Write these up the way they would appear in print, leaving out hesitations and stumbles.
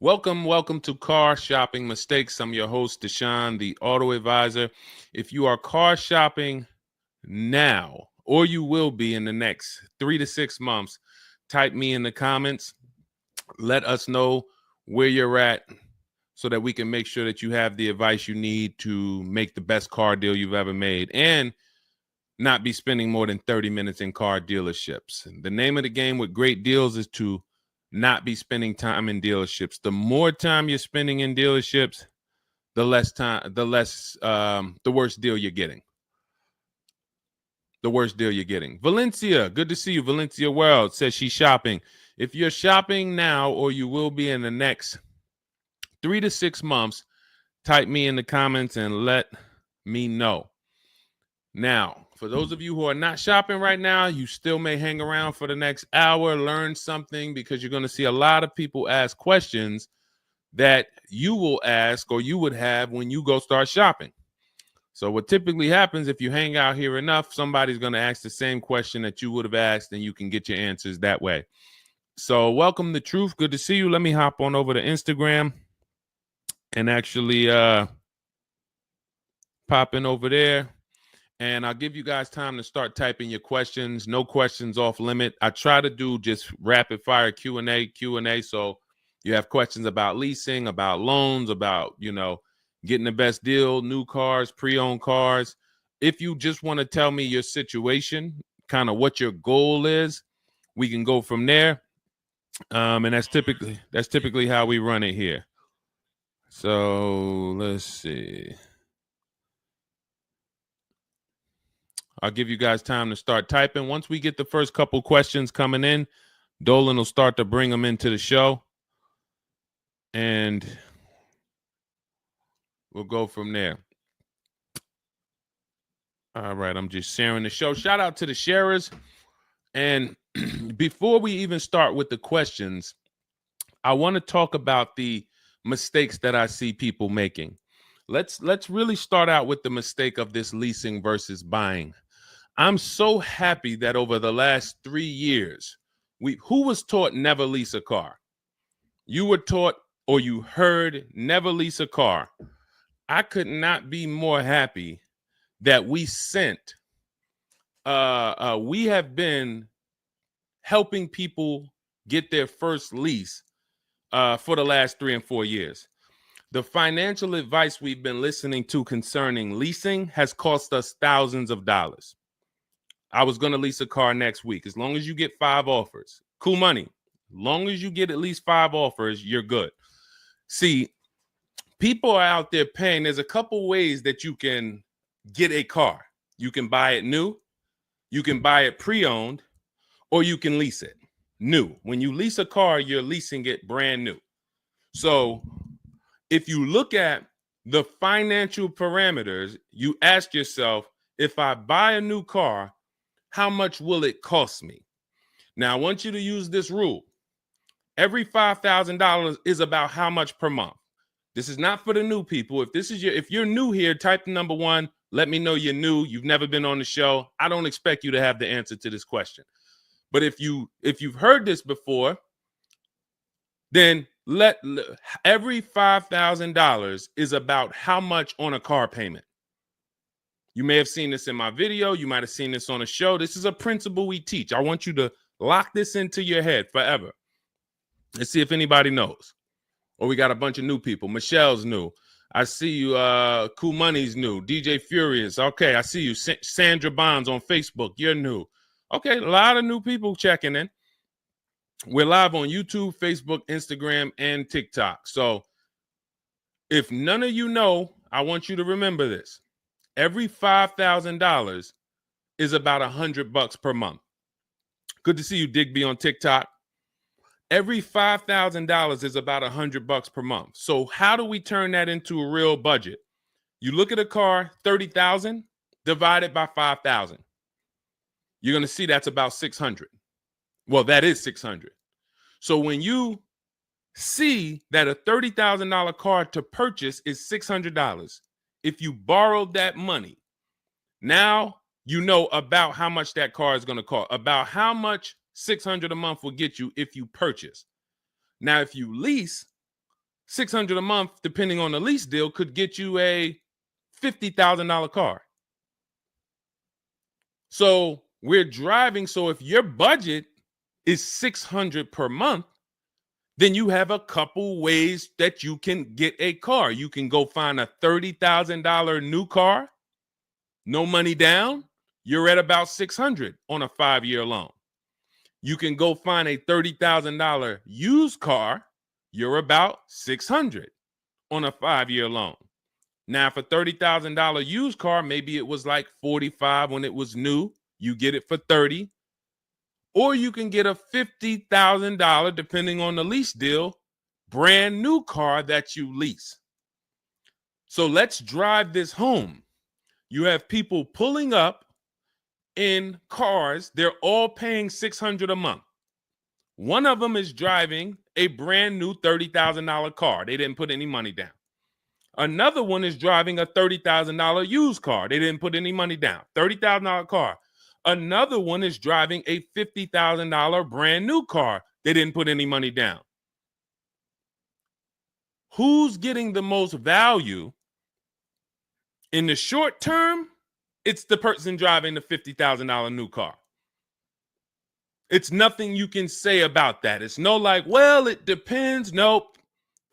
Welcome to Car Shopping Mistakes. I'm your host, Deshone the Auto Advisor. If you are car shopping now, or you will be in the next 3 to 6 months, type me in the comments. Let us know where you're at so that we can make sure that you have the advice you need to make the best car deal you've ever made and not be spending more than 30 minutes in car dealerships. The name of the game with great deals is to not be spending time in dealerships. The more time you're spending in dealerships, the worse deal you're getting. The worst deal you're getting. Valencia, good to see you. Valencia World says she's shopping. If you're shopping now or you will be in the next 3 to 6 months, type me in the comments and let me know. Now, for those of you who are not shopping right now, you still may hang around for the next hour, learn something, because you're going to see a lot of people ask questions that you will ask or you would have when you go start shopping. So what typically happens if you hang out here enough, somebody's going to ask the same question that you would have asked, and you can get your answers that way. So welcome to Truth. Good to see you. Let me hop on over to Instagram and actually pop in over there. And I'll give you guys time to start typing your questions. No questions off limit. I try to do just rapid fire Q&A. So you have questions about leasing, about loans, about, getting the best deal, new cars, pre-owned cars. If you just want to tell me your situation, kind of what your goal is, we can go from there. And that's typically how we run it here. So let's see. I'll give you guys time to start typing. Once we get the first couple questions coming in, Dolan will start to bring them into the show. And we'll go from there. All right, I'm just sharing the show. Shout out to the sharers. And before we even start with the questions, I want to talk about the mistakes that I see people making. Let's really start out with the mistake of this leasing versus buying. I'm so happy that over the last 3 years, who was taught never lease a car? You were taught or you heard never lease a car. I could not be more happy that we have been helping people get their first lease for the last 3 and 4 years. The financial advice we've been listening to concerning leasing has cost us thousands of dollars. I was going to lease a car next week. As long as you get 5 offers, cool money. As long as you get at least 5 offers, you're good. See, people are out there paying. There's a couple ways that you can get a car. You can buy it new, you can buy it pre-owned, or you can lease it new. When you lease a car, you're leasing it brand new. So if you look at the financial parameters, you ask yourself, if I buy a new car, how much will it cost me? Now, I want you to use this rule. Every $5,000 is about how much per month. This is not for the new people. If you're new here, type the number 1. Let me know you're new. You've never been on the show. I don't expect you to have the answer to this question. But if you've heard this before, then every $5,000 is about how much on a car payment. You may have seen this in my video. You might have seen this on a show. This is a principle we teach. I want you to lock this into your head forever. Let's see if anybody knows. Or we got a bunch of new people. Michelle's new. I see you. Cool Money's new. DJ Furious. Okay, I see you. Sandra Bonds on Facebook. You're new. Okay, a lot of new people checking in. We're live on YouTube, Facebook, Instagram, and TikTok. So if none of you know, I want you to remember this. Every $5,000 is about $100 per month. Good to see you, Digby, on TikTok. Every $5,000 is about $100 per month. So how do we turn that into a real budget? You look at a car, $30,000 divided by 5,000. You're going to see that's about 600. Well, that is 600. So when you see that a $30,000 car to purchase is $600, if you borrowed that money, now you know about how much that car is going to cost, about how much $600 a month will get you if you purchase. Now, if you lease, $600 a month, depending on the lease deal, could get you a $50,000 car. So we're driving. So if your budget is $600 per month, then you have a couple ways that you can get a car. You can go find a $30,000 new car, no money down. You're at about $600 on a 5-year loan. You can go find a $30,000 used car. You're about $600 on a 5-year loan. Now, for $30,000 used car, maybe it was like $45 when it was new. You get it for $30. Or you can get a $50,000, depending on the lease deal, brand new car that you lease. So let's drive this home. You have people pulling up in cars. They're all paying $600 a month. One of them is driving a brand new $30,000 car. They didn't put any money down. Another one is driving a $30,000 used car. They didn't put any money down. $30,000 car. Another one is driving a $50,000 brand new car. They didn't put any money down. Who's getting the most value? In the short term, it's the person driving the $50,000 new car. It's nothing you can say about that. It's no like, well, it depends. Nope.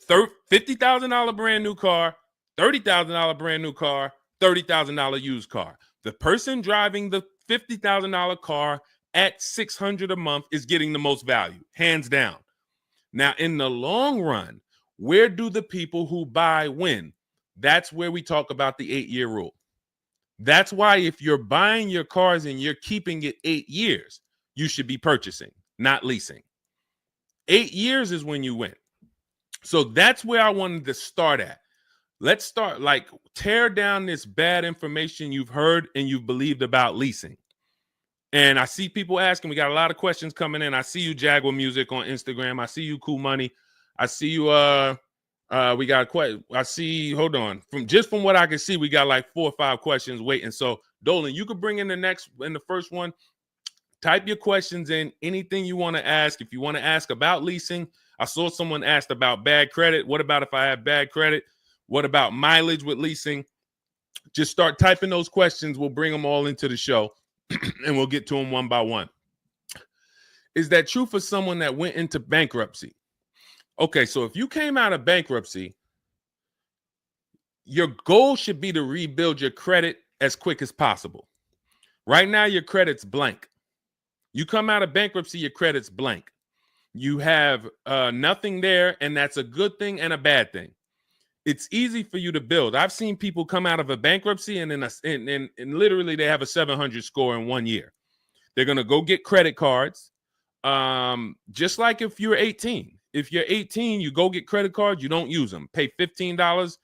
$50,000 brand new car, $30,000 brand new car, $30,000 used car. The person driving the $50,000 car at $600 a month is getting the most value, hands down. Now, in the long run, where do the people who buy win? That's where we talk about the 8-year rule. That's why if you're buying your cars and you're keeping it 8 years, you should be purchasing, not leasing. 8 years is when you win. So that's where I wanted to start at. Let's start, like, tear down this bad information you've heard and you've believed about leasing. And I see people asking, we got a lot of questions coming in. I see you, Jaguar Music, on Instagram. I see you, Cool Money. I see you, we got a question. I see, hold on. From what I can see, we got like 4 or 5 questions waiting. So, Dolan, you could bring in the first one. Type your questions in, anything you want to ask. If you want to ask about leasing, I saw someone asked about bad credit. What about if I have bad credit? What about mileage with leasing? Just start typing those questions. We'll bring them all into the show and we'll get to them one by one. Is that true for someone that went into bankruptcy? Okay, so if you came out of bankruptcy, your goal should be to rebuild your credit as quick as possible. Right now, your credit's blank. You come out of bankruptcy, your credit's blank. You have nothing there, and that's a good thing and a bad thing. It's easy for you to build. I've seen people come out of a bankruptcy and literally they have a 700 score in 1 year. They're going to go get credit cards. Just like if you're 18. If you're 18, you go get credit cards, you don't use them. Pay $15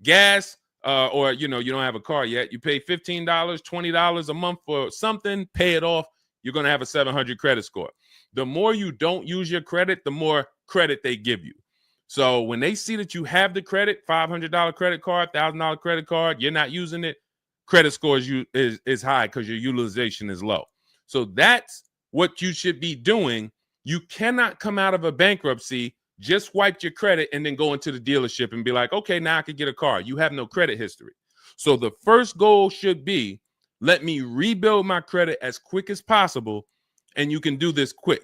gas, or you don't have a car yet. You pay $15, $20 a month for something, pay it off. You're going to have a 700 credit score. The more you don't use your credit, the more credit they give you. So when they see that you have the credit, $500 credit card, $1,000 credit card, you're not using it, credit score is high because your utilization is low. So that's what you should be doing. You cannot come out of a bankruptcy, just wipe your credit, and then go into the dealership and be like, okay, now I can get a car. You have no credit history. So the first goal should be, let me rebuild my credit as quick as possible. And you can do this quick.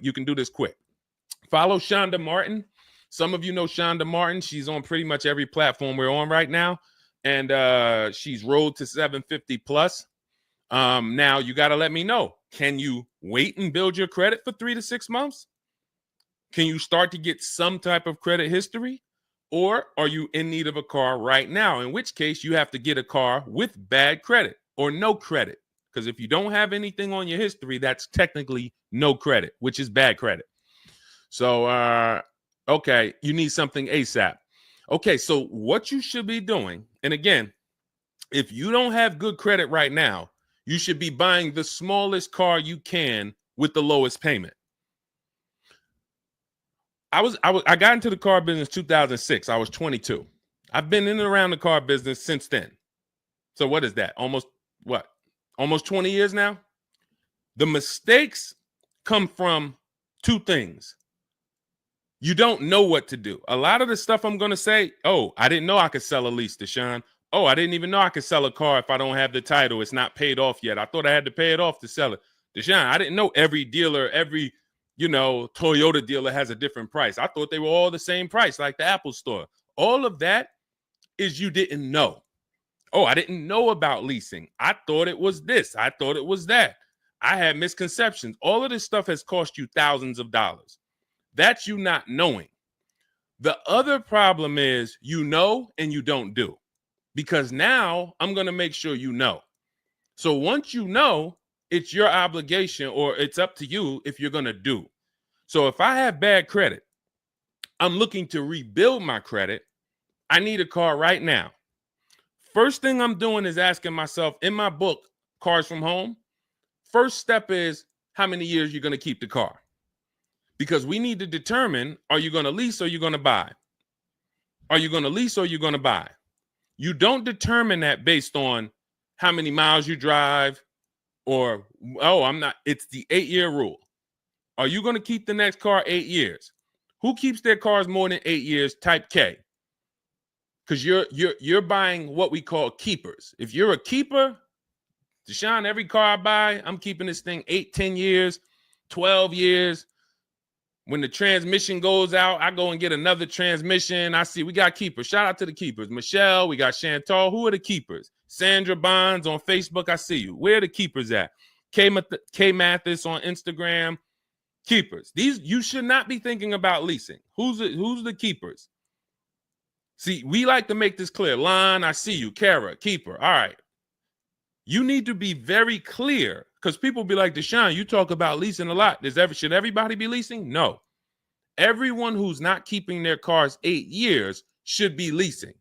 Follow Shonda Martin. Some of you know Shonda Martin. She's on pretty much every platform we're on right now. And she's road to 750 plus. Now you got to let me know. Can you wait and build your credit for 3 to 6 months? Can you start to get some type of credit history? Or are you in need of a car right now? In which case you have to get a car with bad credit or no credit. Because if you don't have anything on your history, that's technically no credit, which is bad credit. So, okay, you need something ASAP. Okay, so what you should be doing, and again, if you don't have good credit right now, you should be buying the smallest car you can with the lowest payment. I got into the car business 2006. I was 22. I've been in and around the car business since then. So what is that? Almost 20 years now? The mistakes come from 2 things. You don't know what to do. A lot of the stuff I'm going to say, oh, I didn't know I could sell a lease, Deshone. Oh, I didn't even know I could sell a car if I don't have the title. It's not paid off yet. I thought I had to pay it off to sell it. Deshone, I didn't know every dealer, every, Toyota dealer has a different price. I thought they were all the same price, like the Apple store. All of that is you didn't know. Oh, I didn't know about leasing. I thought it was this. I thought it was that. I had misconceptions. All of this stuff has cost you thousands of dollars. That's you not knowing. The other problem is you know and you don't do, because now I'm going to make sure you know. So once you know, it's your obligation, or it's up to you if you're going to do. So if I have bad credit, I'm looking to rebuild my credit. I need a car right now. First thing I'm doing is asking myself, in my book, Cars from Home, first step is how many years you're going to keep the car. Because we need to determine, are you going to lease or are you going to buy? Are you going to lease or are you going to buy? You don't determine that based on how many miles you drive or, oh, I'm not. It's the 8-year rule. Are you going to keep the next car 8 years? Who keeps their cars more than 8 years? Type K. Because you're buying what we call keepers. If you're a keeper, Deshone, every car I buy, I'm keeping this thing 8, 10 years, 12 years. When the transmission goes out, I go and get another transmission. I see we got keepers. Shout out to the keepers. Michelle, we got Chantal. Who are the keepers? Sandra Bonds on Facebook. I see you. Where are the keepers at? K Mathis on Instagram. Keepers. These, you should not be thinking about leasing. Who's the keepers? See, we like to make this clear. Lon, I see you. Kara, keeper. All right. You need to be very clear, because people be like, Deshone, you talk about leasing a lot. Should everybody be leasing? No. Everyone who's not keeping their cars 8 years should be leasing.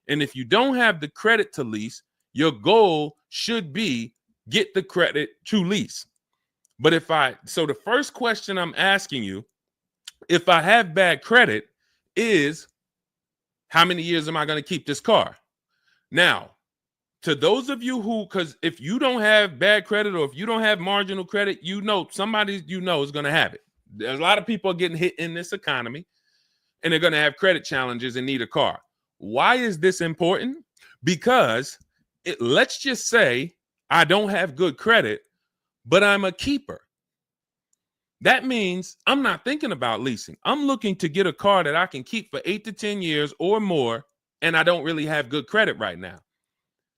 And if you don't have the credit to lease, your goal should be get the credit to lease. But so the first question I'm asking you, if I have bad credit, is how many years am I going to keep this car? Now, to those of you who, because if you don't have bad credit or if you don't have marginal credit, somebody is going to have it. There's a lot of people getting hit in this economy, and they're going to have credit challenges and need a car. Why is this important? Because let's just say I don't have good credit, but I'm a keeper. That means I'm not thinking about leasing. I'm looking to get a car that I can keep for 8 to 10 years or more, and I don't really have good credit right now.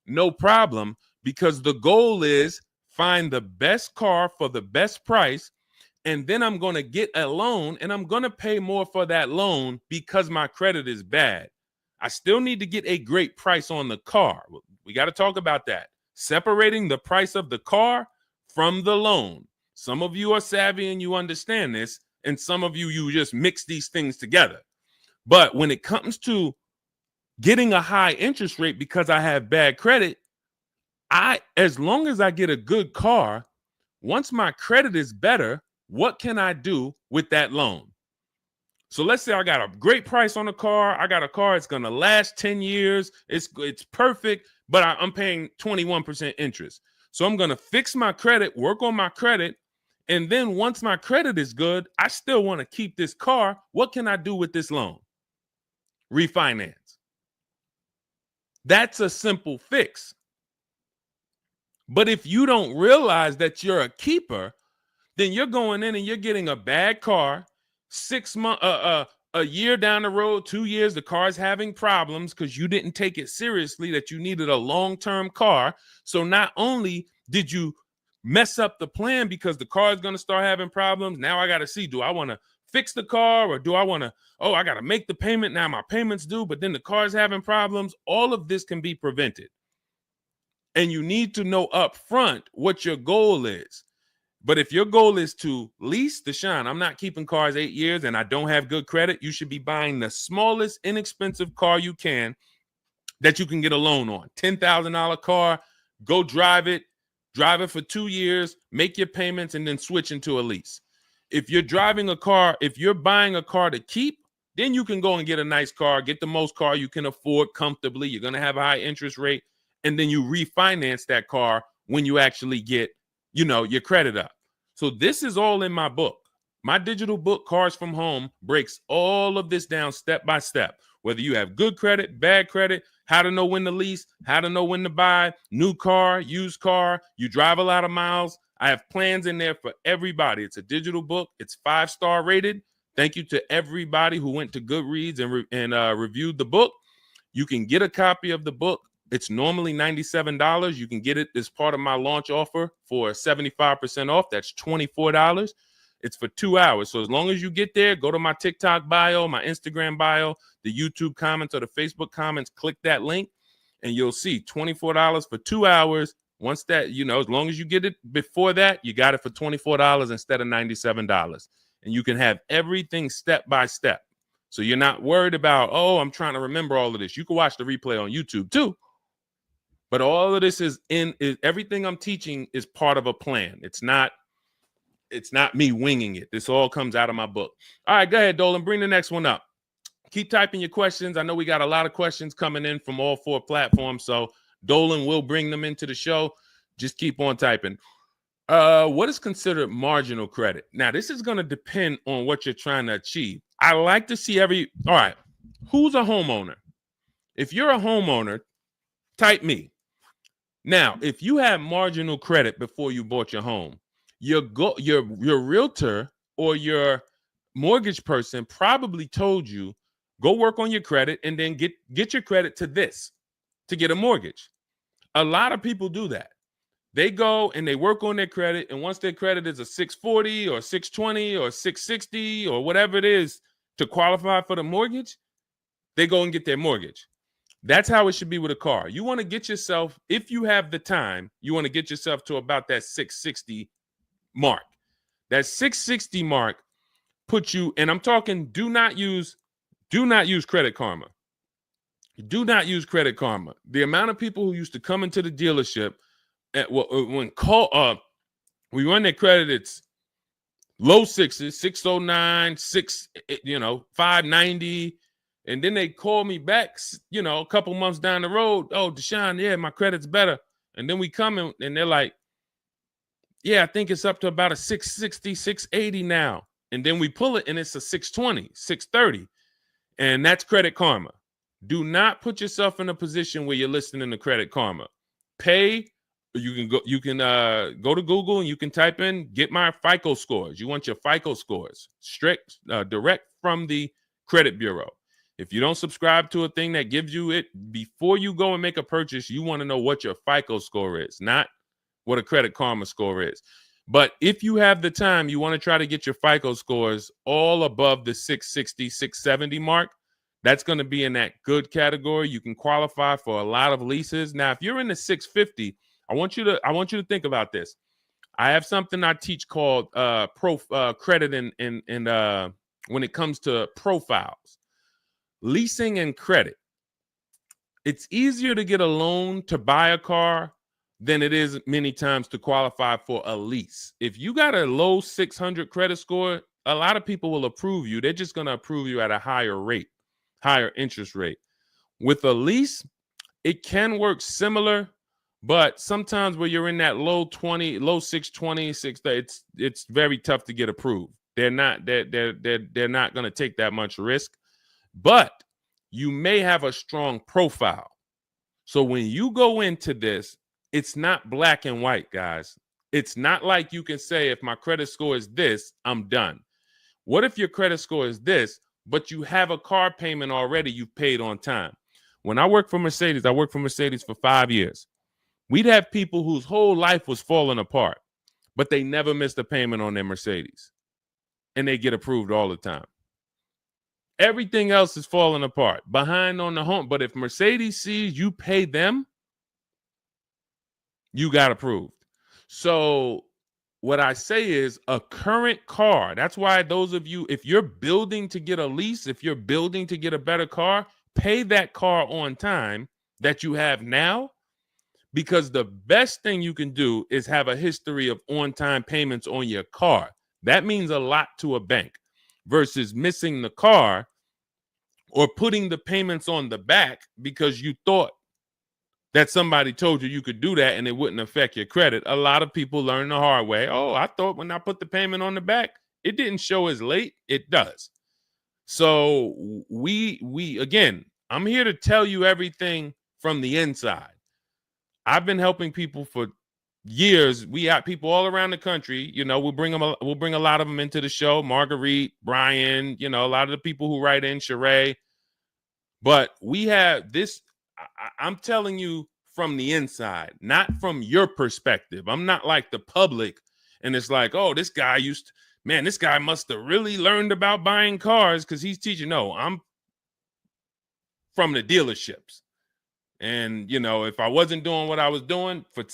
No problem, because the goal is find the best car for the best price, and then I'm going to get a loan, and I'm going to pay more for that loan because my credit is bad. I still need to get a great price on the car. We got to talk about that. Separating the price of the car from the loan. Some of you are savvy and you understand this, and some of you just mix these things together. But when it comes to getting a high interest rate because I have bad credit, as long as I get a good car, once my credit is better, what can I do with that loan? So let's say I got a great price on a car. I got a car, it's going to last 10 years. It's perfect, but I'm paying 21% interest. So I'm going to fix my credit, work on my credit. And then once my credit is good, I still want to keep this car. What can I do with this loan? Refinance. That's a simple fix. But if you don't realize that you're a keeper, then you're going in and you're getting a bad car, 6 months, a year down the road, 2 years, the car's having problems because you didn't take it seriously that you needed a long-term car. So not only did you mess up the plan because the car is going to start having problems, now I got to see, do I want to fix the car, or do I want to, I got to make the payment, now my payment's due, but then the car's having problems. All of this can be prevented. And you need to know up front what your goal is. But if your goal is to lease, Deshone, I'm not keeping cars 8 years and I don't have good credit, you should be buying the smallest inexpensive car you can that you can get a loan on. $10,000 car, go drive it for 2 years, make your payments, and then switch into a lease. If you're driving a car, if you're buying a car to keep, then you can go and get a nice car, get the most car you can afford comfortably. You're going to have a high interest rate, and then you refinance that car when you actually get, your credit up. So this is all in my book. My digital book, Cars from Home, breaks all of this down step by step. Whether you have good credit, bad credit, how to know when to lease, how to know when to buy, new car, used car, you drive a lot of miles. I have plans in there for everybody. It's a digital book. It's 5-star rated. Thank you to everybody who went to Goodreads and reviewed the book. You can get a copy of the book. It's normally $97. You can get it as part of my launch offer for 75% off. That's $24. It's for 2 hours. So as long as you get there, go to my TikTok bio, my Instagram bio, the YouTube comments or the Facebook comments, click that link, and you'll see $24 for 2 hours. Once that, as long as you get it before that, you got it for $24 instead of $97. And you can have everything step by step. So you're not worried about, I'm trying to remember all of this. You can watch the replay on YouTube too. But all of this is everything I'm teaching is part of a plan. It's not me winging it. This all comes out of my book. All right, go ahead, Dolan. Bring the next one up. Keep typing your questions. I know we got a lot of questions coming in from all 4 platforms, so Dolan will bring them into the show. Just keep on typing. What is considered marginal credit? Now, this is going to depend on what you're trying to achieve. I like to see all right, who's a homeowner? If you're a homeowner, type me. Now, if you have marginal credit before you bought your home, your realtor or your mortgage person probably told you, go work on your credit and then get your credit to this to get a mortgage. A lot of people do that. They go and they work on their credit, and once their credit is a 640 or 620 or 660 or whatever it is to qualify for the mortgage, they go and get their mortgage. That's how it should be with a car. You want to get yourself, if you have the time, you want to get yourself to about that 660 mark. That 660 mark puts you, and I'm talking, do not use Credit Karma. Do not use Credit Karma. The amount of people who used to come into the dealership we run their credit, it's low 6s, 609, 590. And then they call me back, a couple months down the road. Oh, Deshone, yeah, my credit's better. And then we come in and they're like, yeah, I think it's up to about a 660, 680 now. And then we pull it and it's a 620, 630. And that's Credit Karma. Do not put yourself in a position where you're listening to Credit Karma. Pay. You can go to Google and you can type in, get my FICO scores. You want your FICO scores direct from the credit bureau. If you don't subscribe to a thing that gives you it before you go and make a purchase, you want to know what your FICO score is, not what a Credit Karma score is. But if you have the time, you want to try to get your FICO scores all above the 660, 670 mark. That's going to be in that good category. You can qualify for a lot of leases. Now, if you're in the 650, I want you to think about this. I have something I teach called credit and when it comes to profiles, leasing and credit. It's easier to get a loan to buy a car than it is many times to qualify for a lease. If you got a low 600 credit score, a lot of people will approve you. They're just going to approve you at a higher rate, higher interest rate. With a lease, it can work similar. But sometimes where you're in that low 620, 630, it's very tough to get approved. They're not going to take that much risk, but you may have a strong profile. So when you go into this, it's not black and white, guys. It's not like you can say, if my credit score is this, I'm done. What if your credit score is this, but you have a car payment already you've paid on time? When I worked for Mercedes, I worked for Mercedes for 5 years. We'd have people whose whole life was falling apart, but they never missed a payment on their Mercedes, and they get approved all the time. Everything else is falling apart, behind on the home. But if Mercedes sees you pay them, you got approved. So what I say is a current car. That's why those of you, if you're building to get a lease, if you're building to get a better car, pay that car on time that you have now. Because the best thing you can do is have a history of on-time payments on your car. That means a lot to a bank versus missing the car or putting the payments on the back because you thought that somebody told you could do that and it wouldn't affect your credit. A lot of people learn the hard way. Oh, I thought when I put the payment on the back, it didn't show as late. It does. So we again, I'm here to tell you everything from the inside. I've been helping people for years. We have people all around the country. You know, we'll bring a lot of them into the show. Marguerite, Brian, you know, a lot of the people who write in, Sheree. But we have this. I'm telling you from the inside, not from your perspective. I'm not like the public, and it's like, oh, this guy this guy must have really learned about buying cars because he's teaching. No, I'm from the dealerships. And, you know, if I wasn't doing what I was doing for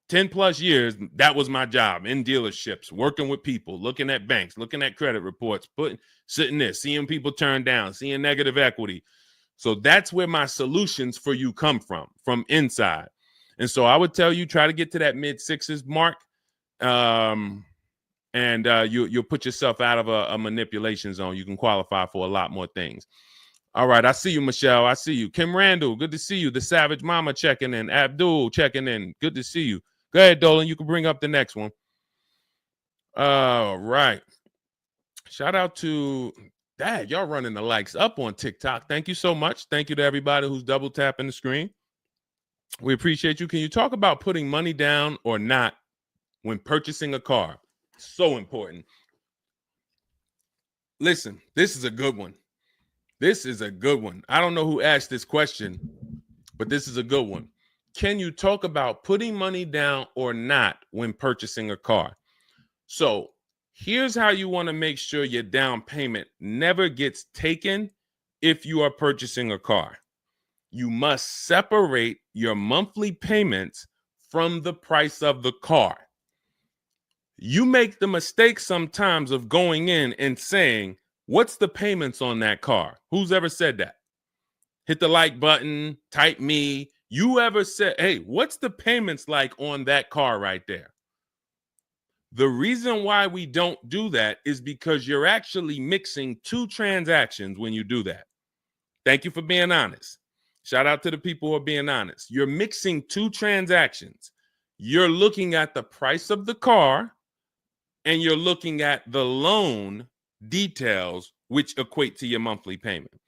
10 plus years, that was my job in dealerships, working with people, looking at banks, looking at credit reports, sitting there, seeing people turn down, seeing negative equity. So that's where my solutions for you come from inside. And so I would tell you, try to get to that mid sixes mark. And you'll put yourself out of a manipulation zone. You can qualify for a lot more things. All right, I see you, Michelle. I see you. Kim Randall, good to see you. The Savage Mama checking in. Abdul checking in. Good to see you. Go ahead, Dolan. You can bring up the next one. All right. Shout out to Dad. Y'all running the likes up on TikTok. Thank you so much. Thank you to everybody who's double tapping the screen. We appreciate you. Can you talk about putting money down or not when purchasing a car? So important. Listen, this is a good one. This is a good one. I don't know who asked this question, but this is a good one. Can you talk about putting money down or not when purchasing a car? So here's how you want to make sure your down payment never gets taken if you are purchasing a car. You must separate your monthly payments from the price of the car. You make the mistake sometimes of going in and saying, what's the payments on that car? Who's ever said that? Hit the like button, type me. You ever said, hey, what's the payments like on that car right there? The reason why we don't do that is because you're actually mixing two transactions when you do that. Thank you for being honest. Shout out to the people who are being honest. You're mixing two transactions. You're looking at the price of the car and you're looking at the loan details, which equate to your monthly payment.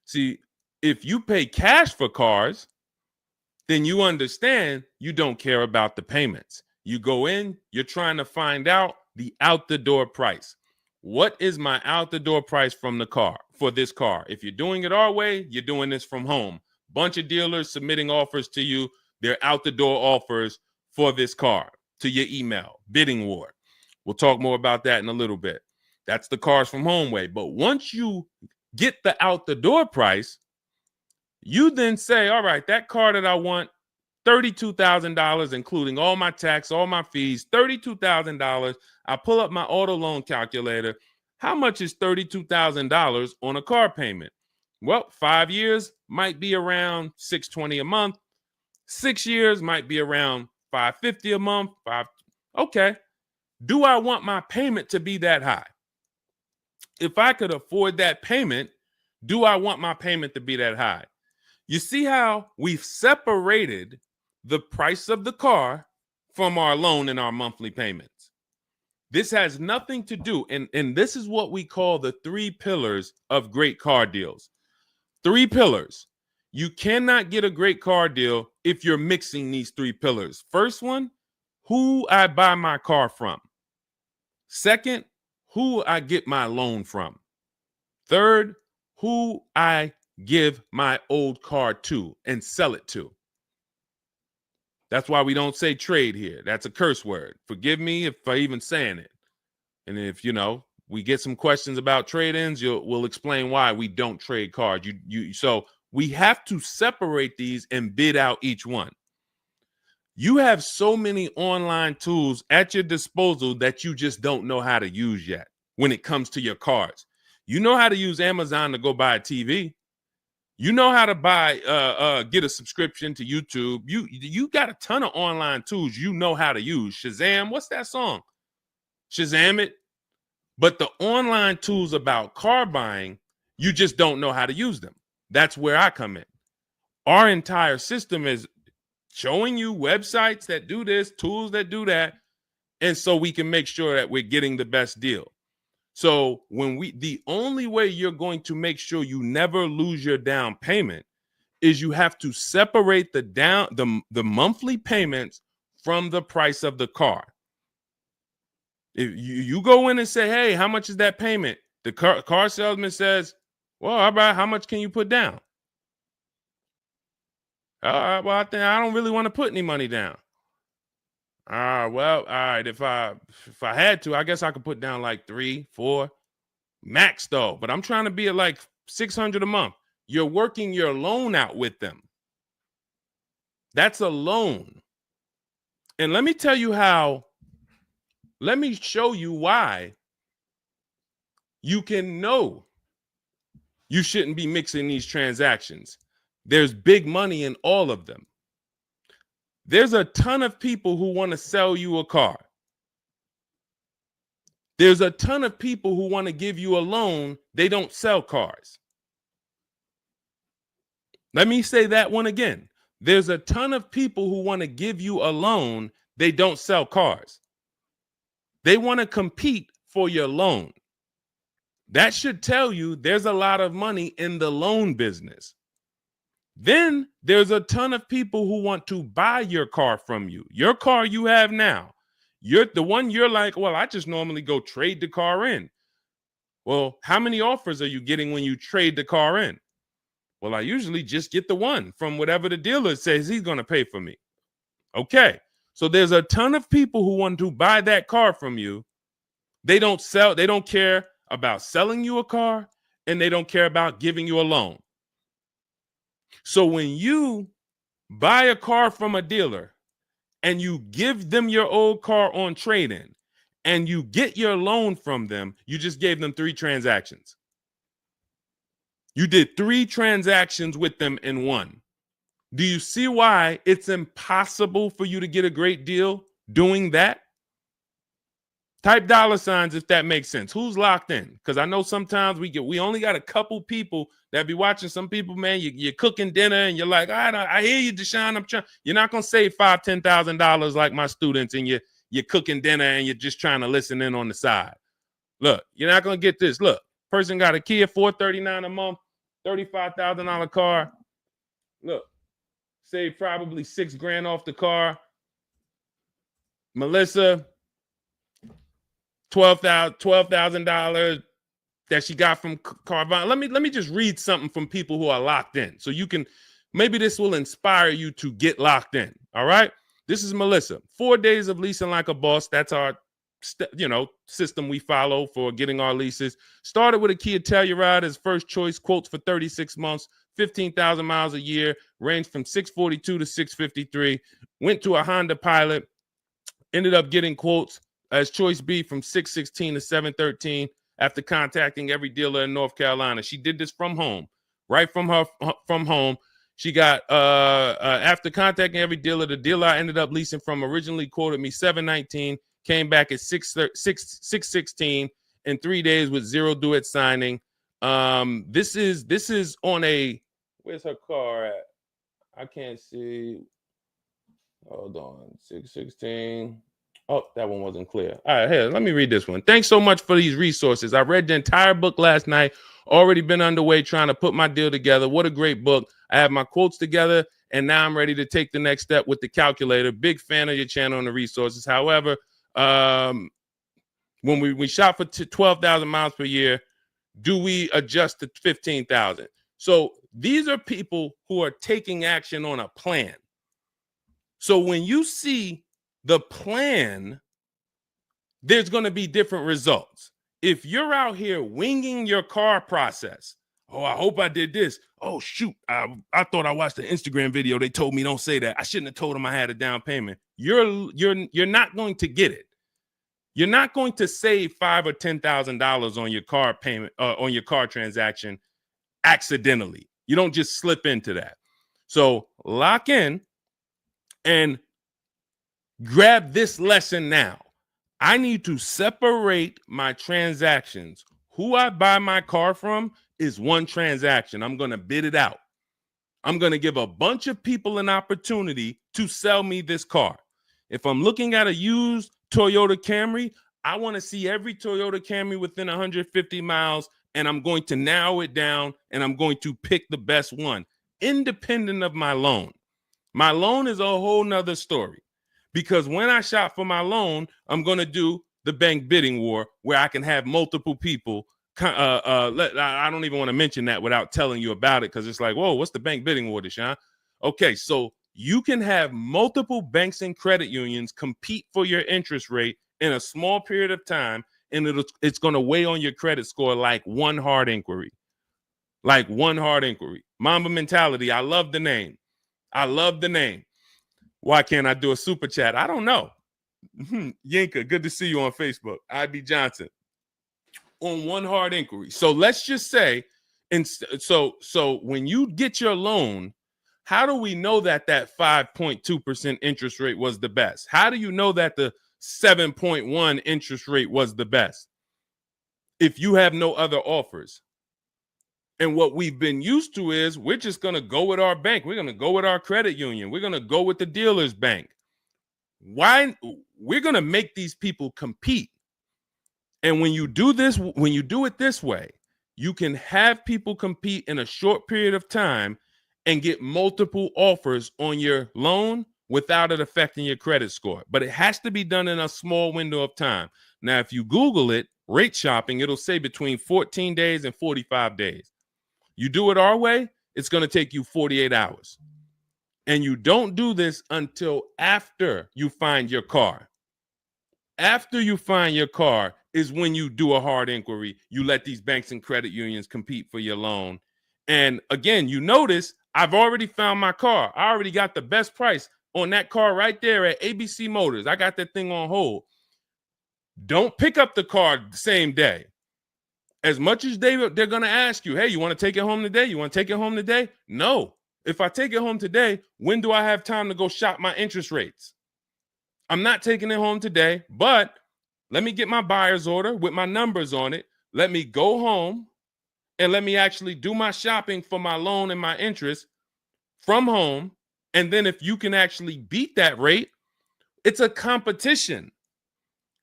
See, if you pay cash for cars, then you understand you don't care about the payments. You go in, you're trying to find out the out the door price. What is my out the door price from the car for this car? If you're doing it our way, you're doing this from home. Bunch of dealers submitting offers to you. They're out the door offers for this car to your email, bidding war. We'll talk more about that in a little bit. That's the cars from home way. But once you get the out the door price, you then say, all right, that car that I want, $32,000, including all my tax, all my fees, $32,000. I pull up my auto loan calculator. How much is $32,000 on a car payment? Well, 5 years might be around $620 a month. 6 years might be around $550 a month. Okay. Do I want my payment to be that high? If I could afford that payment, do I want my payment to be that high? You see how we've separated the price of the car from our loan and our monthly payments. This has nothing to do, and this is what we call the 3 pillars of great car deals. 3 pillars. You cannot get a great car deal if you're mixing these 3 pillars. First one, who I buy my car from. Second, who I get my loan from. Third, who I give my old car to and sell it to. That's why we don't say trade here. That's a curse word. Forgive me if I even saying it. And if, we get some questions about trade-ins, we'll explain why we don't trade cars. So we have to separate these and bid out each one. You have so many online tools at your disposal that you just don't know how to use yet when it comes to your cars. You know how to use Amazon to go buy a TV. You know how to get a subscription to YouTube. You got a ton of online tools you know how to use. Shazam, what's that song? Shazam it. But the online tools about car buying, you just don't know how to use them. That's where I come in. Our entire system is showing you websites that do this, tools that do that, And so we can make sure that we're getting the best deal. So the only way you're going to make sure you never lose your down payment is you have to separate the monthly payments from the price of the car. If you go in and say, hey, how much is that payment? The car salesman says, well, how much can you put down? Well, I don't really want to put any money down. Well, all right. If I had to, I guess I could put down like 3, 4 max though. But I'm trying to be at like $600 a month. You're working your loan out with them. That's a loan. And let me tell you how. Let me show you why you can know you shouldn't be mixing these transactions. There's big money in all of them. There's a ton of people who want to sell you a car. There's a ton of people who want to give you a loan. They don't sell cars. Let me say that one again. There's a ton of people who want to give you a loan. They don't sell cars. They want to compete for your loan. That should tell you there's a lot of money in the loan business. Then there's a ton of people who want to buy your car from you. Your car you have now. You're the one you're like, well, I just normally go trade the car in. Well, how many offers are you getting when you trade the car in? Well, I usually just get the one from whatever the dealer says he's going to pay for me. Okay. So there's a ton of people who want to buy that car from you. They don't care about selling you a car, and they don't care about giving you a loan. So when you buy a car from a dealer and you give them your old car on trade-in and you get your loan from them, you just gave them 3 transactions. You did 3 transactions with them in one. Do you see why it's impossible for you to get a great deal doing that? Type $signs if that makes sense. Who's locked in? Because I know sometimes we only got a couple people that be watching. Some people, man, you're cooking dinner and you're like, I hear you, Deshone. You're not gonna save $5,000, $10,000 like my students, and you're cooking dinner and you're just trying to listen in on the side. Look, you're not gonna get this. Look, person got a Kia $439 a month, $35,000 car. Look, save probably $6,000 off the car. Melissa, $12,000 that she got from Carvana. Let me just read something from people who are locked in, so you can, maybe this will inspire you to get locked in. All right, this is Melissa. 4 days of leasing like a boss. That's our system we follow for getting our leases. Started with a Kia Telluride as first choice. Quotes for 36 months, 15,000 miles a year. Ranged from 642 to 653. Went to a Honda Pilot. Ended up getting quotes as choice B from 616 to 713 after contacting every dealer in North Carolina. She did this from home, right from home. She got after contacting every dealer, the dealer I ended up leasing from originally quoted me 719, came back at 616 in 3 days with 0 due at signing. This is on a, where's her car at? I can't see. Hold on, 616. Oh, that one wasn't clear. All right, here, let me read this one. Thanks so much for these resources. I read the entire book last night. Already been underway trying to put my deal together. What a great book. I have my quotes together, and now I'm ready to take the next step with the calculator. Big fan of your channel and the resources. However, when we shop for 12,000 miles per year, do we adjust to 15,000? So these are people who are taking action on a plan. So when you see the plan, there's going to be different results. If you're out here winging your car process, oh, I hope I did this. Oh, shoot, I thought I watched the Instagram video. They told me don't say that. I shouldn't have told them I had a down payment. You're not going to get it. You're not going to save $5,000 or $10,000 on your car payment, on your car transaction accidentally. You don't just slip into that. So lock in and grab this lesson now. I need to separate my transactions. Who I buy my car from is one transaction. I'm going to bid it out. I'm going to give a bunch of people an opportunity to sell me this car. If I'm looking at a used Toyota Camry, I want to see every Toyota Camry within 150 miles, and I'm going to narrow it down, and I'm going to pick the best one, independent of my loan. My loan is a whole nother story, because when I shop for my loan, I'm going to do the bank bidding war where I can have multiple people. I don't even want to mention that without telling you about it, because it's like, whoa, what's the bank bidding war, Deshone? Okay, so you can have multiple banks and credit unions compete for your interest rate in a small period of time, and it's going to weigh on your credit score like one hard inquiry. Like one hard inquiry. Mamba Mentality, I love the name. I love the name. Why can't I do a super chat? I don't know. Yinka, good to see you on Facebook. IB Johnson. On one hard inquiry. So let's just say, and so when you get your loan, how do we know that 5.2% interest rate was the best? How do you know that the 7.1 interest rate was the best if you have no other offers? And what we've been used to is we're just going to go with our bank. We're going to go with our credit union. We're going to go with the dealer's bank. Why? We're going to make these people compete. And when you do this, when you do it this way, you can have people compete in a short period of time and get multiple offers on your loan without it affecting your credit score. But it has to be done in a small window of time. Now, if you Google it, rate shopping, it'll say between 14 days and 45 days. You do it our way, it's going to take you 48 hours. And you don't do this until after you find your car. After you find your car is when you do a hard inquiry. You let these banks and credit unions compete for your loan. And again, you notice I've already found my car. I already got the best price on that car right there at ABC Motors. I got that thing on hold. Don't pick up the car the same day. As much as they're going to ask you, hey, you want to take it home today? You want to take it home today? No. If I take it home today, when do I have time to go shop my interest rates? I'm not taking it home today, but let me get my buyer's order with my numbers on it. Let me go home and let me actually do my shopping for my loan and my interest from home. And then if you can actually beat that rate, it's a competition.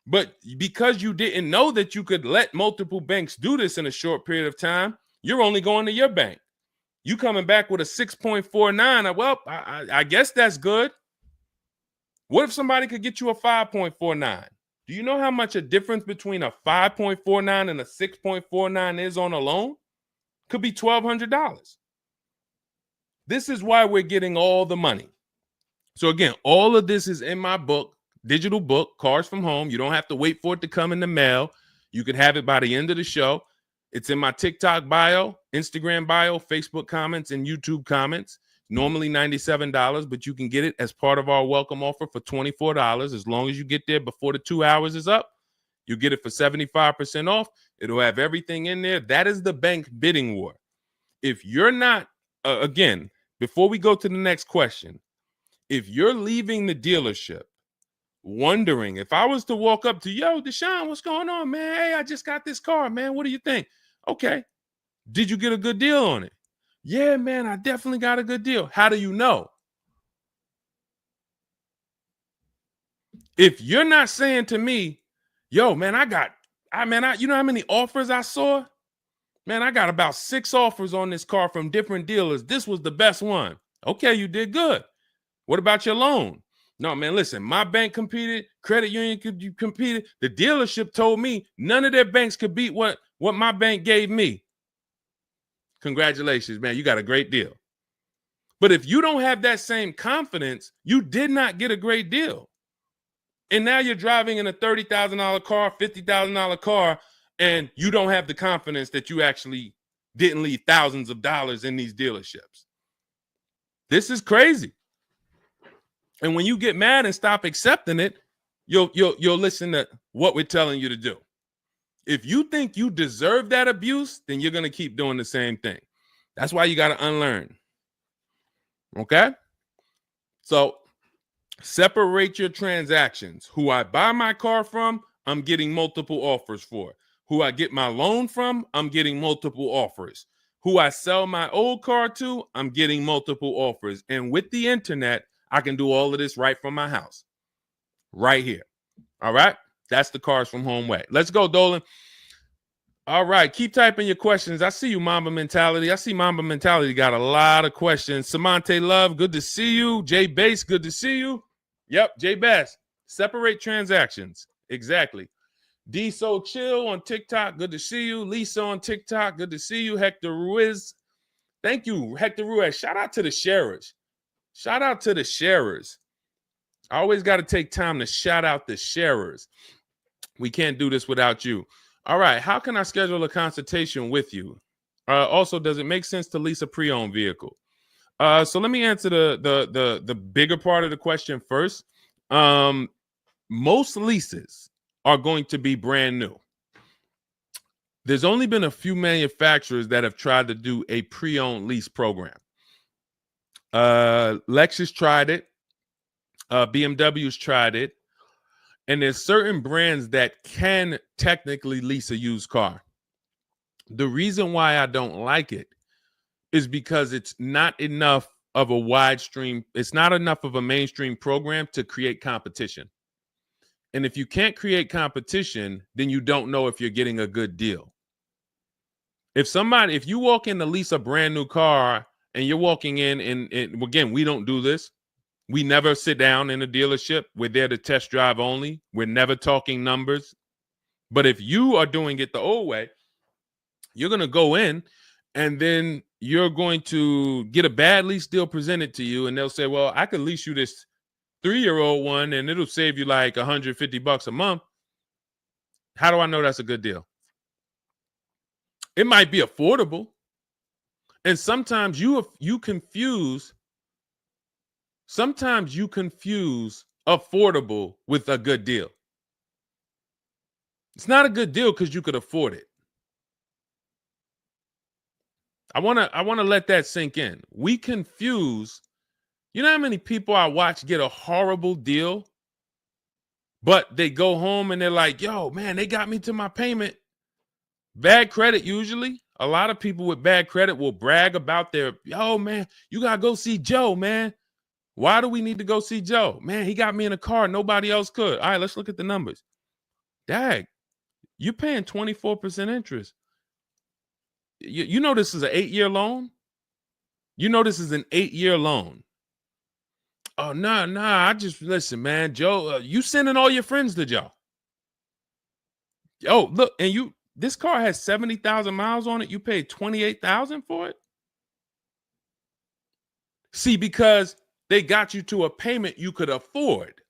But because you didn't know that you could let multiple banks do this in a short period of time, you're only going to your bank. You coming back with a 6.49. Well, I guess that's good. What if somebody could get you a 5.49? Do you know how much a difference between a 5.49 and a 6.49 is on a loan? Could be $1,200. This is why we're getting all the money. So again, all of this is in my book, digital book, Cars from Home. You don't have to wait for it to come in the mail. You can have it by the end of the show. It's in my TikTok bio, Instagram bio, Facebook comments, and YouTube comments. Normally $97, but you can get it as part of our welcome offer for $24. As long as you get there before the 2 hours is up, you get it for 75% off. It'll have everything in there. That is the bank bidding war. If you're not, again, before we go to the next question, if you're leaving the dealership wondering, if I was to walk up to, yo, Deshone, what's going on, man? Hey, I just got this car, man. What do you think? Okay. Did you get a good deal on it? Yeah, man, I definitely got a good deal. How do you know? If you're not saying to me, yo, man, you know how many offers I saw? Man, I got about 6 offers on this car from different dealers. This was the best one. Okay, you did good. What about your loan? No, man, listen, my bank competed, credit union competed. The dealership told me none of their banks could beat what my bank gave me. Congratulations, man, you got a great deal. But if you don't have that same confidence, you did not get a great deal. And now you're driving in a $30,000 car, $50,000 car, and you don't have the confidence that you actually didn't leave thousands of dollars in these dealerships. This is crazy. And when you get mad and stop accepting it, you'll listen to what we're telling you to do. If you think you deserve that abuse, then you're going to keep doing the same thing. That's why you got to unlearn. Okay? So separate your transactions. Who I buy my car from, I'm getting multiple offers for. Who I get my loan from, I'm getting multiple offers. Who I sell my old car to, I'm getting multiple offers. And with the internet, I can do all of this right from my house, right here. All right. That's the Cars from Home way. Let's go, Dolan. All right. Keep typing your questions. I see you, Mamba Mentality. I see Mamba Mentality got a lot of questions. Samante Love, good to see you. Jay Bass, good to see you. Yep, Jay Bass. Separate transactions. Exactly. D So Chill on TikTok, good to see you. Lisa on TikTok, good to see you. Hector Ruiz, thank you, Hector Ruiz. Shout out to the sharers. Shout out to the sharers. I always got to take time to shout out the sharers. We can't do this without you. All right, how can I schedule a consultation with you? Also, does it make sense to lease a pre-owned vehicle? So let me answer the bigger part of the question first. Most leases are going to be brand new. There's only been a few manufacturers that have tried to do a pre-owned lease program. Lexus tried it. BMW's tried it. And there's certain brands that can technically lease a used car. The reason why I don't like it is because it's not enough of a wide stream. It's not enough of a mainstream program to create competition. And if you can't create competition, then you don't know if you're getting a good deal. If you walk in to lease a brand new car and you're walking in and again, we don't do this. We never sit down in a dealership. We're there to test drive only. We're never talking numbers. But if you are doing it the old way, you're going to go in and then you're going to get a bad lease deal presented to you. And they'll say, well, I could lease you this 3-year-old one and it'll save you like $150 a month. How do I know that's a good deal? It might be affordable. And sometimes you confuse affordable with a good deal. It's not a good deal because you could afford it. I want to let that sink in. We confuse, you know how many people I watch get a horrible deal, but they go home and they're like, yo, man, they got me to my payment. Bad credit usually. A lot of people with bad credit will brag about yo, man, you got to go see Joe, man. Why do we need to go see Joe? Man, he got me in a car. Nobody else could. All right, let's look at the numbers. Dag, you're paying 24% interest. You know this is an 8-year loan? You know this is an 8-year loan. Oh, nah, I just, listen, man, Joe, you sending all your friends to Joe. Oh, look, and this car has 70,000 miles on it. You paid 28,000 for it? See, because they got you to a payment you could afford.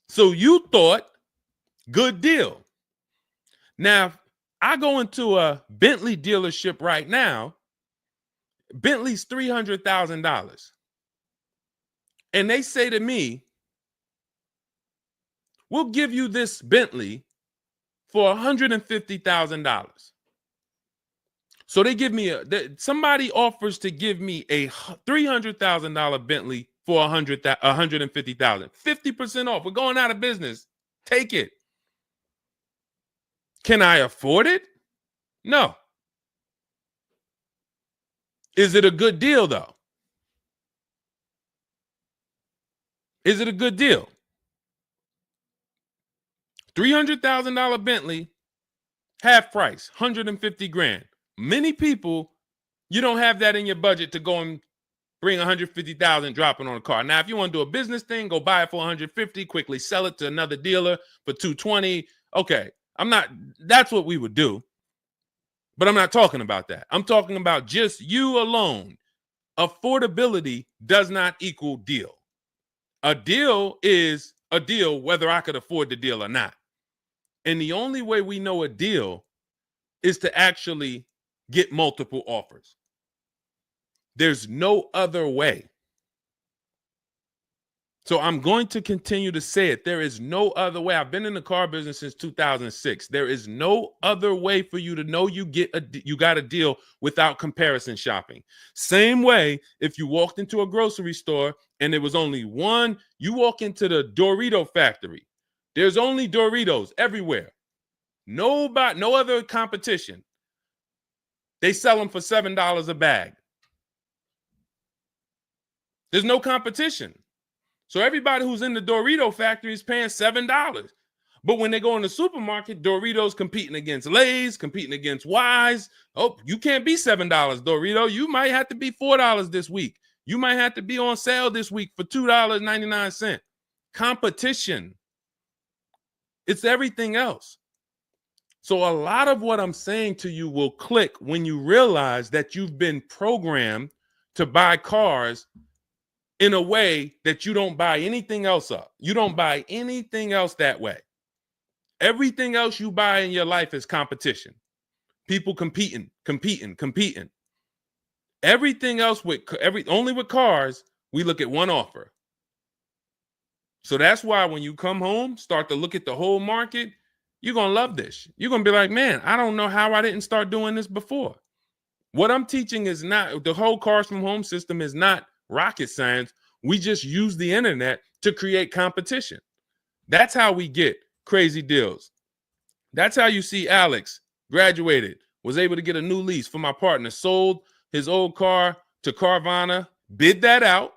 So you thought, good deal. Now, I go into a Bentley dealership right now. Bentley's $300,000. And they say to me, we'll give you this Bentley for $150,000. So they give me somebody offers to give me a $300,000 Bentley for $150,000, 50% off. We're going out of business. Take it. Can I afford it? No. Is it a good deal though? Is it a good deal? $300,000 Bentley, half price, 150 grand. Many people, you don't have that in your budget to go and bring 150,000 dropping on a car. Now, if you want to do a business thing, go buy it for 150, quickly sell it to another dealer for 220. Okay, that's what we would do. But I'm not talking about that. I'm talking about just you alone. Affordability does not equal deal. A deal is a deal whether I could afford the deal or not. And the only way we know a deal is to actually get multiple offers. There's no other way. So I'm going to continue to say it. There is no other way. I've been in the car business since 2006. There is no other way for you to know you got a deal without comparison shopping. Same way if you walked into a grocery store and there was only one, you walk into the Dorito factory. There's only Doritos everywhere. No other competition. They sell them for $7 a bag. There's no competition. So everybody who's in the Dorito factory is paying $7. But when they go in the supermarket, Doritos competing against Lay's, competing against Wise. Oh, you can't be $7, Dorito. You might have to be $4 this week. You might have to be on sale this week for $2.99. Competition. It's everything else. So a lot of what I'm saying to you will click when you realize that you've been programmed to buy cars in a way that you don't buy anything else up. You don't buy anything else that way. Everything else you buy in your life is competition. People competing. Everything else only with cars, we look at one offer. So that's why when you come home, start to look at the whole market, you're going to love this. You're going to be like, man, I don't know how I didn't start doing this before. What I'm teaching is not, the whole Cars from Home system is not rocket science. We just use the internet to create competition. That's how we get crazy deals. That's how you see Alex graduated, was able to get a new lease for my partner, sold his old car to Carvana, bid that out.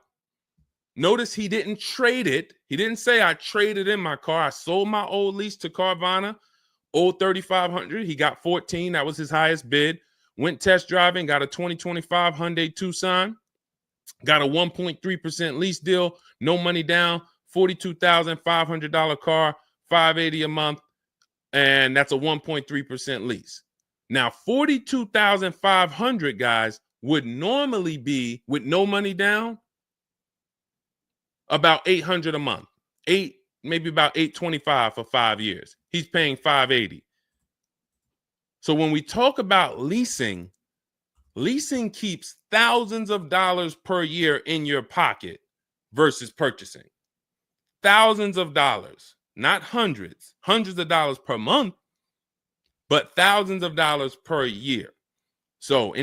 Notice he didn't trade it. He didn't say I traded in my car. I sold my old lease to Carvana, old 3,500. He got 14. That was his highest bid. Went test driving, got a 2025 Hyundai Tucson, got a 1.3% lease deal, no money down, $42,500 car, $580 a month, and that's a 1.3% lease. Now, $42,500, guys, would normally be, with no money down, about $800 a month. Maybe about $825 for 5 years. He's paying $580. So when we talk about leasing keeps thousands of dollars per year in your pocket versus purchasing. Thousands of dollars, not hundreds of dollars per month, but thousands of dollars per year. So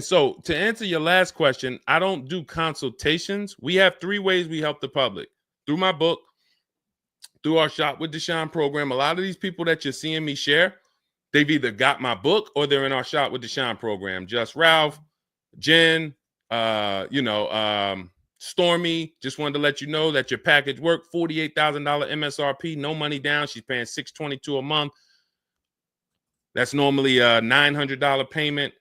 so to answer your last question, I don't do consultations. We have 3 ways we help the public: through my book, through our Shop with Deshone program. A lot of these people that you're seeing me share, they've either got my book or they're in our Shop with Deshone program. Just Ralph, Jen, Stormy. Just wanted to let you know that your package worked. $48,000 MSRP, no money down. She's paying $622 a month. That's normally a $900 payment.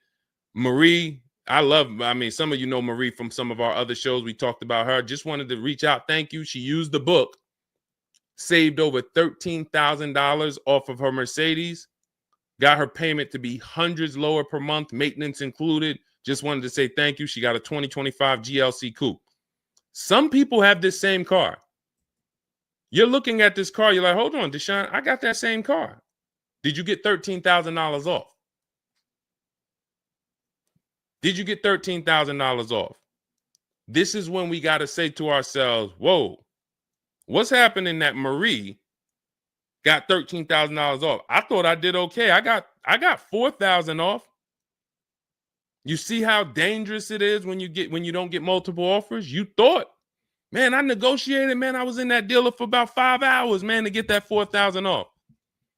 Marie, some of you know Marie from some of our other shows. We talked about her. Just wanted to reach out. Thank you. She used the book, saved over $13,000 off of her Mercedes, got her payment to be hundreds lower per month, maintenance included. Just wanted to say thank you. She got a 2025 GLC Coupe. Some people have this same car. You're looking at this car. You're like, hold on, Deshone, I got that same car. Did you get $13,000 off? Did you get $13,000 off? This is when we got to say to ourselves, whoa, what's happening that Marie got $13,000 off? I thought I did okay. I got $4,000 off. You see how dangerous it is when you don't get multiple offers? You thought, man, I negotiated, man. I was in that dealer for about 5 hours, man, to get that $4,000 off.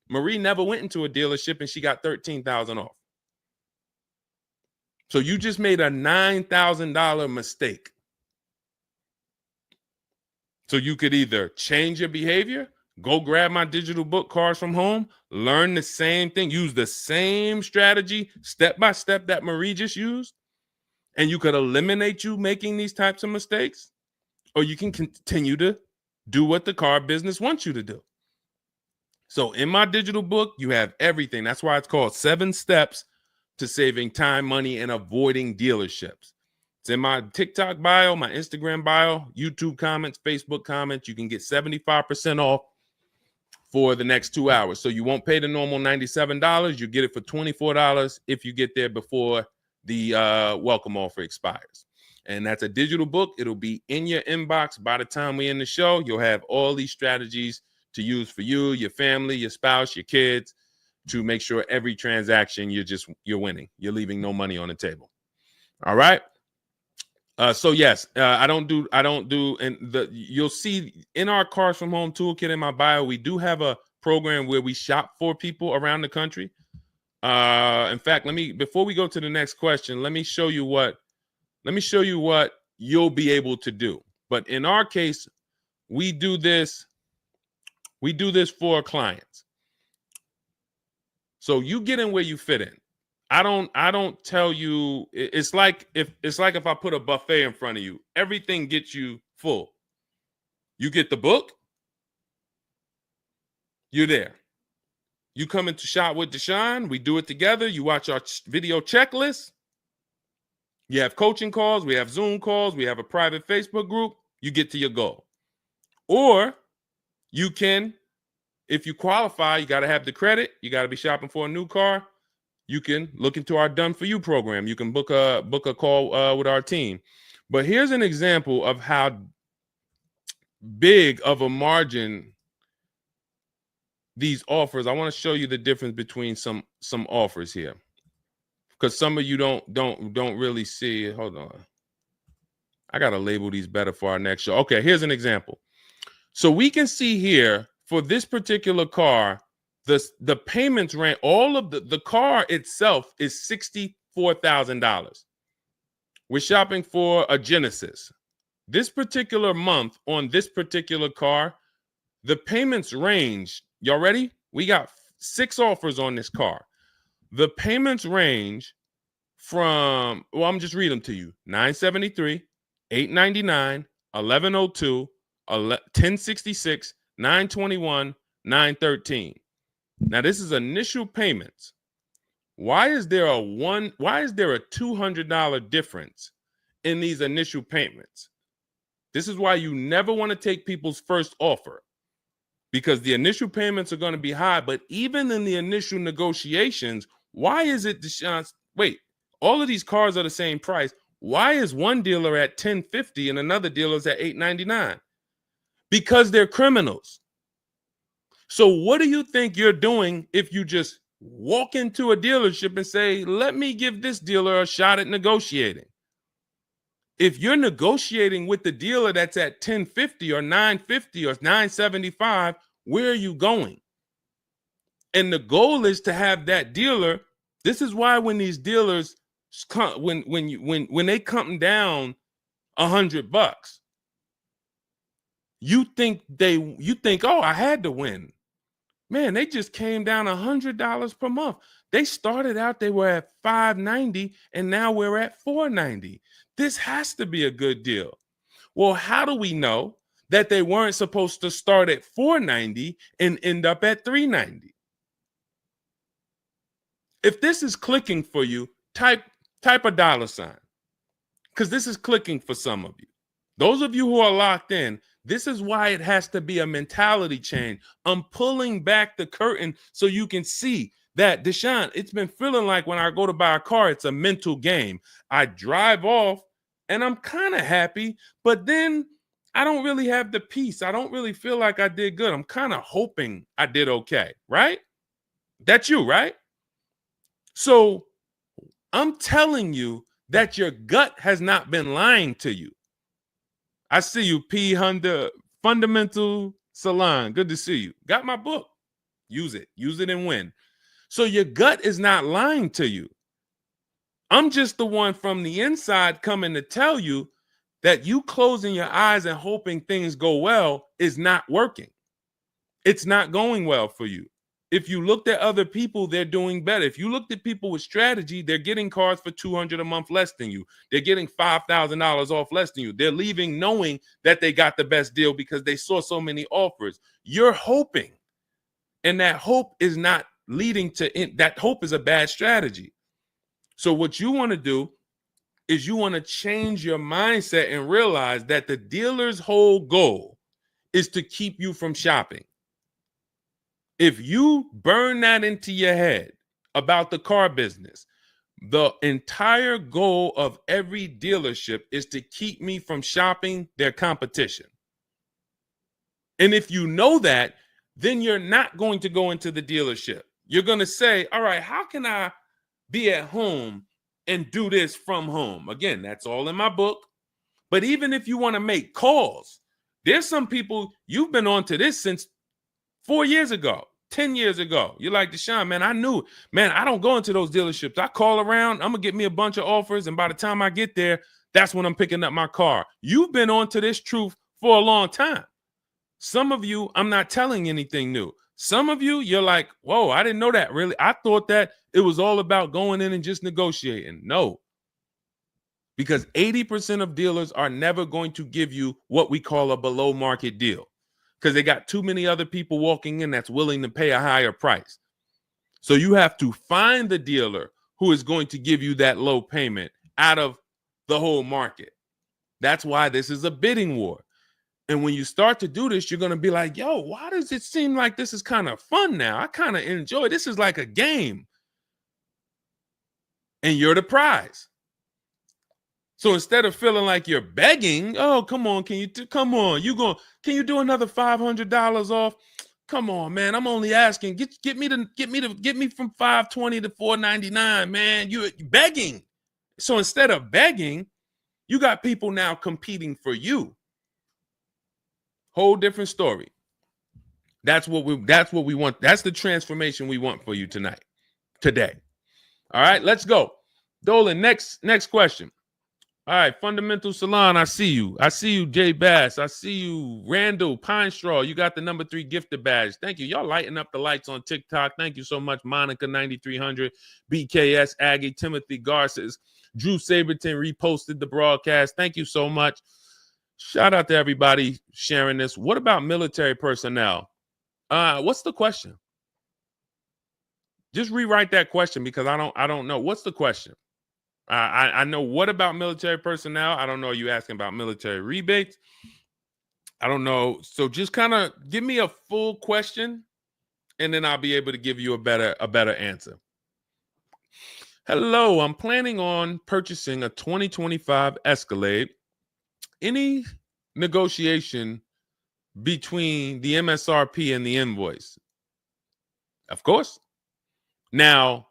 Marie never went into a dealership and she got $13,000 off. So you just made a $9,000 mistake. So you could either change your behavior, go grab my digital book, Cars from Home, learn the same thing, use the same strategy step by step that Marie just used, and you could eliminate you making these types of mistakes, or you can continue to do what the car business wants you to do. So in my digital book, you have everything. That's why it's called 7 Steps to Saving Time, Money, and Avoiding Dealerships. It's in my TikTok bio, my Instagram bio, YouTube comments, Facebook comments. You can get 75% off for the next 2 hours. So you won't pay the normal $97. You get it for $24 if you get there before the welcome offer expires. And that's a digital book. It'll be in your inbox by the time we end the show. You'll have all these strategies to use for you, your family, your spouse, your kids, to make sure every transaction you're winning. You're leaving no money on the table. All right. So yes, I don't do, and you'll see in our Cars from Home toolkit in my bio, we do have a program where we shop for people around the country. In fact, before we go to the next question, let me show you what you'll be able to do. But in our case, we do this for our clients. So you get in where you fit in. I don't tell you, it's like if I put a buffet in front of you, everything gets you full. You get the book, you're there. You come into Shop with Deshone, we do it together. You watch our video checklist. You have coaching calls, we have Zoom calls, we have a private Facebook group. You get to your goal. Or you can, if you qualify, you got to have the credit. You got to be shopping for a new car. You can look into our Done For You program. You can book a call with our team. But here's an example of how big of a margin these offers. I want to show you the difference between some offers here, because some of you don't really see it. Hold on. I got to label these better for our next show. Okay, here's an example. So we can see here for this particular car, the payments ran, all of the car itself is $64,000. We're shopping for a Genesis. This particular month on this particular car, the payments range. Y'all ready? We got 6 offers on this car. The payments range from, well, I'm just reading them to you. $973, $899, $1,102, $1,066, $921, $913. Now this is initial payments. Why is there a $200 difference in these initial payments? This is why you never want to take people's first offer, because the initial payments are going to be high. But even in the initial negotiations, why is it, Deshone? Wait, all of these cars are the same price. Why is one dealer at $1,050 and another dealer is at $899? Because they're criminals. So what do you think you're doing if you just walk into a dealership and say, let me give this dealer a shot at negotiating? If you're negotiating with the dealer that's at $1,050 or $950 or $975, where are you going? And the goal is to have that dealer. This is why when these dealers come, when they come down $100, you think, oh, I had to win. Man, they just came down $100 per month. They started out, they were at $590, and now we're at $490. This has to be a good deal. Well, how do we know that they weren't supposed to start at $490 and end up at $390? If this is clicking for you, type a $, because this is clicking for some of you. Those of you who are locked in, this is why it has to be a mentality change. I'm pulling back the curtain so you can see that, Deshone, it's been feeling like when I go to buy a car, it's a mental game. I drive off and I'm kind of happy, but then I don't really have the peace. I don't really feel like I did good. I'm kind of hoping I did okay, right? That's you, right? So I'm telling you that your gut has not been lying to you. I see you, P. Honda Fundamental Salon. Good to see you. Got my book. Use it. Use it and win. So your gut is not lying to you. I'm just the one from the inside coming to tell you that you closing your eyes and hoping things go well is not working. It's not going well for you. If you looked at other people, they're doing better. If you looked at people with strategy, they're getting cars for $200 a month less than you. They're getting $5,000 off less than you. They're leaving knowing that they got the best deal because they saw so many offers. You're hoping, and that hope is not leading to that hope is a bad strategy. So what you want to do is you want to change your mindset and realize that the dealer's whole goal is to keep you from shopping. If you burn that into your head about the car business, the entire goal of every dealership is to keep me from shopping their competition. And if you know that, then you're not going to go into the dealership. You're going to say, all right, how can I be at home and do this from home? Again, that's all in my book. But even if you want to make calls, there's some people, you've been on to this since 4 years ago, 10 years ago. You're like, Deshone, man, I knew, man, I don't go into those dealerships. I call around, I'm going to get me a bunch of offers. And by the time I get there, that's when I'm picking up my car. You've been on to this truth for a long time. Some of you, I'm not telling anything new. Some of you, you're like, whoa, I didn't know that really. I thought that it was all about going in and just negotiating. No, because 80% of dealers are never going to give you what we call a below market deal because they got too many other people walking in that's willing to pay a higher price. So you have to find the dealer who is going to give you that low payment out of the whole market. That's why this is a bidding war. And when you start to do this, you're going to be like, yo, why does it seem like this is kind of fun now? I kind of enjoy this. Is like a game. And you're the prize. So instead of feeling like you're begging, oh, come on, can you do another $500 off? Come on, man. I'm only asking. Get me from 520 to 499, man. You're begging. So instead of begging, you got people now competing for you. Whole different story. That's what we want. That's the transformation we want for you today. All right, let's go. Dolan, next question. All right, Fundamental Salon, I see you. I see you, Jay Bass. I see you, Randall Pine Straw. You got the number 3 gifted badge. Thank you. Y'all lighting up the lights on TikTok. Thank you so much, Monica 9300, BKS Aggie, Timothy Garces, Drew Saberton reposted the broadcast. Thank you so much. Shout out to everybody sharing this. What about military personnel? What's the question? Just rewrite that question because I don't know. What's the question? I know what about military personnel. I don't know. Are you asking about military rebates? I don't know. So just kind of give me a full question, and then I'll be able to give you a better answer. Hello, I'm planning on purchasing a 2025 Escalade. Any negotiation between the MSRP and the invoice? Of course. Now,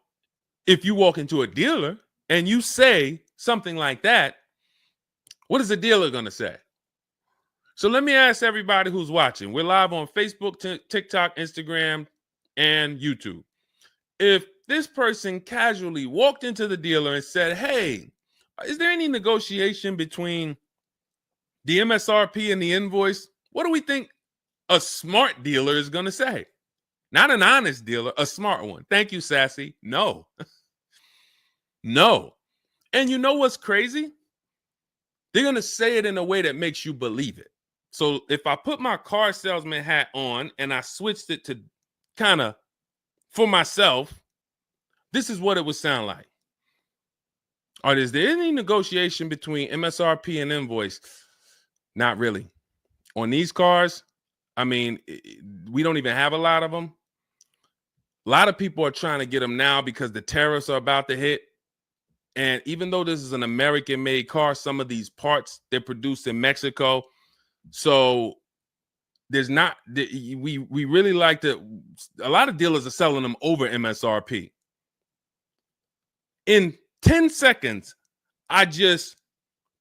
if you walk into a dealer and you say something like that, what is the dealer going to say? So let me ask everybody who's watching. We're live on Facebook, TikTok, Instagram, and YouTube. If this person casually walked into the dealer and said, hey, is there any negotiation between the MSRP and the invoice? What do we think a smart dealer is going to say? Not an honest dealer, a smart one. Thank you, Sassy. No. No. And you know what's crazy? They're going to say it in a way that makes you believe it. So if I put my car salesman hat on and I switched it to kind of for myself, this is what it would sound like. Or is there any negotiation between MSRP and invoice? Not really. On these cars, I mean, we don't even have a lot of them. A lot of people are trying to get them now because the tariffs are about to hit. And even though this is an American-made car, some of these parts, they're produced in Mexico. So there's not, we really like to, a lot of dealers are selling them over MSRP. In 10 seconds, I just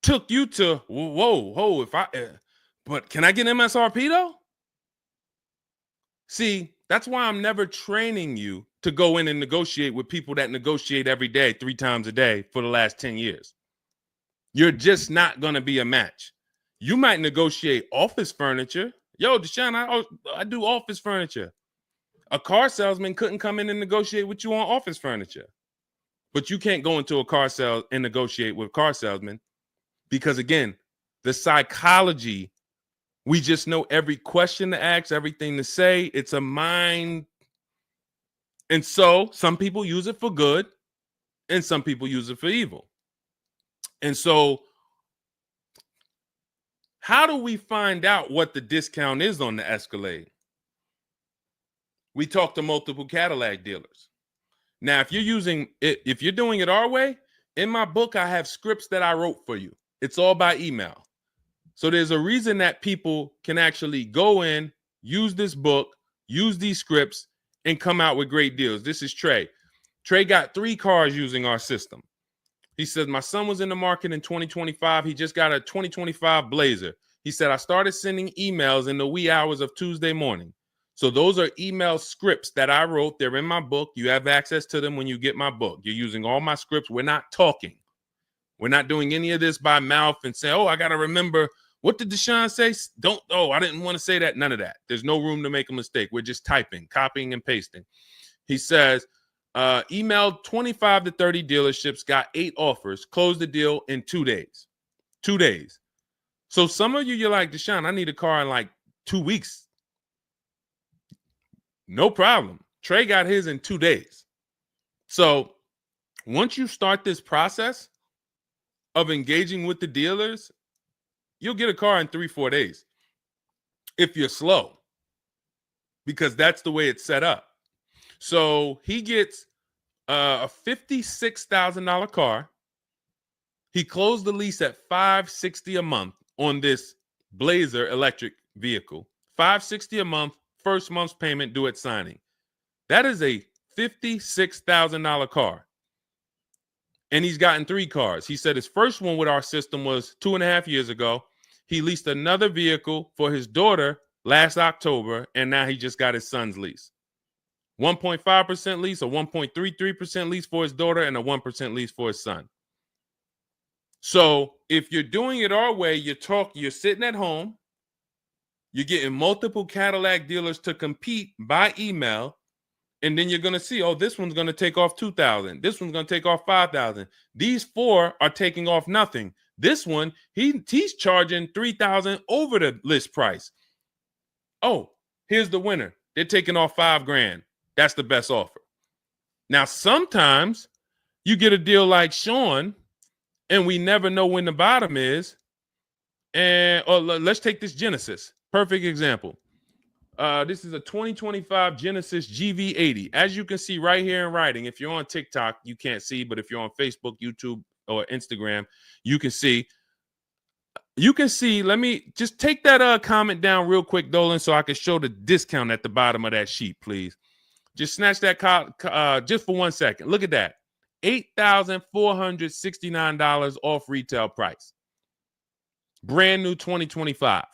took you to, whoa, but can I get MSRP though? See, that's why I'm never training you to go in and negotiate with people that negotiate every day, 3 times a day for the last 10 years. You're just not going to be a match. You might negotiate office furniture. Yo, Deshone, I do office furniture. A car salesman couldn't come in and negotiate with you on office furniture. But you can't go into a car sale and negotiate with car salesmen because, again, the psychology, we just know every question to ask, everything to say. It's a mind. And so some people use it for good and some people use it for evil. And so how do we find out what the discount is on the Escalade? We talk to multiple Cadillac dealers. Now, if you're doing it our way, in my book, I have scripts that I wrote for you. It's all by email. So there's a reason that people can actually go in, use this book, use these scripts, and come out with great deals. This is Trey. Trey got 3 cars using our system. He says, my son was in the market in 2025. He just got a 2025 Blazer. He said, I started sending emails in the wee hours of Tuesday morning. So those are email scripts that I wrote. They're in my book. You have access to them when you get my book. You're using all my scripts. We're not talking. We're not doing any of this by mouth and saying, oh, I got to remember What did Deshone say? Don't, oh, I didn't want to say that. None of that. There's no room to make a mistake. We're just typing, copying, and pasting. He says, emailed 25 to 30 dealerships, got 8 offers, closed the deal in 2 days. 2 days. So some of you, you're like, Deshone, I need a car in like 2 weeks. No problem. Trey got his in 2 days. So once you start this process of engaging with the dealers, you'll get a car in 3-4 days if you're slow, because that's the way it's set up. So he gets a $56,000 car. He closed the lease at $560 a month on this Blazer electric vehicle. $560 a month, first month's payment due at signing. That is a $56,000 car. And he's gotten 3 cars. He said his first one with our system was 2.5 years ago. He leased another vehicle for his daughter last October, and now he just got his son's lease. 1.5% lease, a 1.33% lease for his daughter, and a 1% lease for his son. So if you're doing it our way, you're sitting at home, you're getting multiple Cadillac dealers to compete by email, and then you're going to see, oh, this one's going to take off $2,000. This one's going to take off $5,000. These 4 are taking off nothing. This one, he's charging $3,000 over the list price. Oh, here's the winner. They're taking off $5,000. That's the best offer. Now, sometimes you get a deal like Sean, and we never know when the bottom is. And let's take this Genesis. Perfect example. This is a 2025 Genesis GV80. As you can see right here in writing, if you're on TikTok, you can't see, but if you're on Facebook, YouTube, or Instagram, you can see. You can see, let me just take that comment down real quick, Dolan, so I can show the discount at the bottom of that sheet, please. Just snatch that just for 1 second. Look at that. $8,469 off retail price. Brand new 2025.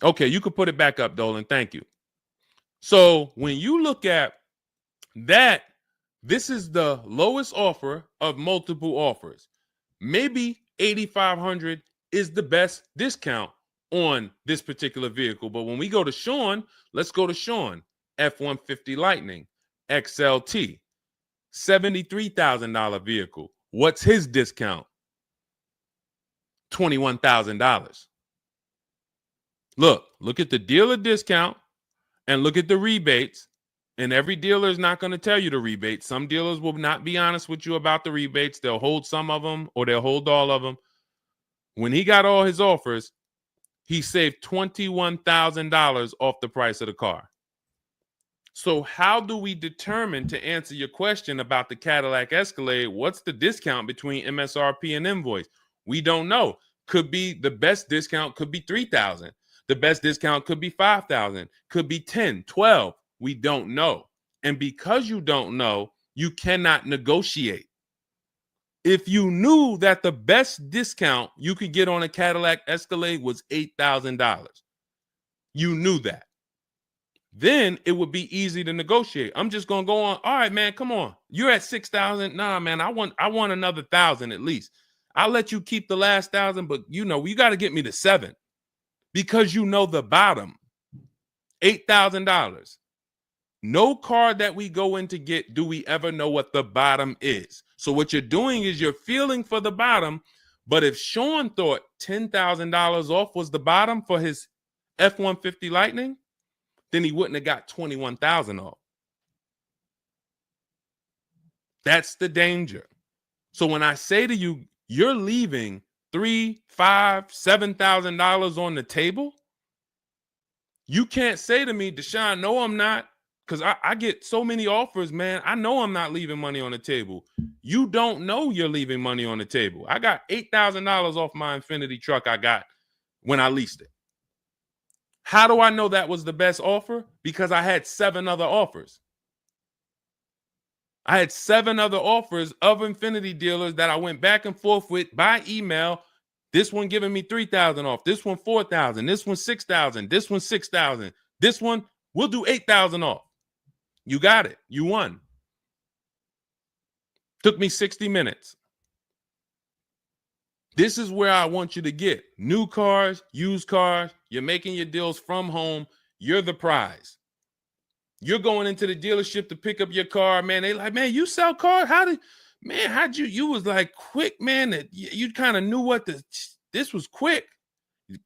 Okay, you could put it back up, Dolan. Thank you. So when you look at that, this is the lowest offer of multiple offers. Maybe $8,500 is the best discount on this particular vehicle. But when we go to Sean, let's go to Sean. F-150 Lightning XLT, $73,000 vehicle. What's his discount? $21,000. Look at the dealer discount and look at the rebates. And every dealer is not going to tell you the rebates. Some dealers will not be honest with you about the rebates. They'll hold some of them or they'll hold all of them. When he got all his offers, he saved $21,000 off the price of the car. So how do we determine, to answer your question about the Cadillac Escalade, what's the discount between MSRP and invoice? We don't know. Could be the best discount could be $3,000. The best discount could be $5,000, could be $10,000, $12,000. We don't know. And because you don't know, you cannot negotiate. If you knew that the best discount you could get on a Cadillac Escalade was $8,000, you knew that, then it would be easy to negotiate. I'm just going to go on. All right, man, come on. You're at $6,000. Nah, man, I want another $1,000 at least. I'll let you keep the last $1,000, but you got to get me to $7,000 because you know the bottom, $8,000. No car that we go in to get do we ever know what the bottom is. So what you're doing is you're feeling for the bottom. But if Sean thought $10,000 off was the bottom for his F-150 Lightning, then he wouldn't have got $21,000 off. That's the danger. So when I say to you, you're leaving $3,000, $5,000, $7,000 on the table, you can't say to me, Deshone, no, I'm not. Because I get so many offers, man. I know I'm not leaving money on the table. You don't know you're leaving money on the table. I got $8,000 off my Infiniti truck I got when I leased it. How do I know that was the best offer? Because I had 7 other offers. I had 7 other offers of Infiniti dealers that I went back and forth with by email. This one giving me $3,000 off. This one $4,000. This one $6,000. This one $6,000. This one we'll do $8,000 off. You got it. You won. Took me 60 minutes. This is where I want you to get new cars, used cars. You're making your deals from home. You're the prize. You're going into the dealership to pick up your car, man. They like, man, you sell cars? How'd you was like quick, man, that you kind of knew this was quick.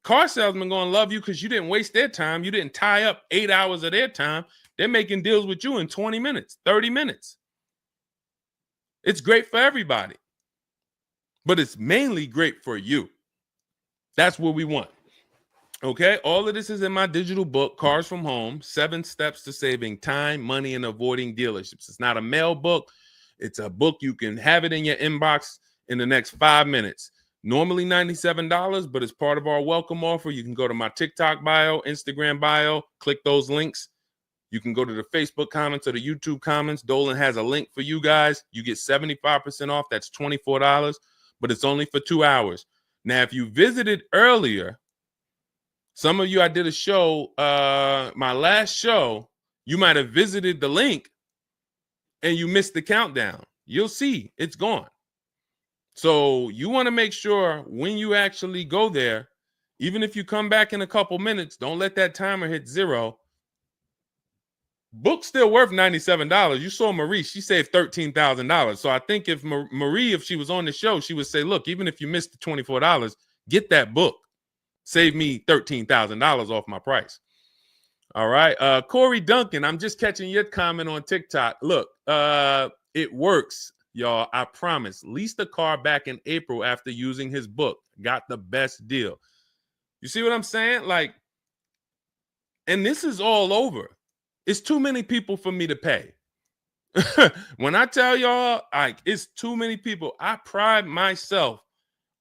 Car salesmen going to love you because you didn't waste their time. You didn't tie up 8 hours of their time. They're making deals with you in 20 minutes, 30 minutes. It's great for everybody, but it's mainly great for you. That's what we want. Okay, all of this is in my digital book, Cars from Home, 7 Steps to Saving Time, Money, and Avoiding Dealerships. It's not a mail book. It's a book. You can have it in your inbox in the next 5 minutes. Normally $97, but it's part of our welcome offer. You can go to my TikTok bio, Instagram bio, click those links. You can go to the Facebook comments or the YouTube comments. Dolan has a link for you guys. You get 75% off. That's $24, but it's only for 2 hours. Now, if you visited earlier, some of you, I did a show, my last show, you might have visited the link and you missed the countdown. You'll see it's gone. So you want to make sure when you actually go there, even if you come back in a couple minutes, don't let that timer hit 0. Book's still worth $97. You saw Marie, she saved $13,000. So I think if Marie, if she was on the show, she would say, look, even if you missed the $24, get that book. Save me $13,000 off my price. All right. Corey Duncan, I'm just catching your comment on TikTok. Look, it works, y'all. I promise. Leased a car back in April after using his book. Got the best deal. You see what I'm saying? Like, and this is all over. It's too many people for me to pay. When I tell y'all, like, it's too many people. I pride myself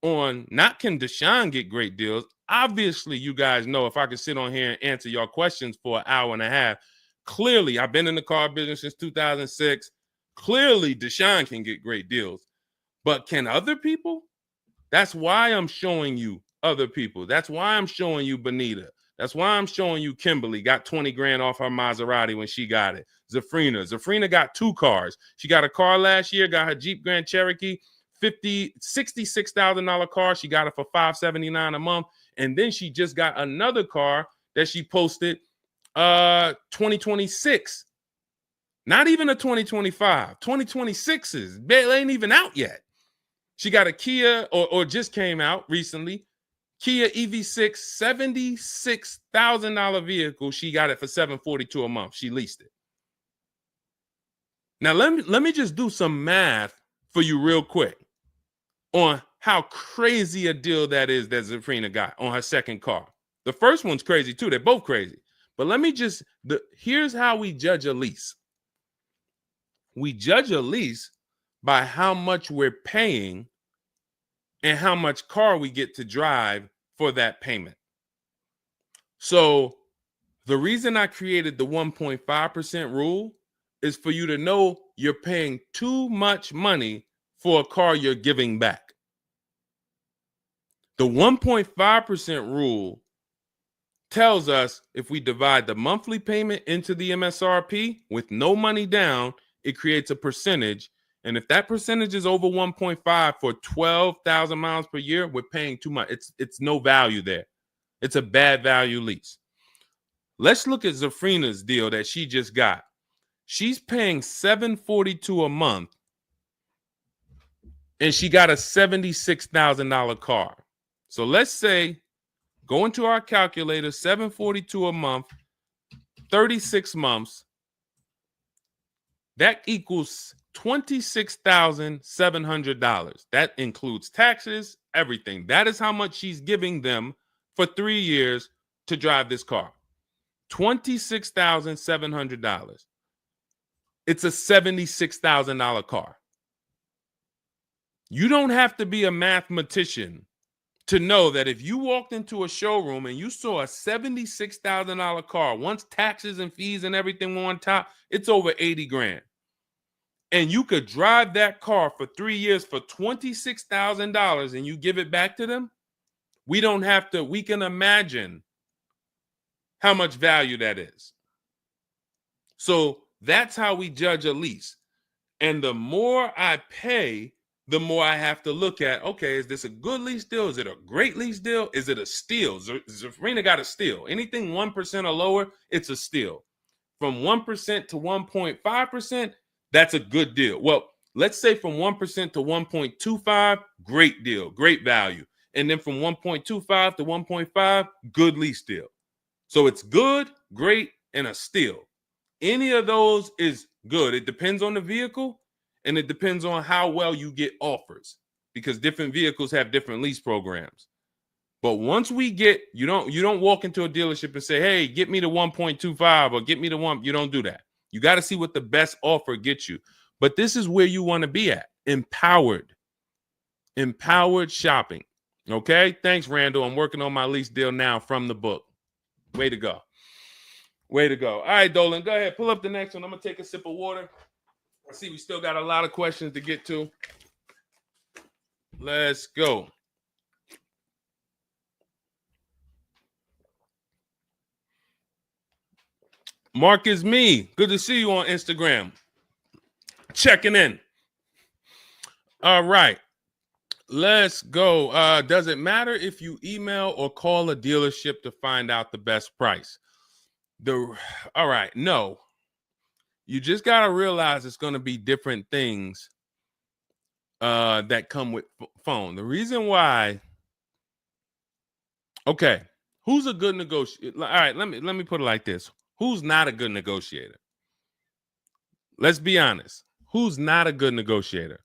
on not can Deshone get great deals. Obviously, you guys know if I could sit on here and answer your questions for an hour and a half, clearly I've been in the car business since 2006. Clearly, Deshone can get great deals. But can other people? That's why I'm showing you other people. That's why I'm showing you Benita. That's why I'm showing you Kimberly got 20 grand off her Maserati when she got it. Zafrina got 2 cars. She got a car last year, got her Jeep Grand Cherokee, $66,000 car. She got it for $579 a month. And then she just got another car that she posted 2026. Not even a 2025. 2026s. It ain't even out yet. She got a Kia or just came out recently. Kia EV6, $76,000 vehicle. She got it for $742 a month. She leased it. Now let me just do some math for you real quick on how crazy a deal that is that Zafrina got on her second car. The first one's crazy too. They're both crazy. But let me just, here's how we judge a lease. We judge a lease by how much we're paying and how much car we get to drive for that payment. So the reason I created the 1.5% rule is for you to know you're paying too much money for a car you're giving back. The 1.5% rule tells us if we divide the monthly payment into the MSRP with no money down, it creates a percentage. And if that percentage is over 1.5 for 12,000 miles per year, we're paying too much. It's no value there. It's a bad value lease. Let's look at Zafrina's deal that she just got. She's paying $742 a month, and she got a $76,000 car. So let's say, go into our calculator, $742 a month, 36 months. That equals $26,700. That includes taxes, everything. That is how much she's giving them for 3 years to drive this car. $26,700. It's a $76,000 car. You don't have to be a mathematician to know that if you walked into a showroom and you saw a $76,000 car, once taxes and fees and everything were on top, it's over 80 grand. And you could drive that car for 3 years for $26,000 and you give it back to them, we can imagine how much value that is. So that's how we judge a lease. And the more I pay, the more I have to look at, okay, is this a good lease deal? Is it a great lease deal? Is it a steal? Zafrina got a steal. Anything 1% or lower, it's a steal. From 1% to 1.5%, that's a good deal. Well, let's say from 1% to 1.25, great deal, great value. And then from 1.25 to 1.5, good lease deal. So it's good, great, and a steal. Any of those is good. It depends on the vehicle, and it depends on how well you get offers, because different vehicles have different lease programs. But once we get, you don't walk into a dealership and say, hey, get me the 1.25 or get me the one. You don't do that. You got to see what the best offer gets you. But this is where you want to be at. Empowered shopping. Okay. Thanks, Randall. I'm working on my lease deal now from the book. Way to go. Way to go. All right, Dolan, go ahead. Pull up the next one. I'm going to take a sip of water. I see we still got a lot of questions to get to. Let's go. Mark is me. Good to see you on Instagram. Checking in. All right. Let's go. Does it matter if you email or call a dealership to find out the best price? All right. No. You just got to realize it's going to be different things that come with phone. The reason why. Okay. Who's a good negotiator? All right. Let me put it like this. Who's not a good negotiator? Let's be honest. Who's not a good negotiator?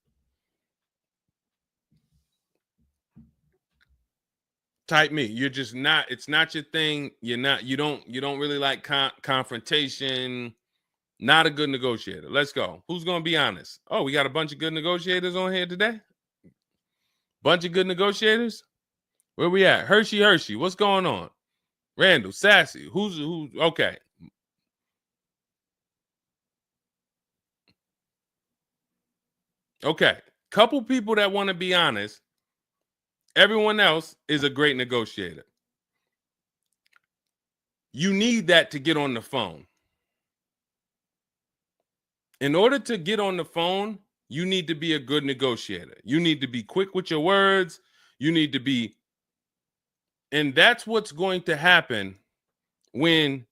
Type me. You're just not. It's not your thing. You don't really like confrontation. Not a good negotiator. Let's go. Who's going to be honest? Oh, we got a bunch of good negotiators on here today. Bunch of good negotiators. Where we at? Hershey. What's going on? Randall, Sassy. Who's okay. Okay. Couple people that want to be honest. Everyone else is a great negotiator. You need that to get on the phone. In order to get on the phone, you need to be a good negotiator. You need to be quick with your words. You need to be, and that's what's going to happen when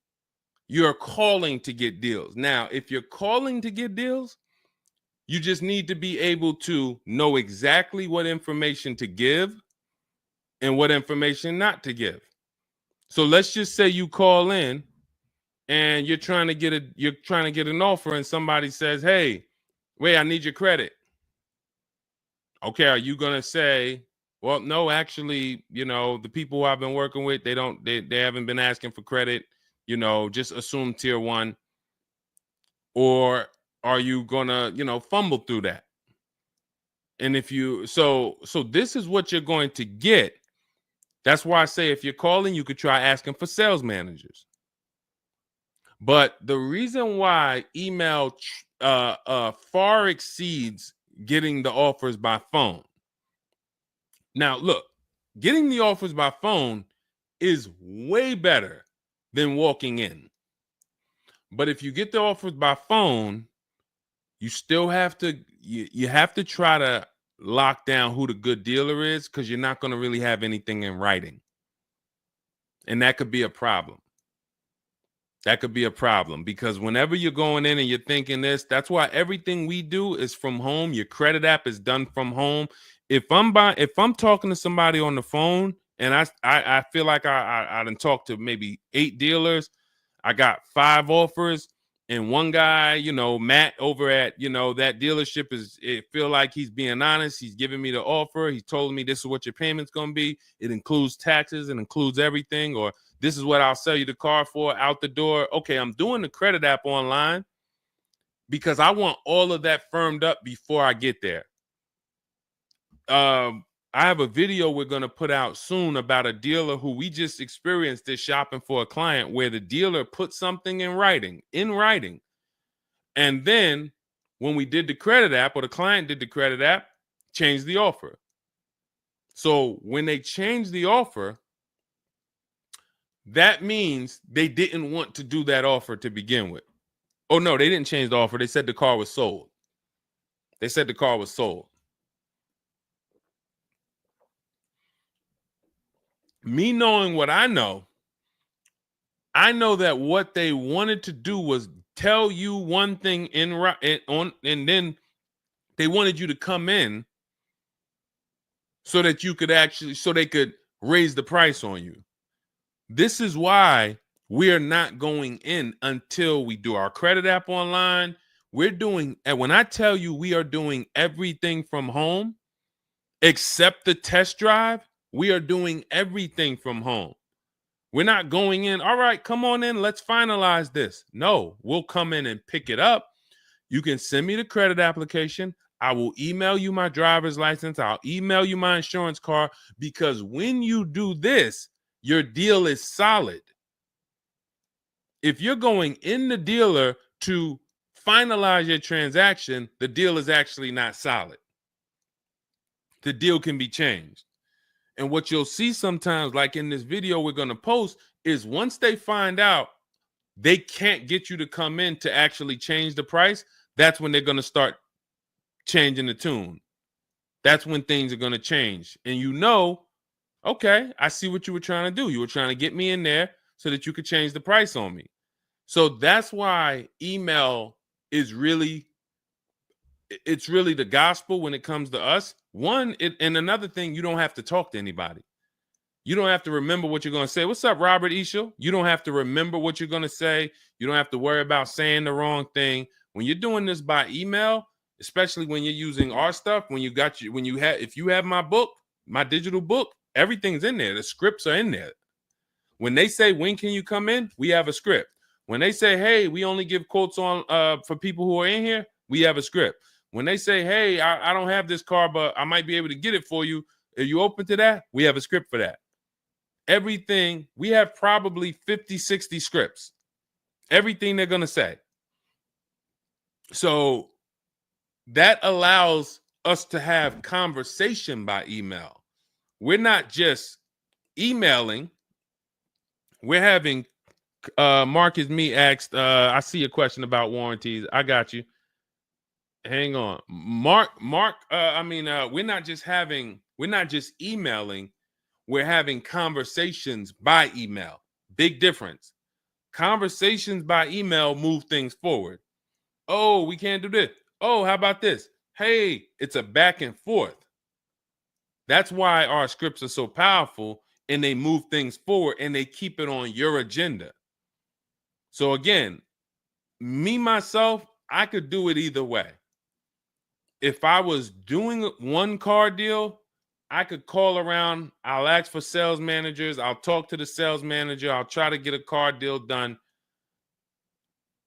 you're calling to get deals. Now, if you're calling to get deals, you just need to be able to know exactly what information to give and what information not to give. So let's just say you call in and you're trying to get an offer, and somebody says, "Hey, wait, I need your credit." Okay, are you gonna say, "Well, no, actually, the people who I've been working with, they haven't been asking for credit. Just assume tier 1," or are you gonna, fumble through that? And if you so this is what you're going to get. That's why I say if you're calling, you could try asking for sales managers. But the reason why email far exceeds getting the offers by phone. Now, look, getting the offers by phone is way better than walking in. But if you get the offers by phone, you still have to you have to try to lock down who the good dealer is, because you're not going to really have anything in writing. And that could be a problem. That could be a problem, because whenever you're going in and you're thinking this, that's why everything we do is from home. Your credit app is done from home. If I'm talking to somebody on the phone and I feel like I done talked to maybe 8 dealers, I got 5 offers, and one guy, Matt over at, that dealership it feel like he's being honest. He's giving me the offer. He told me this is what your payment's going to be. It includes taxes. It includes everything. Or this is what I'll sell you the car for out the door. Okay, I'm doing the credit app online because I want all of that firmed up before I get there. I have a video we're going to put out soon about a dealer who we just experienced this shopping for a client, where the dealer put something in writing. And then when we did the credit app, or the client did the credit app, changed the offer. So when they changed the offer, that means they didn't want to do that offer to begin with. Oh, no, they didn't change the offer. They said the car was sold. Me knowing what I know that what they wanted to do was tell you one thing and then they wanted you to come in so that you could so they could raise the price on you. This is why we are not going in until we do our credit app online. And when I tell you we are doing everything from home, except the test drive, we are doing everything from home. We're not going in, all right, come on in, let's finalize this. No, we'll come in and pick it up. You can send me the credit application. I will email you my driver's license. I'll email you my insurance card, because when you do this, your deal is solid. If you're going in the dealer to finalize your transaction, the deal is actually not solid. The deal can be changed. And what you'll see sometimes, like in this video we're going to post, is once they find out they can't get you to come in to actually change the price, that's when they're going to start changing the tune. That's when things are going to change. And okay, I see what you were trying to do. You were trying to get me in there so that you could change the price on me. So that's why email is really the gospel when it comes to us. And another thing, you don't have to talk to anybody. You don't have to remember what you're going to say. What's up, Robert Ishel? You don't have to remember what you're going to say. You don't have to worry about saying the wrong thing. When you're doing this by email, especially when you're using our stuff, if you have my book, my digital book, everything's in there. The scripts are in there. When they say, when can you come in? We have a script. When they say, hey, we only give quotes on for people who are in here, we have a script. When they say, hey, I don't have this car, but I might be able to get it for you. Are you open to that? We have a script for that. Everything, we have probably 50, 60 scripts. Everything they're going to say. So that allows us to have conversation by email. We're not just emailing. We're having, Marcus Me asked, I see a question about warranties. I got you. Hang on. Mark, we're not just emailing, we're having conversations by email. Big difference. Conversations by email move things forward. Oh, we can't do this. Oh, how about this? Hey, it's a back and forth. That's why our scripts are so powerful, and they move things forward and they keep it on your agenda. So again, me, myself, I could do it either way. If I was doing one car deal, I could call around. I'll ask for sales managers. I'll talk to the sales manager. I'll try to get a car deal done.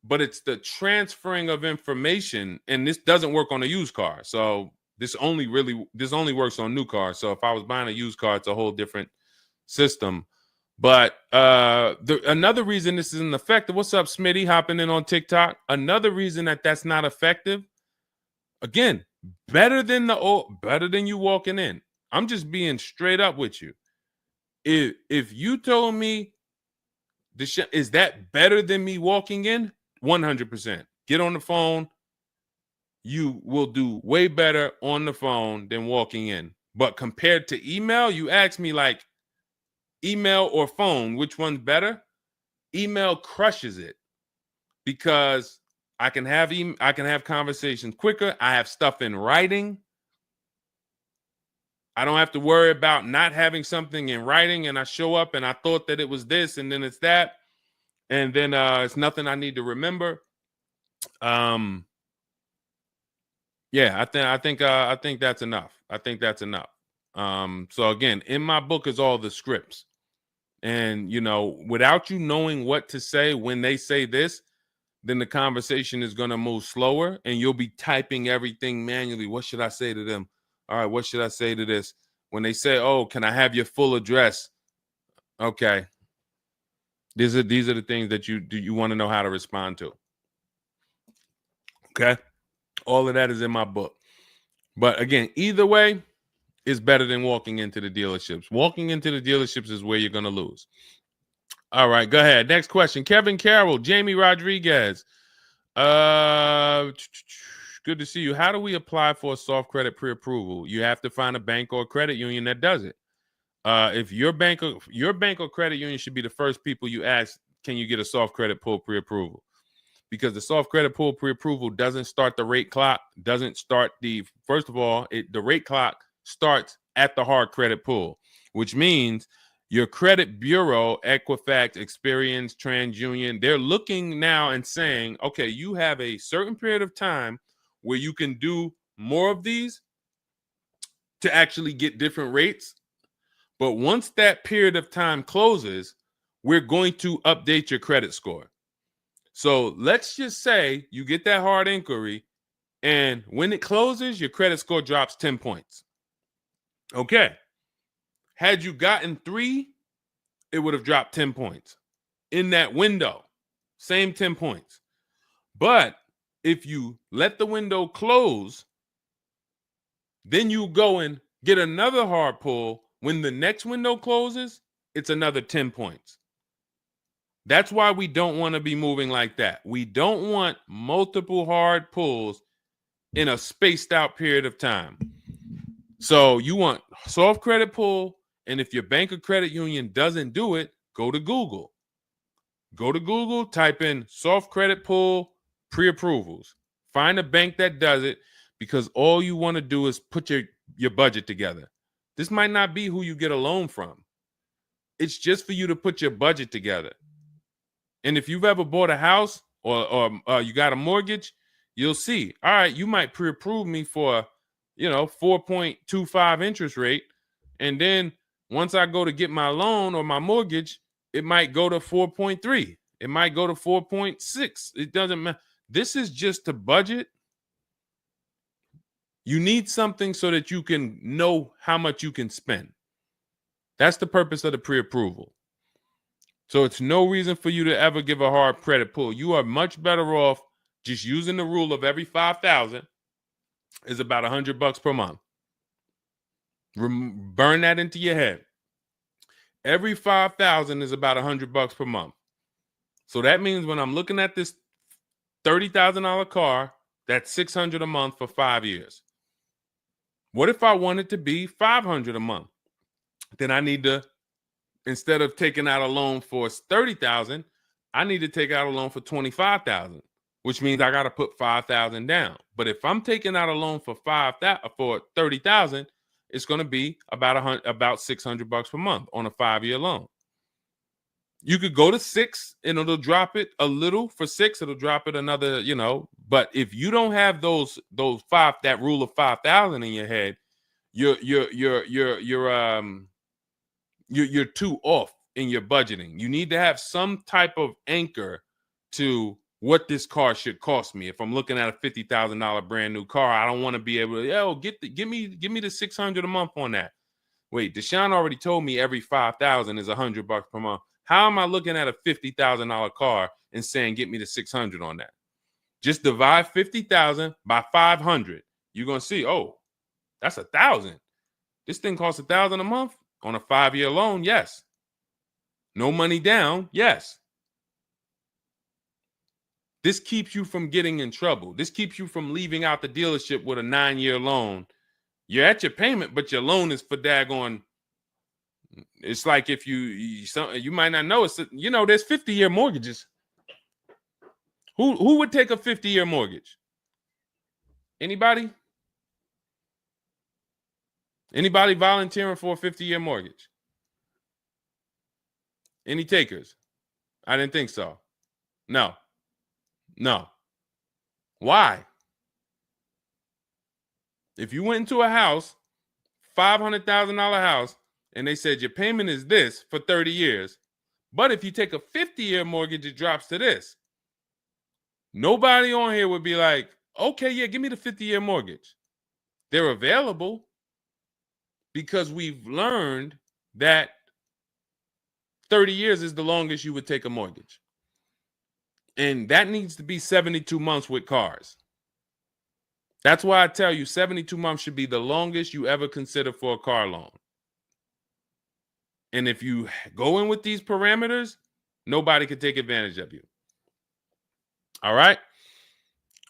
But it's the transferring of information, and this doesn't work on a used car. So this only works on new cars. So if I was buying a used car, it's a whole different system. But another reason this isn't effective. What's up, Smitty? Hopping in on TikTok. Another reason that's not effective. Again, better than you walking in. I'm just being straight up with you. If you told me is that better than me walking in? 100%. Get on the phone. You will do way better on the phone than walking in. But compared to email, you ask me like email or phone, which one's better? Email crushes it because I can have conversations quicker. I have stuff in writing. I don't have to worry about not having something in writing, and I show up and I thought that it was this and then it's that, and then it's nothing I need to remember. Yeah, I think that's enough. I think that's enough. So again, in my book is all the scripts. And without you knowing what to say when they say this, then the conversation is going to move slower and you'll be typing everything manually. What should I say to them? All right, what should I say to this? When they say, oh, can I have your full address? Okay. These are the things that you want to know how to respond to. Okay. All of that is in my book. But again, either way is better than walking into the dealerships. Walking into the dealerships is where you're going to lose. All right, go ahead. Next question. Kevin Carroll, Jamie Rodriguez. Good to see you. How do we apply for a soft credit pre-approval? You have to find a bank or a credit union that does it. If your bank or credit union should be the first people you ask, can you get a soft credit pull pre-approval? Because the soft credit pull pre-approval doesn't start the rate clock, doesn't start first of all, the rate clock starts at the hard credit pull, which means your credit bureau, Equifax, Experian, TransUnion, they're looking now and saying, okay, you have a certain period of time where you can do more of these to actually get different rates. But once that period of time closes, we're going to update your credit score. So let's just say you get that hard inquiry, and when it closes, your credit score drops 10 points. Okay. Had you gotten 3, it would have dropped 10 points. In that window, same 10 points. But if you let the window close, then you go and get another hard pull. When the next window closes, it's another 10 points. That's why we don't want to be moving like that. We don't want multiple hard pulls in a spaced out period of time. So you want soft credit pull, and if your bank or credit union doesn't do it, go to Google. Go to Google, type in soft credit pull pre-approvals. Find a bank that does it, because all you want to do is put your budget together. This might not be who you get a loan from. It's just for you to put your budget together. And if you've ever bought a house or you got a mortgage, you'll see, all right, you might pre-approve me for, 4.25 interest rate. And then once I go to get my loan or my mortgage, it might go to 4.3. It might go to 4.6. It doesn't matter. This is just to budget. You need something so that you can know how much you can spend. That's the purpose of the pre-approval. So it's no reason for you to ever give a hard credit pull. You are much better off just using the rule of every 5,000 is about $100 per month. Burn that into your head. Every 5,000 is about $100 per month. So that means when I'm looking at this $30,000 car, that's $600 a month for 5 years. What if I want it to be $500 a month? Then I need to, instead of taking out a loan for $30,000, I need to take out a loan for $25,000, which means I got to put $5,000 down. But if I'm taking out a loan for $30,000, it's going to be about $600 per month on a 5-year loan. You could go to 6 and it'll drop it a little. For 6, it'll drop it another, But if you don't have that rule of 5,000 in your head, you're too off in your budgeting. You need to have some type of anchor to what this car should cost me. If I'm looking at a $50,000 brand new car, I don't want to be able to, give me the $600 a month on that. Wait, Deshone already told me every 5,000 is $100 per month. How am I looking at a $50,000 car and saying get me the $600 on that? Just divide 50,000 by 500. You're gonna see, oh, that's 1,000. This thing costs 1,000 a month on a 5-year loan. Yes. No money down. Yes. This keeps you from getting in trouble. This keeps you from leaving out the dealership with a 9-year loan. You're at your payment, but your loan is for daggone. It's like if you might not know, it's there's 50-year mortgages. Who would take a 50-year mortgage? Anybody? Anybody volunteering for a 50-year mortgage? Any takers? I didn't think so. No. Why? If you went into a house, $500,000 house, and they said your payment is this for 30 years, but if you take a 50-year mortgage, it drops to this. Nobody on here would be like, okay, yeah, give me the 50-year mortgage. They're available because we've learned that 30 years is the longest you would take a mortgage. And that needs to be 72 months with cars. That's why I tell you 72 months should be the longest you ever consider for a car loan. And if you go in with these parameters, nobody can take advantage of you. All right.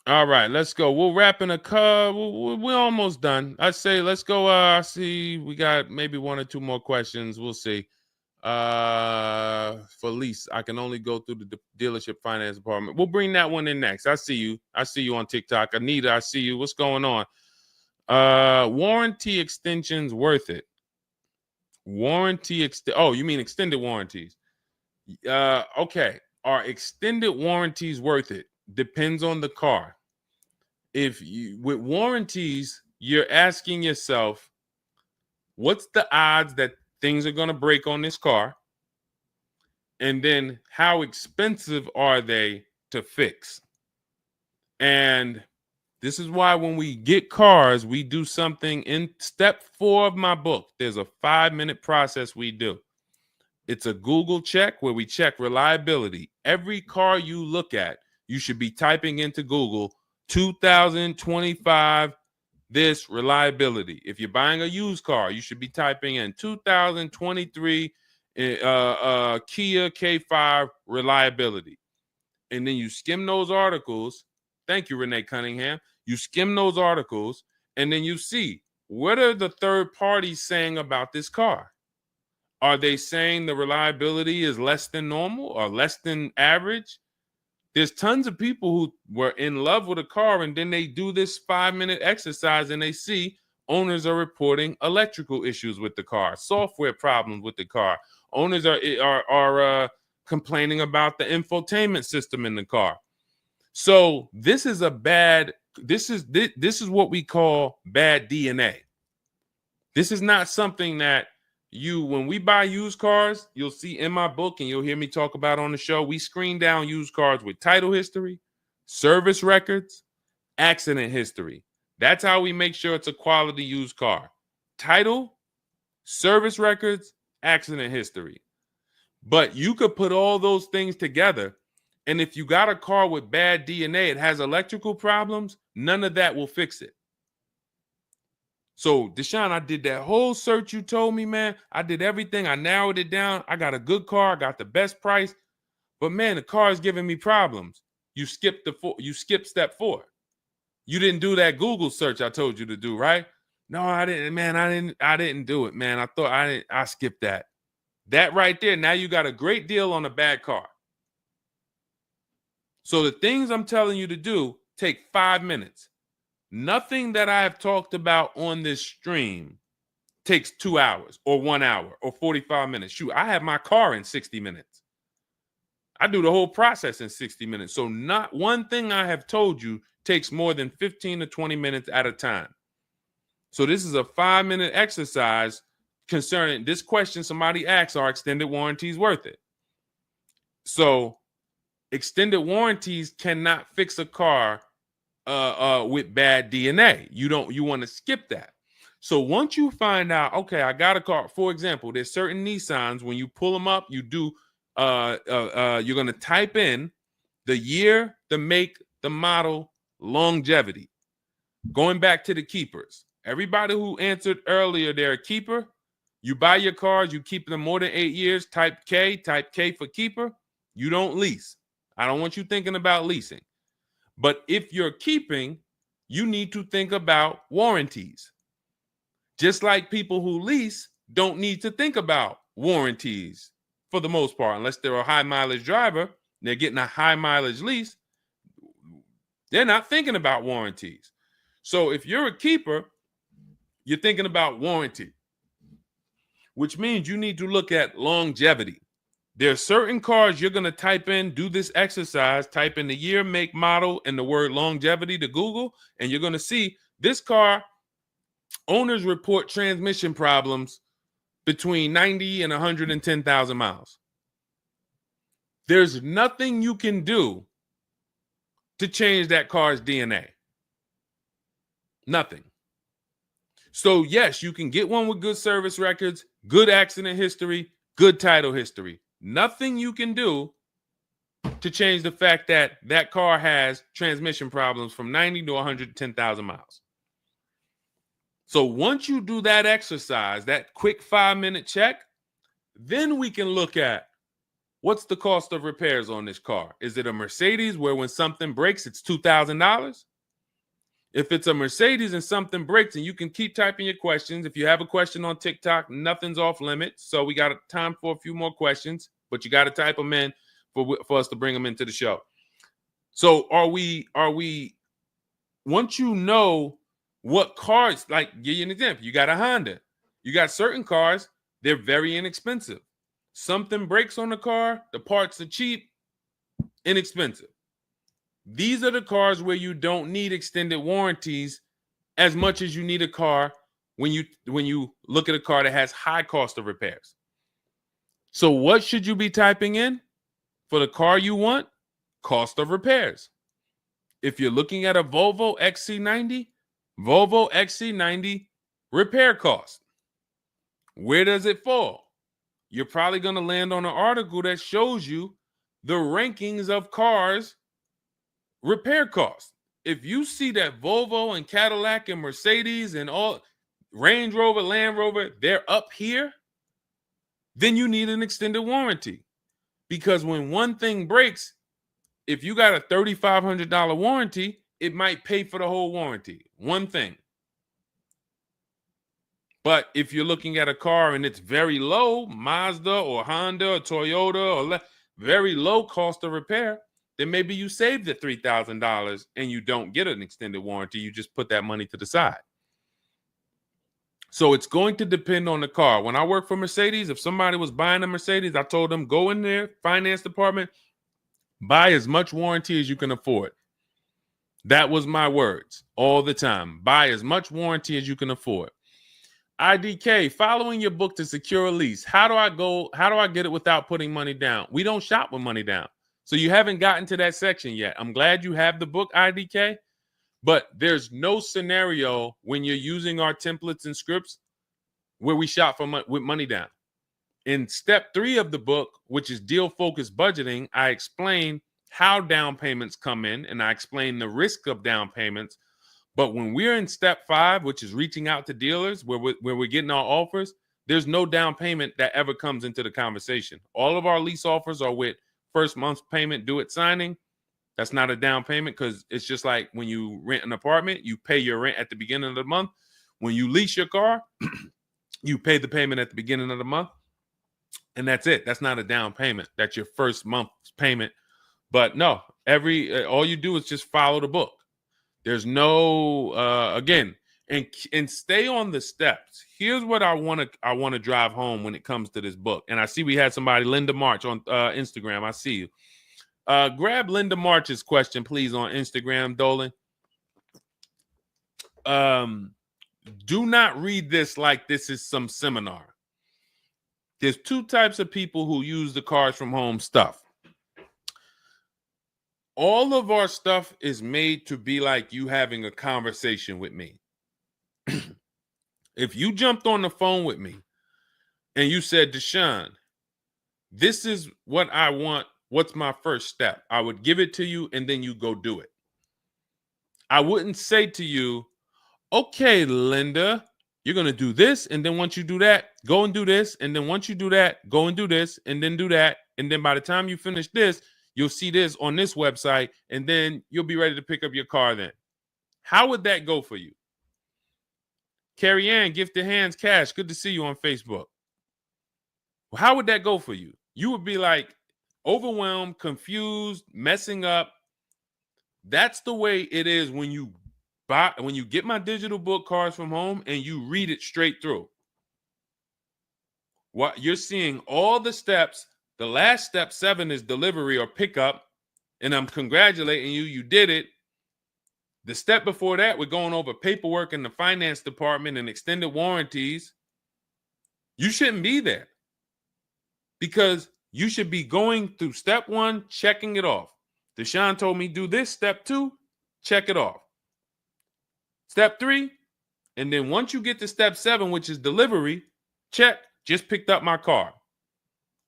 All right, let's go. We'll wrap in a car. We're almost done. I say let's go. I see we got maybe one or two more questions. We'll see. For lease, I can only go through the dealership finance department. We'll bring that one in next. I see you. I see you on TikTok. Anita, I see you. What's going on? Warranty extensions worth it? Oh, you mean extended warranties? Okay. Are extended warranties worth it? Depends on the car. If you with warranties, you're asking yourself, what's the odds that things are going to break on this car? And then how expensive are they to fix? And this is why when we get cars, we do something in step 4 of my book. There's a 5-minute process we do. It's a Google check where we check reliability. Every car you look at, you should be typing into Google 2025 this reliability. If you're buying a used car, you should be typing in 2023 Kia K5 reliability. And then you skim those articles. Thank you, Renee Cunningham. You skim those articles, and then you see, what are the third parties saying about this car? Are they saying the reliability is less than normal or less than average? There's tons of people who were in love with a car, and then they do this 5-minute exercise and they see owners are reporting electrical issues with the car, software problems with the car. Owners are complaining about the infotainment system in the car. So this is what we call bad DNA. This is not something that when we buy used cars, you'll see in my book and you'll hear me talk about on the show. We screen down used cars with title history, service records, accident history. That's how we make sure it's a quality used car. Title, service records, accident history. But you could put all those things together, and if you got a car with bad DNA, it has electrical problems, none of that will fix it. So, Deshone, I did that whole search you told me, man. I did everything. I narrowed it down. I got a good car. I got the best price. But, man, the car is giving me problems. You skipped step 4. You didn't do that Google search I told you to do, right? No, I didn't, man. I didn't do it, man. I skipped that. That right there, now you got a great deal on a bad car. So the things I'm telling you to do take 5 minutes. Nothing that I have talked about on this stream takes 2 hours or 1 hour or 45 minutes. Shoot, I have my car in 60 minutes. I do the whole process in 60 minutes. So not one thing I have told you takes more than 15 to 20 minutes at a time. So this is a 5-minute exercise concerning this question somebody asks, are extended warranties worth it? So extended warranties cannot fix a car with bad DNA. You want to skip that. So once you find out, okay, I got a car. For example, there's certain Nissans, when you pull them up, you do you're going to type in the year, the make, the model, longevity. Going back to the keepers. Everybody who answered earlier, they're a keeper. You buy your cars, you keep them more than 8 years, type K for keeper. You don't lease. I don't want you thinking about leasing. But if you're keeping, you need to think about warranties. Just like people who lease don't need to think about warranties for the most part, unless they're a high mileage driver, they're getting a high mileage lease, they're not thinking about warranties. So if you're a keeper, you're thinking about warranty, which means you need to look at longevity. There are certain cars you're going to type in, do this exercise, type in the year, make, model, and the word longevity to Google, and you're going to see this car, owners report transmission problems between 90 and 110,000 miles. There's nothing you can do to change that car's DNA. Nothing. So yes, you can get one with good service records, good accident history, good title history. Nothing you can do to change the fact that that car has transmission problems from 90 to 110,000 miles. So once you do that exercise, that quick 5-minute check, then we can look at what's the cost of repairs on this car? Is it a Mercedes where when something breaks, it's $2,000? If it's a Mercedes and something breaks, and you can keep typing your questions. If you have a question on TikTok, nothing's off limits. So we got time for a few more questions, but you got to type them in for us to bring them into the show. So are we, once you know what cars, like give you an example, you got a Honda, you got certain cars, they're very inexpensive. Something breaks on the car, the parts are cheap, inexpensive. These are the cars where you don't need extended warranties as much as you need a car when you look at a car that has high cost of repairs. So what should you be typing in for the car you want? Cost of repairs. If you're looking at a Volvo XC90, Volvo XC90 repair cost. Where does it fall? You're probably going to land on an article that shows you the rankings of cars repair costs. If you see that Volvo and Cadillac and Mercedes and all Range Rover, Land Rover, they're up here, then you need an extended warranty. Because when one thing breaks, if you got a $3,500 warranty, it might pay for the whole warranty. One thing. But if you're looking at a car and it's very low, Mazda or Honda or Toyota or very low cost of repair, then maybe you save the $3,000 and you don't get an extended warranty. You just put that money to the side. So it's going to depend on the car. When I worked for Mercedes, if somebody was buying a Mercedes, I told them, go in there, finance department, buy as much warranty as you can afford. That was my words all the time. Buy as much warranty as you can afford. IDK, following your book to secure a lease. How do I get it without putting money down? We don't shop with money down. So you haven't gotten to that section yet. I'm glad you have the book, IDK, but there's no scenario when you're using our templates and scripts where we shop for with money down. In step 3 of the book, which is deal-focused budgeting, I explain how down payments come in, and I explain the risk of down payments. But when we're in step 5, which is reaching out to dealers, where we're getting our offers, there's no down payment that ever comes into the conversation. All of our lease offers are with first month's payment due at signing. That's not a down payment because it's just like when you rent an apartment, you pay your rent at the beginning of the month. When you lease your car, you pay the payment at the beginning of the month. And that's it. That's not a down payment. That's your first month's payment. But no, all you do is just follow the book. There's no again, and stay on the steps. Here's what I want to drive home when it comes to this book. And I see we had somebody, Linda March, on Instagram. I see you. Grab Linda March's question, please, on Instagram, Dolan. Do not read this like this is some seminar. There's 2 types of people who use the Cars from Home stuff. All of our stuff is made to be like you having a conversation with me. If you jumped on the phone with me and you said, Deshone, this is what I want. What's my first step? I would give it to you and then you go do it. I wouldn't say to you, okay, Linda, you're going to do this. And then once you do that, go and do this. And then once you do that, go and do this and then do that. And then by the time you finish this, you'll see this on this website, and then you'll be ready to pick up your car then. How would that go for you? Carrie Ann, Gifted Hands Cash, good to see you on Facebook. Well, how would that go for you? You would be like overwhelmed, confused, messing up. That's the way it is when you get my digital book, Cars from Home, and you read it straight through. What you're seeing all the steps. The last step 7 is delivery or pickup, and I'm congratulating you. You did it. The step before that, we're going over paperwork in the finance department and extended warranties. You shouldn't be there because you should be going through step 1, checking it off. Deshone told me do this. Step 2, check it off. Step 3, and then once you get to step 7, which is delivery, check, just picked up my car.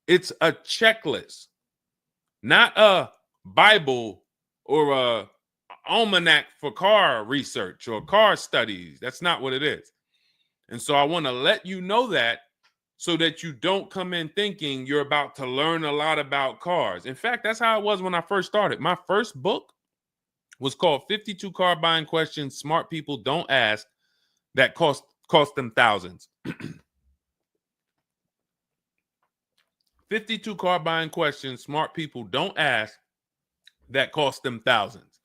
It's a checklist, not a Bible or a almanac for car research or car studies. That's not what it is. And so I want to let you know that so that you don't come in thinking you're about to learn a lot about cars. In fact, that's how it was when I first started. My first book was called 52 Car Buying Questions Smart People Don't Ask that cost them thousands. 52 car buying questions smart people don't ask that cost them thousands.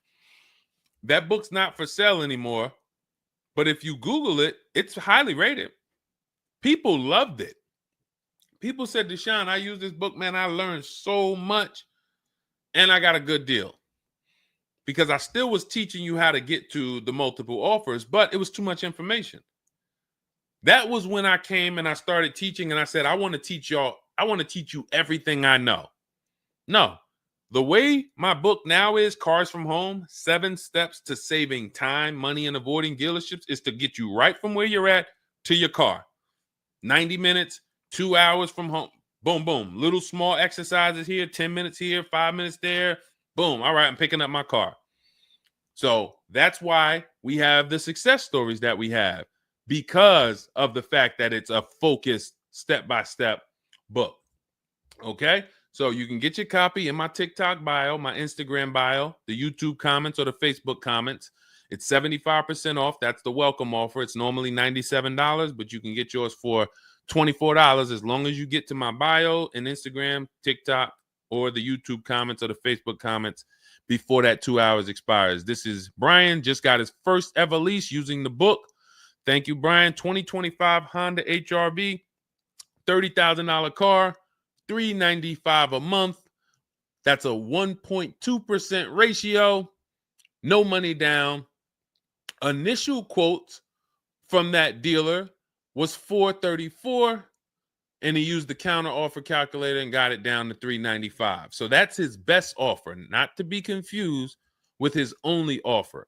That book's not for sale anymore, but if you Google it, it's highly rated. People loved it. People said, Deshone, I use this book, man. I learned so much and I got a good deal. Because I still was teaching you how to get to the multiple offers, but it was too much information. That was when I came and I started teaching and I said, I want to teach you everything I know. No, the way my book now is, Cars from Home, 7 Steps to Saving Time, Money, and Avoiding Dealerships, is to get you right from where you're at to your car. 90 minutes, 2 hours from home. Boom, boom. Little small exercises here, 10 minutes here, 5 minutes there. Boom. All right, I'm picking up my car. So that's why we have the success stories that we have, because of the fact that it's a focused step-by-step book. Okay? So you can get your copy in my TikTok bio, my Instagram bio, the YouTube comments, or the Facebook comments. It's 75% off. That's the welcome offer. It's normally $97, but you can get yours for $24 as long as you get to my bio and Instagram, TikTok, or the YouTube comments or the Facebook comments before that 2 hours expires. This is Brian, just got his first ever lease using the book. Thank you, Brian. 2025 Honda HRV, $30,000 car, $395 a month. That's a 1.2% ratio. No money down. Initial quotes from that dealer was $434, and he used the counter offer calculator and got it down to $395. So that's his best offer, not to be confused with his only offer.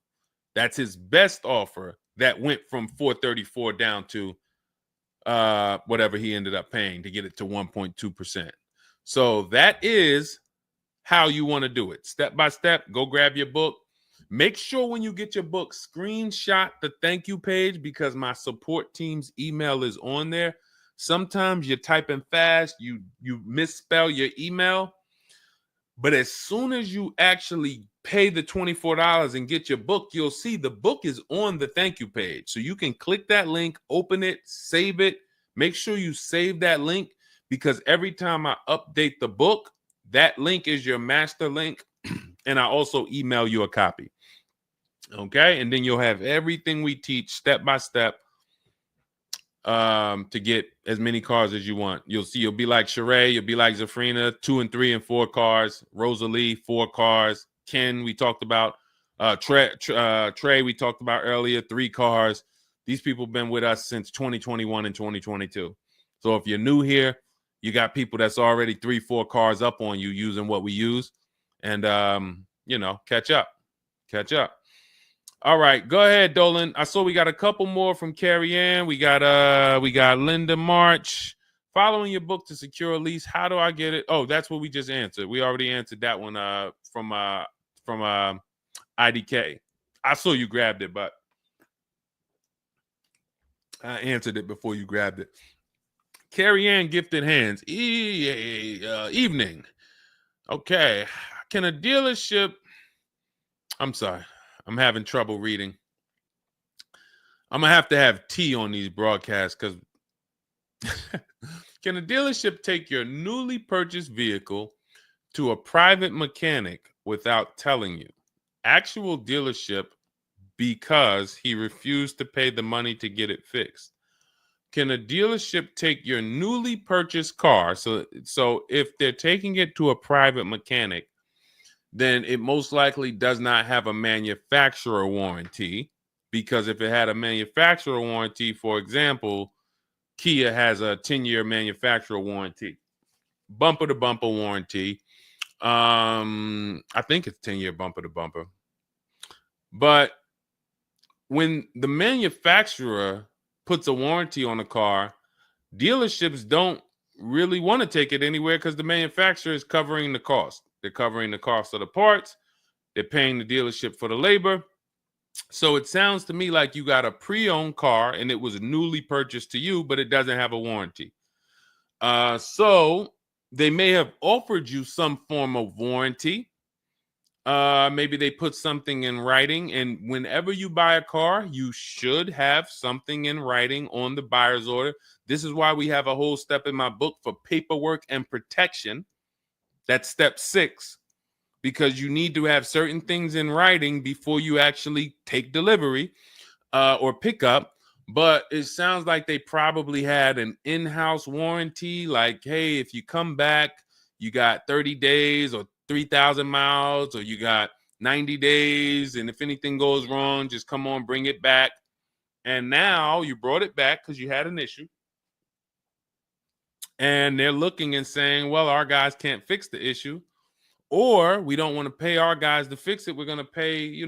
That's his best offer that went from $434 down to whatever he ended up paying to get it to 1.2%. So that is how you want to do it. Step by step, go grab your book. Make sure when you get your book, screenshot the thank you page, because my support team's email is on there. Sometimes you're typing fast, you misspell your email, but as soon as you actually pay the $24 and get your book, you'll see the book is on the thank you page. So you can click that link, open it, save it. Make sure you save that link, because every time I update the book, that link is your master link, and I also email you a copy. Okay, and then you'll have everything we teach step by step to get as many cars as you want. You'll see, you'll be like Sheree, you'll be like Zafrina, 2 and 3 and 4 cars. Rosalie, 4 cars. Ken, we talked about. Trey, we talked about earlier, 3 cars. These people have been with us since 2021 and 2022. So if you're new here, you got people that's already 3, 4 cars up on you using what we use, and catch up. All right, go ahead, Dolan. I saw we got a couple more from Carrie Ann. We got Linda March. Following your book to secure a lease, how do I get it? Oh, that's what we just answered. We already answered that one from IDK. I saw you grabbed it, but I answered it before you grabbed it. Carrie Ann Gifted Hands. Evening. Okay. Can a dealership... I'm sorry. I'm having trouble reading. I'm going to have tea on these broadcasts, because can a dealership take your newly purchased vehicle to a private mechanic without telling you? Actual dealership, because he refused to pay the money to get it fixed. Can a dealership take your newly purchased car? So if they're taking it to a private mechanic, then it most likely does not have a manufacturer warranty, because if it had a manufacturer warranty, for example, Kia has a 10-year manufacturer warranty, bumper to bumper warranty. I think it's 10-year bumper to bumper. But when the manufacturer puts a warranty on a car, dealerships don't really want to take it anywhere, because the manufacturer is covering the cost. They're covering the cost of the parts. They're paying the dealership for the labor. So it sounds to me like you got a pre-owned car and it was newly purchased to you, but it doesn't have a warranty. So they may have offered you some form of warranty. Maybe they put something in writing, and whenever you buy a car, you should have something in writing on the buyer's order. This is why we have a whole step in my book for paperwork and protection. That's step 6, because you need to have certain things in writing before you actually take delivery or pick up. But it sounds like they probably had an in-house warranty, like, hey, if you come back, you got 30 days or 3,000 miles, or you got 90 days, and if anything goes wrong, just come on, bring it back. And now you brought it back because you had an issue, and they're looking and saying, well, our guys can't fix the issue, or we don't want to pay our guys to fix it. We're going to pay,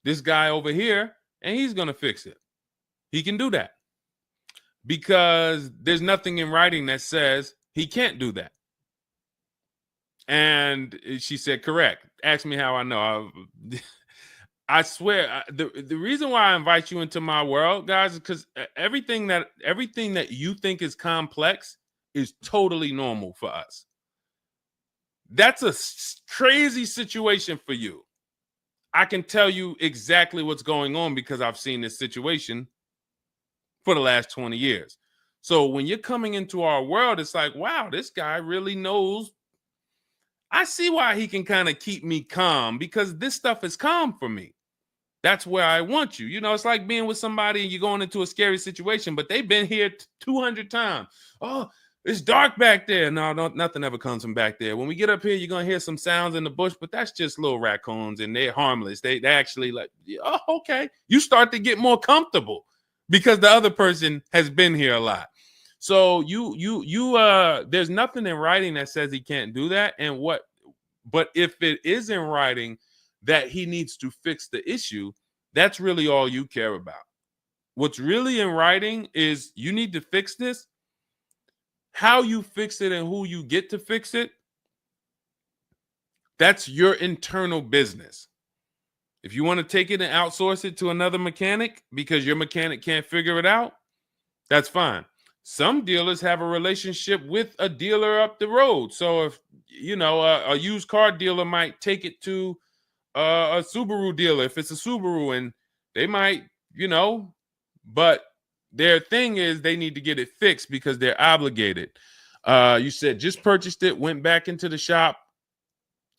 this guy over here, and he's going to fix it. He can do that because there's nothing in writing that says he can't do that. And she said, correct. Ask me how I know. I swear, the reason why I invite you into my world, guys, is because everything that you think is complex is totally normal for us. That's a crazy situation for you. I can tell you exactly what's going on because I've seen this situation for the last 20 years. So when you're coming into our world, it's like, wow, this guy really knows. I see why he can kind of keep me calm, because this stuff is calm for me. That's where I want you. It's like being with somebody and you're going into a scary situation, but they've been here 200 times. Oh, it's dark back there. No, nothing ever comes from back there. When we get up here, you're going to hear some sounds in the bush, but that's just little raccoons and they're harmless. They actually like, oh, okay. You start to get more comfortable because the other person has been here a lot. So there's nothing in writing that says he can't do that. But if it is in writing that he needs to fix the issue, that's really all you care about. What's really in writing is you need to fix this. How you fix it and who you get to fix it, that's your internal business. If you want to take it and outsource it to another mechanic because your mechanic can't figure it out, that's fine. Some dealers have a relationship with a dealer up the road. So if, a used car dealer might take it to a Subaru dealer if it's a Subaru, and they might, but their thing is they need to get it fixed because they're obligated. You said just purchased it, went back into the shop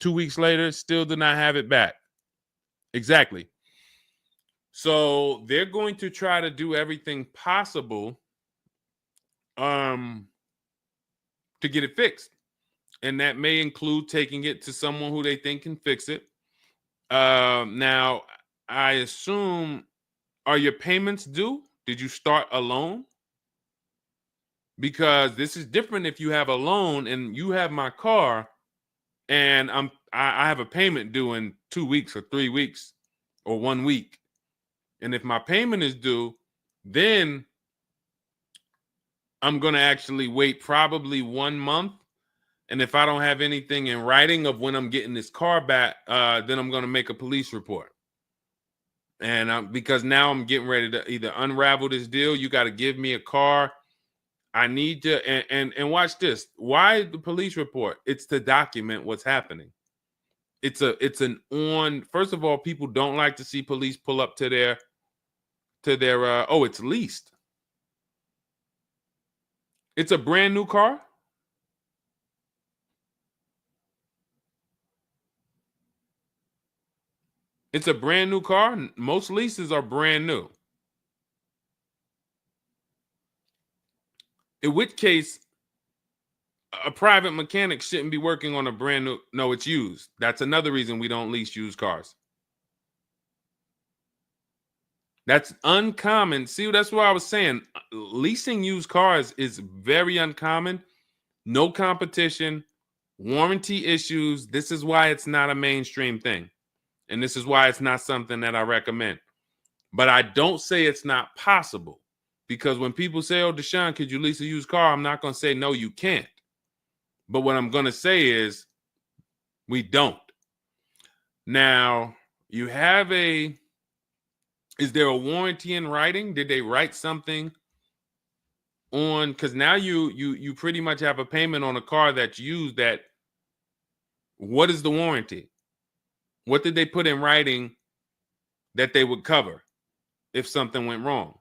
2 weeks later, still did not have it back. Exactly. So they're going to try to do everything possible to get it fixed. And that may include taking it to someone who they think can fix it. Now, I assume, are your payments due? Did you start a loan? Because this is different if you have a loan and you have my car and I have a payment due in 2 weeks or 3 weeks or 1 week. And if my payment is due, then I'm going to actually wait probably 1 month. And if I don't have anything in writing of when I'm getting this car back, then I'm going to make a police report. And because now I'm getting ready to either unravel this deal. You got to give me a car. I need to, and watch this. Why the police report? It's to document what's happening. First of all, people don't like to see police pull up to their, it's leased. It's a brand new car. It's a brand new car. Most leases are brand new. In which case, a private mechanic shouldn't be working on a brand new. No, it's used. That's another reason we don't lease used cars. That's uncommon. See, that's what I was saying. Leasing used cars is very uncommon. No competition, warranty issues. This is why it's not a mainstream thing. And this is why it's not something that I recommend. But I don't say it's not possible. Because when people say, oh, Deshone, could you lease a used car? I'm not going to say, no, you can't. But what I'm going to say is we don't. Now, you have is there a warranty in writing? Did they write something on, because now you pretty much have a payment on a car that's used. That what is the warranty? What did they put in writing that they would cover if something went wrong?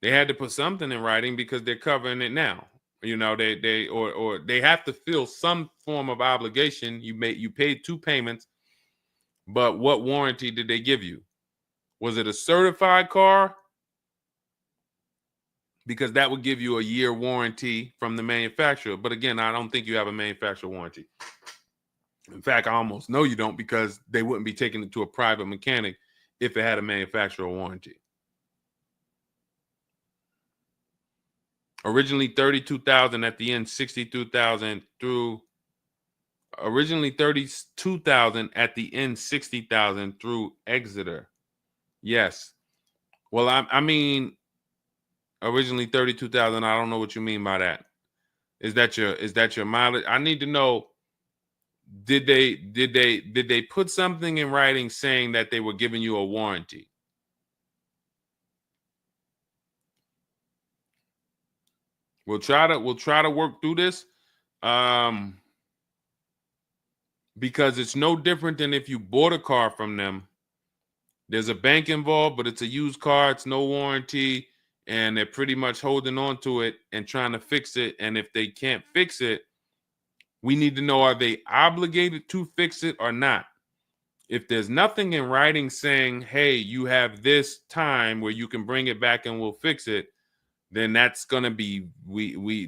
They had to put something in writing because they're covering it now. You know, or they have to fill some form of obligation. You paid 2 payments, but what warranty did they give you? Was it a certified car? Because that would give you a year warranty from the manufacturer. But again, I don't think you have a manufacturer warranty. In fact, I almost know you don't, because they wouldn't be taking it to a private mechanic if it had a manufacturer warranty. Originally 32,000, at the end 62,000 through. Originally 32,000, at the end 60,000 through Exeter. Yes. Well, I mean, originally 32,000. I don't know what you mean by that. Is that your mileage? I need to know. Did they put something in writing saying that they were giving you a warranty? We'll try to work through this, because it's no different than if you bought a car from them. There's a bank involved, but it's a used car. It's no warranty, and they're pretty much holding on to it and trying to fix it. And if they can't fix it, we need to know, are they obligated to fix it or not? If there's nothing in writing saying, hey, you have this time where you can bring it back and we'll fix it, then that's gonna be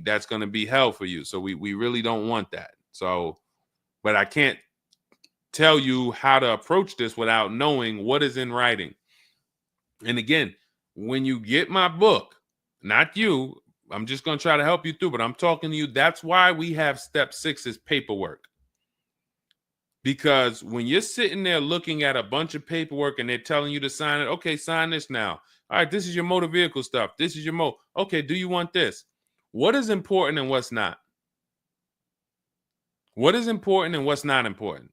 that's gonna be hell for you. So we really don't want that. So, but I can't tell you how to approach this without knowing what is in writing. And again, when you get my book, not you, I'm just gonna try to help you through, but I'm talking to you. That's why we have step 6 is paperwork. Because when you're sitting there looking at a bunch of paperwork and they're telling you to sign it, okay, sign this now. All right, this is your motor vehicle stuff. This is your okay, do you want this? What is important and what's not? What is important and what's not important?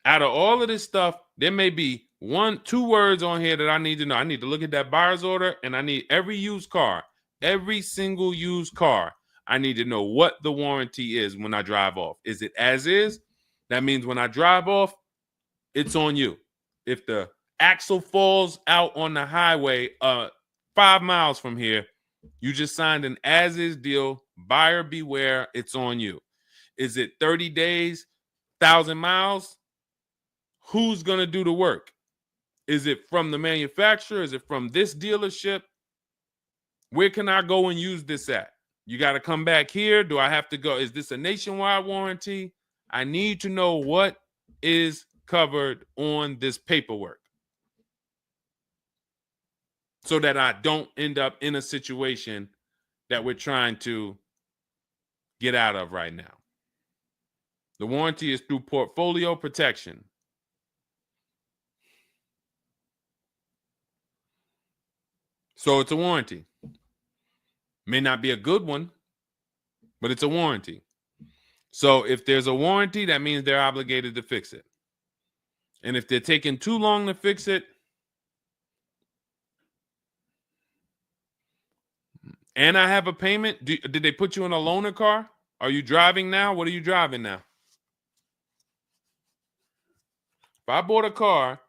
Out of all of this stuff, there may be 1-2 words on here that I need to know. I need to look at that buyer's order, and I need every used car, every single used car. I need to know what the warranty is when I drive off. Is it as is? That means when I drive off, it's on you. If the axle falls out on the highway 5 miles from here, you just signed an as-is deal. Buyer beware, it's on you. Is it 30 days, 1,000 miles? Who's going to do the work? Is it from the manufacturer? Is it from this dealership? Where can I go and use this at? You got to come back here. Do I have to go? Is this a nationwide warranty? I need to know what is covered on this paperwork so that I don't end up in a situation that we're trying to get out of right now. The warranty is through portfolio protection. So it's a warranty. May not be a good one, but it's a warranty. So if there's a warranty, that means they're obligated to fix it. And if they're taking too long to fix it, and I have a payment, did they put you in a loaner car? Are you driving now? What are you driving now? If I bought a car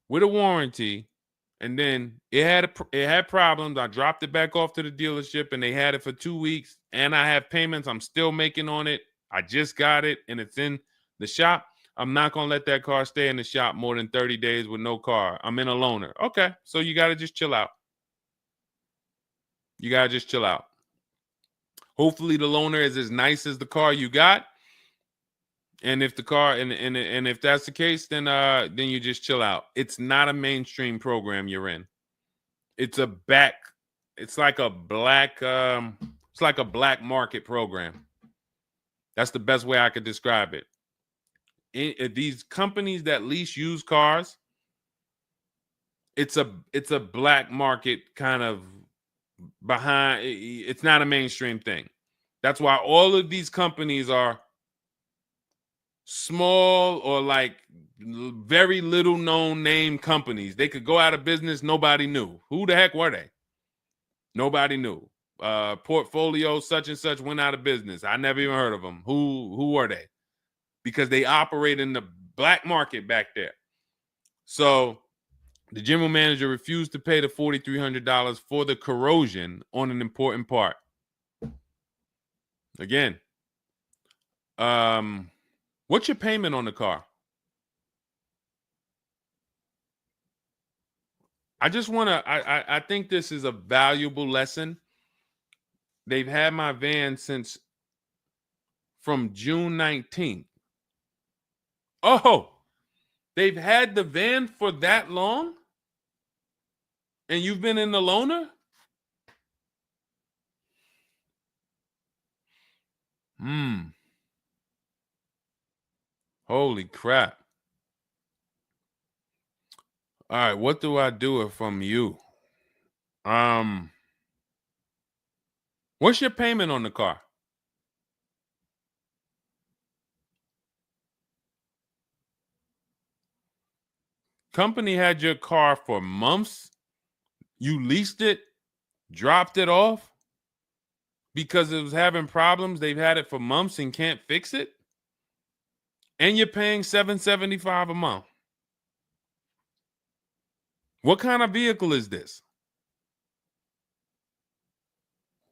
with a warranty and then it had problems, I dropped it back off to the dealership and they had it for 2 weeks, and I have payments I'm still making on it, I just got it and it's in the shop, I'm not going to let that car stay in the shop more than 30 days with no car. I'm in a loaner. Okay, so you got to just chill out. You got to just chill out. Hopefully the loaner is as nice as the car you got. And if the car and if that's the case, then you just chill out. It's not a mainstream program you're in. It's like a black market program. That's the best way I could describe it. These companies that lease used cars, it's a black market kind of behind. It's not a mainstream thing. That's why all of these companies are small or like very little known name companies. They could go out of business. Nobody knew. Who the heck were they? Nobody knew. portfolio such and such went out of business. I never even heard of them. Who are they? Because they operate in the black market back there. So the general manager refused to pay the $4,300 for the corrosion on an important part. Again, what's your payment on the car? I just want to, I think this is a valuable lesson. They've had my van since from June 19th. Oh, they've had the van for that long? And you've been in the loaner? Holy crap. All right, what do I do from you? What's your payment on the car? Company had your car for months. You leased it, dropped it off because it was having problems. They've had it for months and can't fix it. And you're paying $775 a month. What kind of vehicle is this?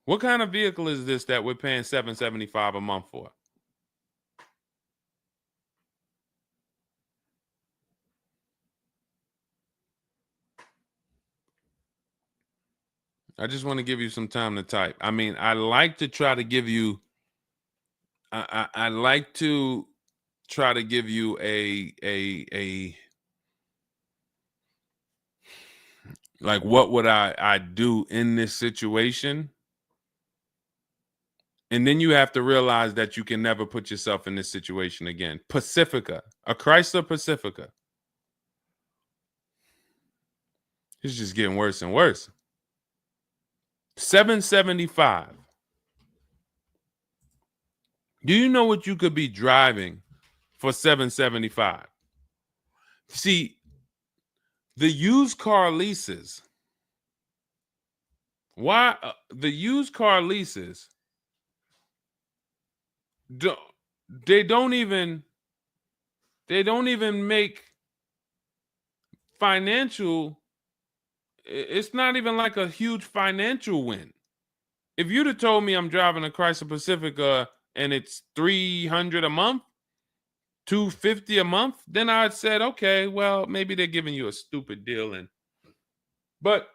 What kind of vehicle is this that we're paying $775 a month for? I just want to give you some time to type. I mean, I like to try to give you, I like to try to give you a like, what would I do in this situation? And then you have to realize that you can never put yourself in this situation again. Pacifica, a Chrysler Pacifica. It's just getting worse and worse. $775. Do you know what you could be driving for $775? See, the used car leases. Why the used car leases? They don't even make financial. It's not even like a huge financial win. If you'd have told me I'm driving a Chrysler Pacifica and it's $300 a month, $250 a month, then I'd said, okay, well, maybe they're giving you a stupid deal. But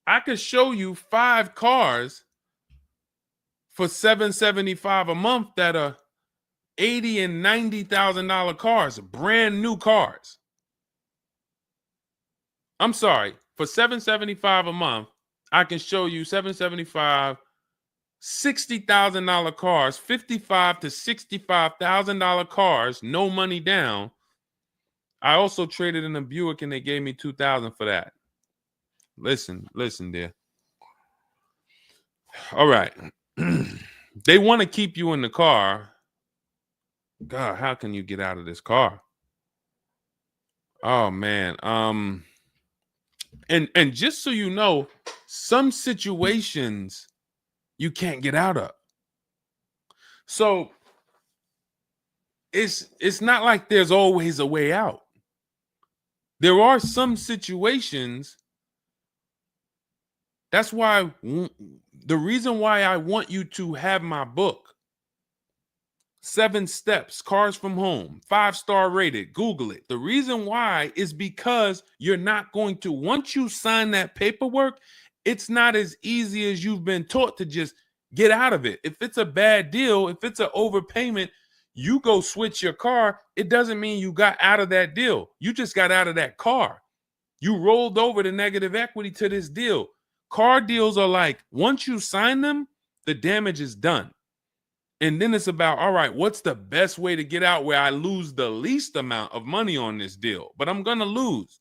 I could show you 5 cars for $775 a month that are $80,000 and $90,000 cars, brand new cars. I'm sorry, for $775 a month, I can show you $775, $60,000 cars, $55,000 to $65,000 cars, no money down. I also traded in a Buick and they gave me $2,000 for that. Listen, dear. All right. They want to keep you in the car. God, how can you get out of this car? Oh man. And just so you know, some situations you can't get out of. So it's not like there's always a way out. There are some situations. That's why the reason why I want you to have my book, 7 Steps, Cars from Home, 5-star rated, Google it. The reason why is because you're not going to, once you sign that paperwork, it's not as easy as you've been taught to just get out of it. If it's a bad deal, if it's an overpayment, you go switch your car, it doesn't mean you got out of that deal. You just got out of that car. You rolled over the negative equity to this deal. Car deals are like, once you sign them, the damage is done. And then it's about, all right, what's the best way to get out where I lose the least amount of money on this deal? But I'm going to lose.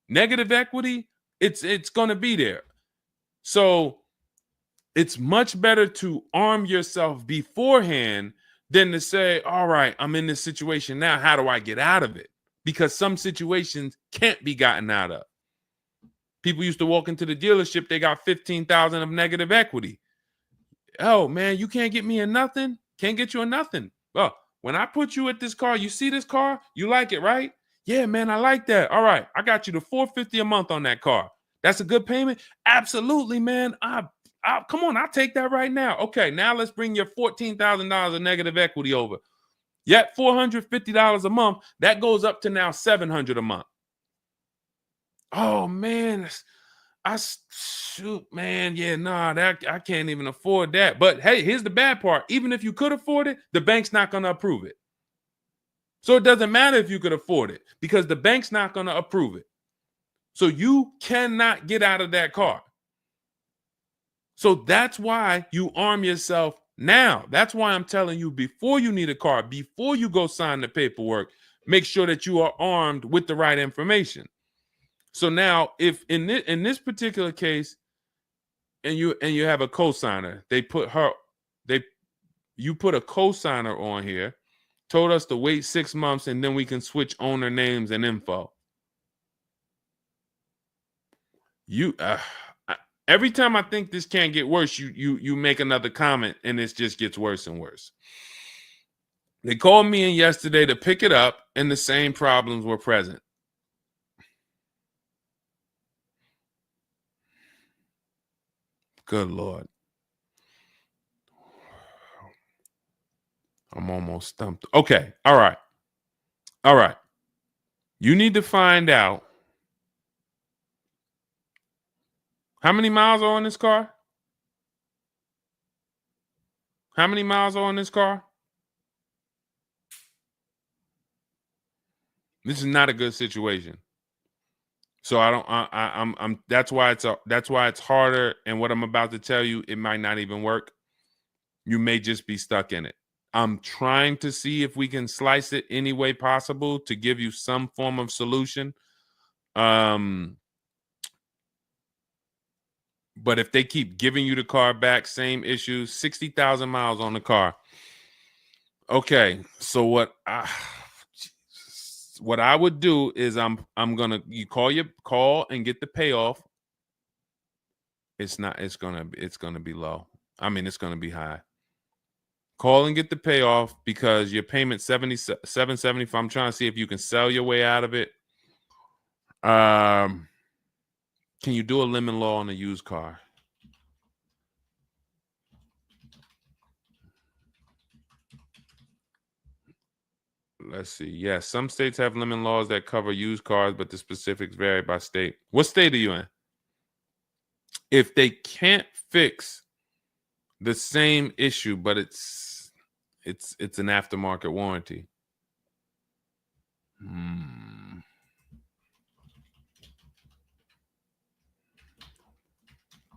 Negative equity, it's going to be there. So it's much better to arm yourself beforehand than to say, all right, I'm in this situation now. How do I get out of it? Because some situations can't be gotten out of. People used to walk into the dealership, they got 15,000 of negative equity. Oh man, you can't get me in nothing. Can't get you in nothing. Well, when I put you at this car, you see this car, you like it, right? Yeah, man, I like that. All right, I got you the $450 a month on that car. That's a good payment. Absolutely, man. Come on, I'll take that right now. Okay, now let's bring your $14,000 of negative equity over. Yet $450 a month. That goes up to now $700 a month. Oh man, shoot, man, yeah, nah, that I can't even afford that. But hey, here's the bad part. Even if you could afford it, the bank's not going to approve it. So it doesn't matter if you could afford it because the bank's not going to approve it. So you cannot get out of that car. So that's why you arm yourself now. That's why I'm telling you, before you need a car, before you go sign the paperwork, make sure that you are armed with the right information. So now, if in this particular case, and you have a cosigner, you put a cosigner on here, told us to wait 6 months, and then we can switch owner names and info. Every time I think this can't get worse, you make another comment, and it just gets worse and worse. They called me in yesterday to pick it up, and the same problems were present. Good Lord. I'm almost stumped. Okay. All right. All right. You need to find out how many miles are on this car? How many miles are on this car? This is not a good situation. So that's why it's harder. And what I'm about to tell you, it might not even work. You may just be stuck in it. I'm trying to see if we can slice it any way possible to give you some form of solution. But if they keep giving you the car back, same issues, 60,000 miles on the car. Okay, so what I would do is you call and get the payoff. It's gonna be low. I mean, it's gonna be high. Call and get the payoff because your payment $775. I'm trying to see if you can sell your way out of it. Can you do a lemon law on a used car? Let's see. Yes, some states have lemon laws that cover used cars, but the specifics vary by state. What state are you in? If they can't fix the same issue, but it's an aftermarket warranty.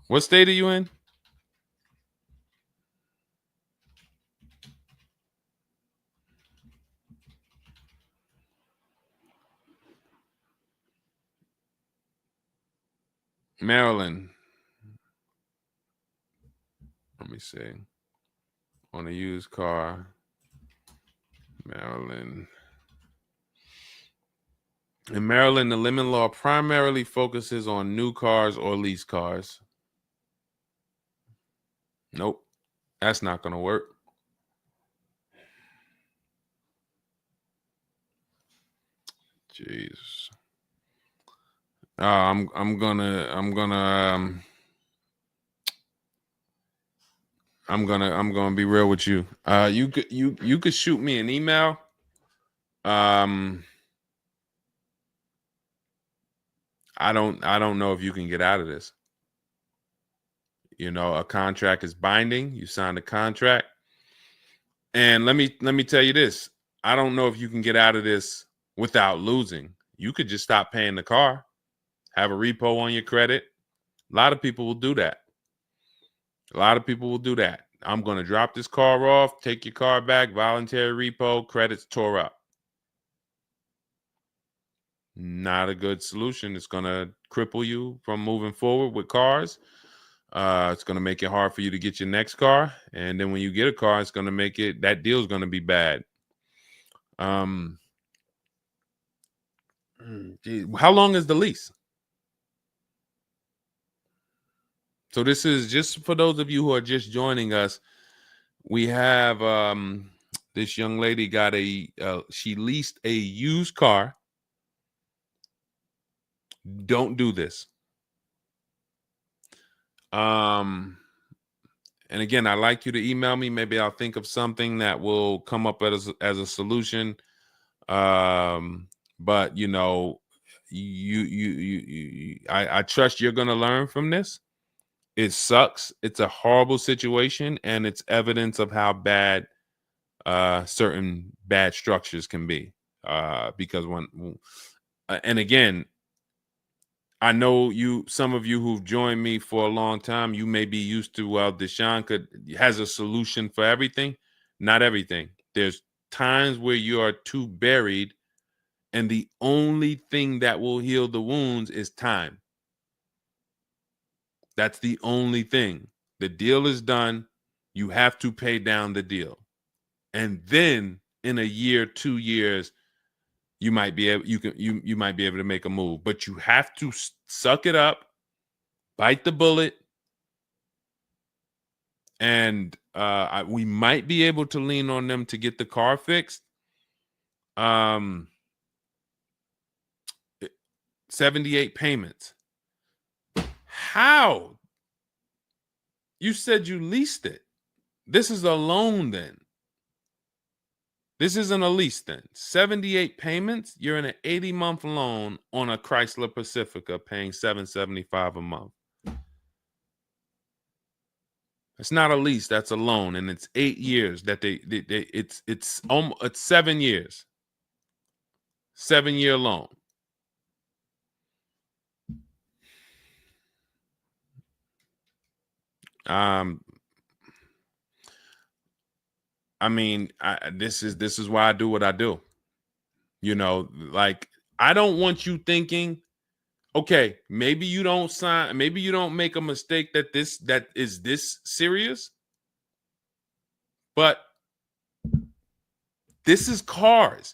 What state are you in? Maryland. Let me see. On a used car, Maryland. In Maryland, the lemon law primarily focuses on new cars or lease cars. Nope, that's not going to work. Jeez. I'm gonna be real with you. You could shoot me an email. I don't know if you can get out of this. You know, a contract is binding. You signed a contract. And let me tell you this. I don't know if you can get out of this without losing. You could just stop paying the car, have a repo on your credit. A lot of people will do that. I'm going to drop this car off, take your car back, voluntary repo, credits tore up. Not a good solution. It's going to cripple you from moving forward with cars. It's going to make it hard for you to get your next car. And then when you get a car, it's going to make that deal is going to be bad. Geez, how long is the lease? So this is just for those of you who are just joining us. We have this young lady got she leased a used car. Don't do this. And again, I'd like you to email me. Maybe I'll think of something that will come up as a solution. But you know, I trust you're gonna learn from this. It sucks. It's a horrible situation, and it's evidence of how bad certain bad structures can be. Because and again, I know some of you who've joined me for a long time, you may be used to, well, Deshone has a solution for everything. Not everything. There's times where you are too buried, and the only thing that will heal the wounds is time. That's the only thing. The deal is done. You have to pay down the deal. And then in a year, 2 years, you might be able you might be able to make a move, but you have to suck it up, bite the bullet, and we might be able to lean on them to get the car fixed. 78 payments. How? You said you leased it. This is a loan then. This isn't a lease then. 78 payments. You're in an 80-month loan on a Chrysler Pacifica paying $775 a month. It's not a lease, that's a loan, and it's 8 years that it's 7 years. 7-year loan. I mean, this is why I do what I do. You know, like, I don't want you thinking, okay, maybe you don't sign, maybe you don't make a mistake that is this serious, but this is cars.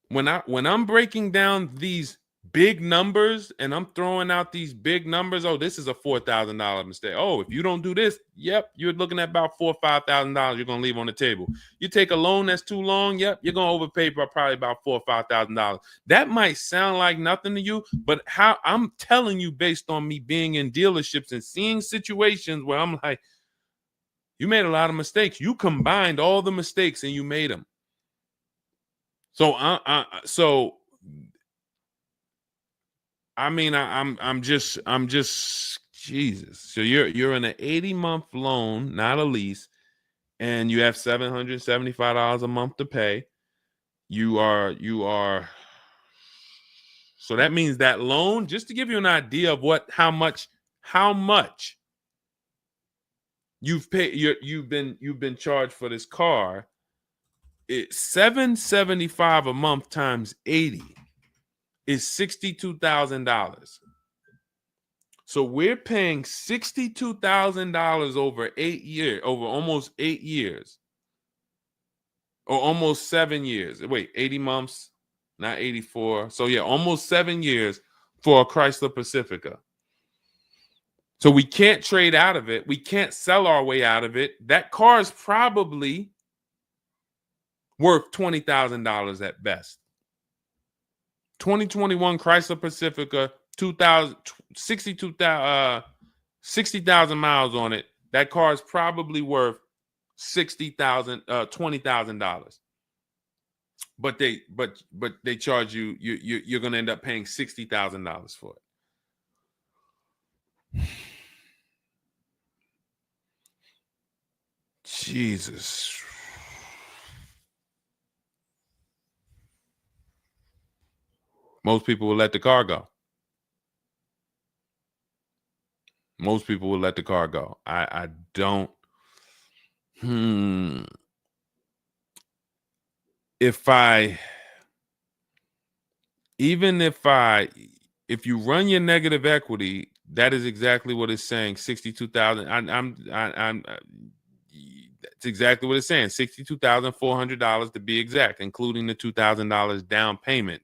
When I'm breaking down these big numbers and I'm throwing out these big numbers, oh, this is a $4,000 mistake. Oh, if you don't do this, yep, you're looking at about $4,000 or $5,000 you're gonna leave on the table. You take a loan that's too long, yep, you're gonna overpay by probably about $4,000 or $5,000. That might sound like nothing to you, but how I'm telling you based on me being in dealerships and seeing situations where I'm like, you made a lot of mistakes. You combined all the mistakes and you made them. So I'm just Jesus. So you're in an 80-month loan, not a lease, and you have $775 a month to pay. You are. So that means that loan, just to give you an idea of how much you've paid, you've been charged for this car. It's $775 a month times 80 is $62,000. So we're paying $62,000 over 8 years, over almost 8 years, or almost 7 years. Wait, 80 months, not 84. So yeah, almost 7 years for a Chrysler Pacifica. So we can't trade out of it. We can't sell our way out of it. That car is probably worth $20,000 at best. 2021 Chrysler Pacifica, 60,000 miles on it. That car is probably worth $20,000. But they charge you're gonna end up paying $60,000 for it. Jesus. Most people will let the car go. Most people will let the car go. I don't. If you run your negative equity, that is exactly what it's saying. 62,000. It's exactly what it's saying. $62,400 to be exact, including the $2,000 down payment.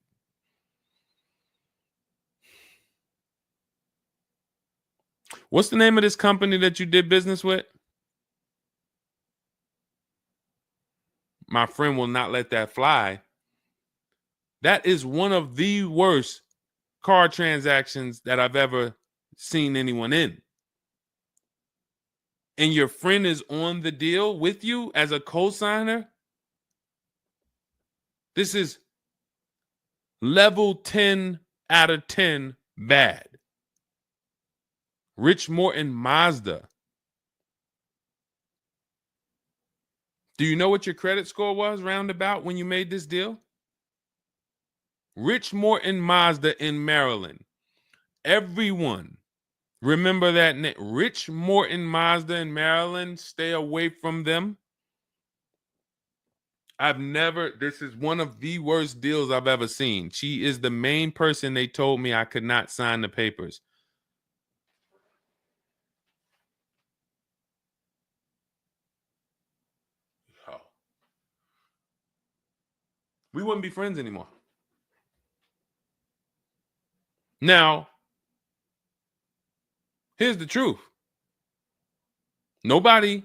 What's the name of this company that you did business with? My friend will not let that fly. That is one of the worst car transactions that I've ever seen anyone in. And your friend is on the deal with you as a co-signer. This is level 10 out of 10 bad. Rich Morton Mazda. Do you know what your credit score was roundabout when you made this deal? Rich Morton Mazda in Maryland. Everyone remember that name. Rich Morton Mazda in Maryland. Stay away from them. This is one of the worst deals I've ever seen. She is the main person they told me I could not sign the papers. Oh. We wouldn't be friends anymore. Now, here's the truth. Nobody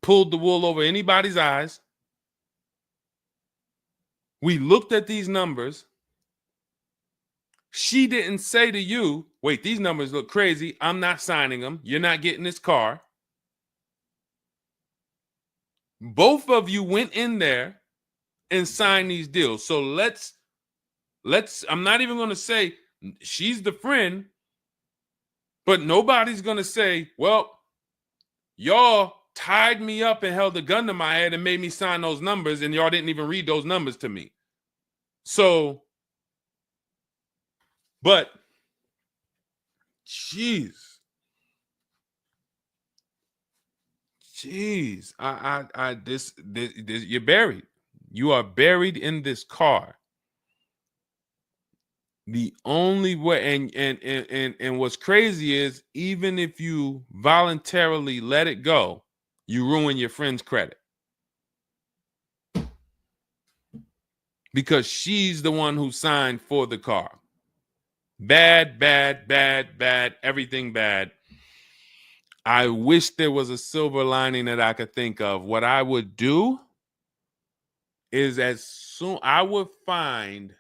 pulled the wool over anybody's eyes. We looked at these numbers. She didn't say to you, wait, these numbers look crazy. I'm not signing them. You're not getting this car. Both of you went in there and signed these deals. So let's I'm not even going to say she's the friend, but nobody's going to say, well, y'all tied me up and held a gun to my head and made me sign those numbers, and y'all didn't even read those numbers to me. So, but, jeez, this, you're buried. You are buried in this car. The only way, and what's crazy is, even if you voluntarily let it go, you ruin your friend's credit. Because she's the one who signed for the car. Bad, bad, bad, bad, everything bad. I wish there was a silver lining that I could think of. What I would do is I would find,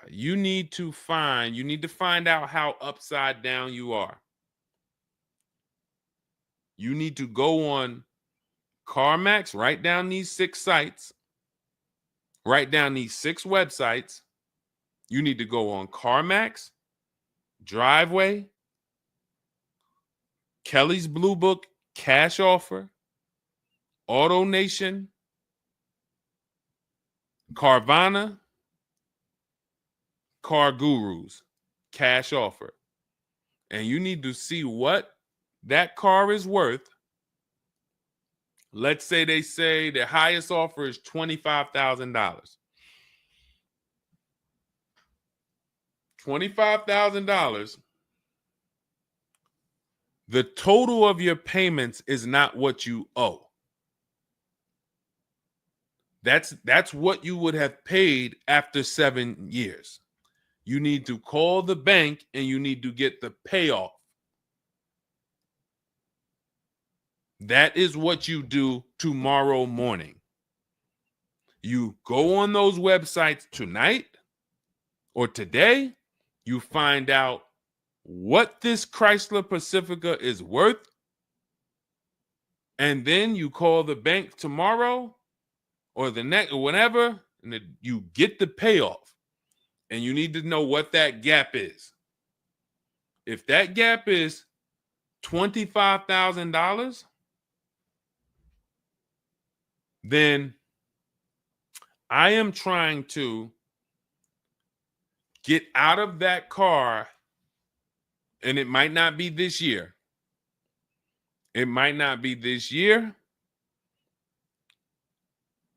you need to find out how upside down you are. You need to go on CarMax, write down these 6 sites, write down these 6 websites. You need to go on CarMax, Driveway, Kelly's Blue Book, Cash Offer, Auto Nation, Carvana, Car Gurus, Cash Offer. And you need to see what that car is worth. Let's say they say the highest offer is $25,000. $25,000. The total of your payments is not what you owe. That's what you would have paid after 7 years. You need to call the bank and you need to get the payoff. That is what you do tomorrow morning. You go on those websites tonight or today. You find out what this Chrysler Pacifica is worth. And then you call the bank tomorrow or the next or whenever, and you get the payoff. And you need to know what that gap is. If that gap is $25,000, then I am trying to get out of that car, and it might not be this year. It might not be this year,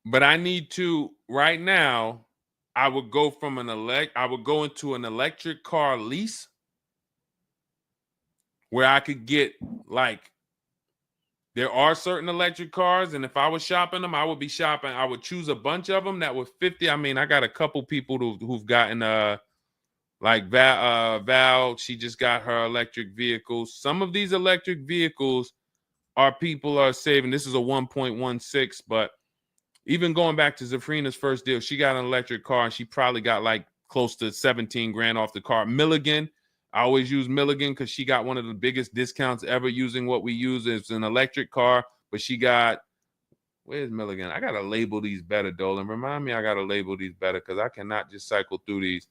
but I need to right now. I would go into an electric car lease where I could get, like, there are certain electric cars, and if I was shopping them, I would choose a bunch of them that were 50. I mean, I got a couple people who've gotten Like Val, she just got her electric vehicle. Some of these electric vehicles people are saving. This is a 1.16, but even going back to Zafrina's first deal, she got an electric car and she probably got like close to 17 grand off the car. Milligan, I always use Milligan because she got one of the biggest discounts ever using what we use. It's an electric car, but she got, where's Milligan? I got to label these better, Dolan. Remind me I got to label these better because I cannot just cycle through these.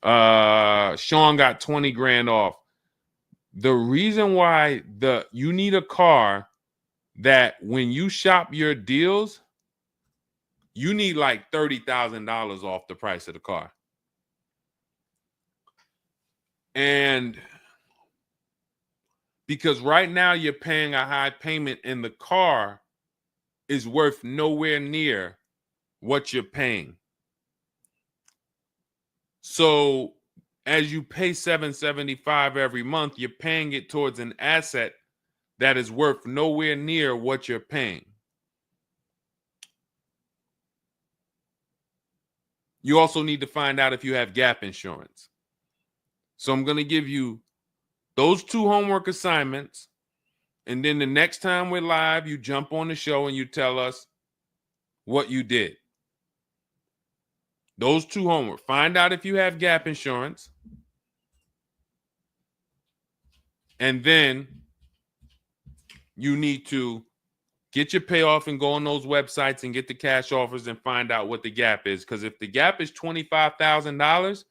Sean got 20 grand off. The reason why you need a car that when you shop your deals, you need like $30,000 off the price of the car. And because right now you're paying a high payment and the car is worth nowhere near what you're paying. So as you pay $775 every month, you're paying it towards an asset that is worth nowhere near what you're paying. You also need to find out if you have gap insurance. So I'm going to give you those 2 homework assignments. And then the next time we're live, you jump on the show and you tell us what you did. Those 2 homework. Find out if you have gap insurance. And then you need to get your payoff and go on those websites and get the cash offers and find out what the gap is. Because if the gap is $25,000,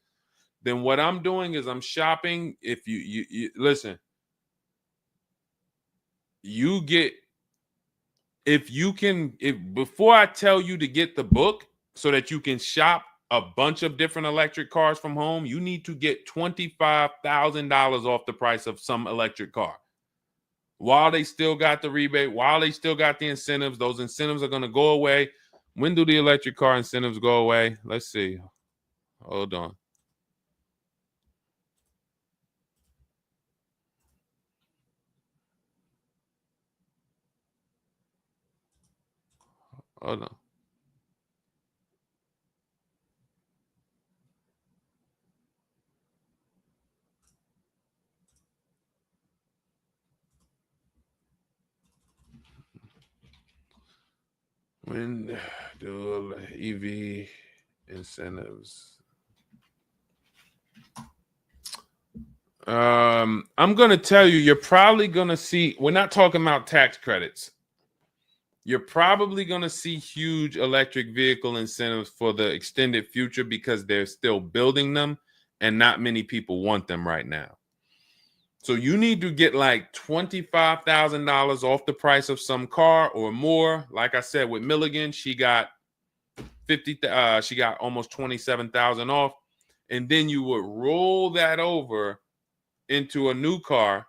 then what I'm doing is I'm shopping. If you listen, you get, if before I tell you to get the book so that you can shop a bunch of different electric cars from home, you need to get $25,000 off the price of some electric car. While they still got the rebate, while they still got the incentives, those incentives are going to go away. When do the electric car incentives go away? Let's see. Hold on. Hold on. When do EV incentives? I'm going to tell you, you're probably going to see, we're not talking about tax credits. You're probably going to see huge electric vehicle incentives for the extended future because they're still building them and not many people want them right now. So you need to get like $25,000 off the price of some car or more. Like I said, with Milligan, she got she got almost 27,000 off. And then you would roll that over into a new car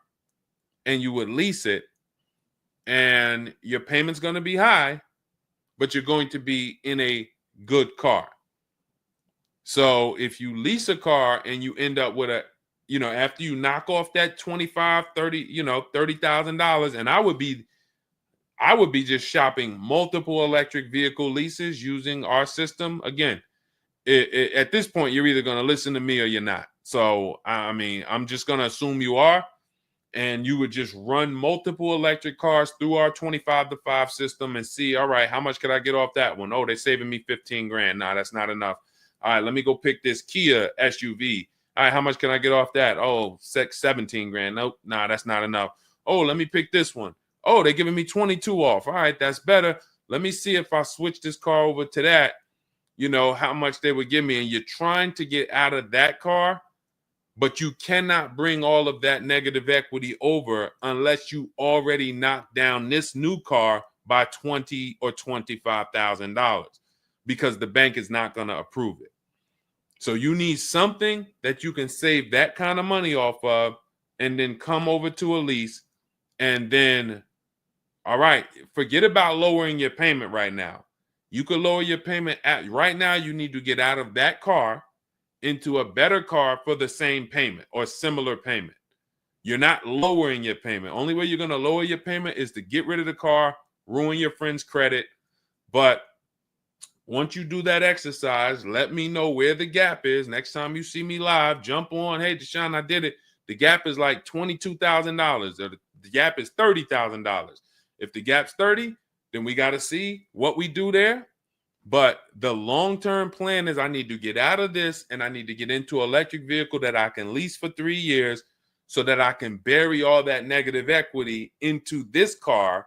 and you would lease it. And your payment's going to be high, but you're going to be in a good car. So if you lease a car and you end up with after you knock off that 25, 30, $30,000, and I would be just shopping multiple electric vehicle leases using our system. Again, at this point, you're either going to listen to me or you're not. So, I mean, I'm just going to assume you are. And you would just run multiple electric cars through our 25-to-5 system and see, all right, how much could I get off that one? Oh, they're saving me 15 grand. Nah, that's not enough. All right, let me go pick this Kia SUV. All right, how much can I get off that? Oh, 17 grand. Nope, nah, that's not enough. Oh, let me pick this one. Oh, they're giving me 22 off. All right, that's better. Let me see if I switch this car over to that, how much they would give me. And you're trying to get out of that car, but you cannot bring all of that negative equity over unless you already knock down this new car by $20,000 or $25,000 because the bank is not going to approve it. So you need something that you can save that kind of money off of and then come over to a lease and then, all right, forget about lowering your payment right now. You could lower your payment right now. You need to get out of that car into a better car for the same payment or similar payment. You're not lowering your payment. Only way you're going to lower your payment is to get rid of the car, ruin your friend's credit. But once you do that exercise, let me know where the gap is. Next time you see me live, jump on. Hey, Deshone, I did it. The gap is like $22,000, or the gap is $30,000. If the gap's 30, then we got to see what we do there. But the long-term plan is I need to get out of this and I need to get into an electric vehicle that I can lease for 3 years so that I can bury all that negative equity into this car.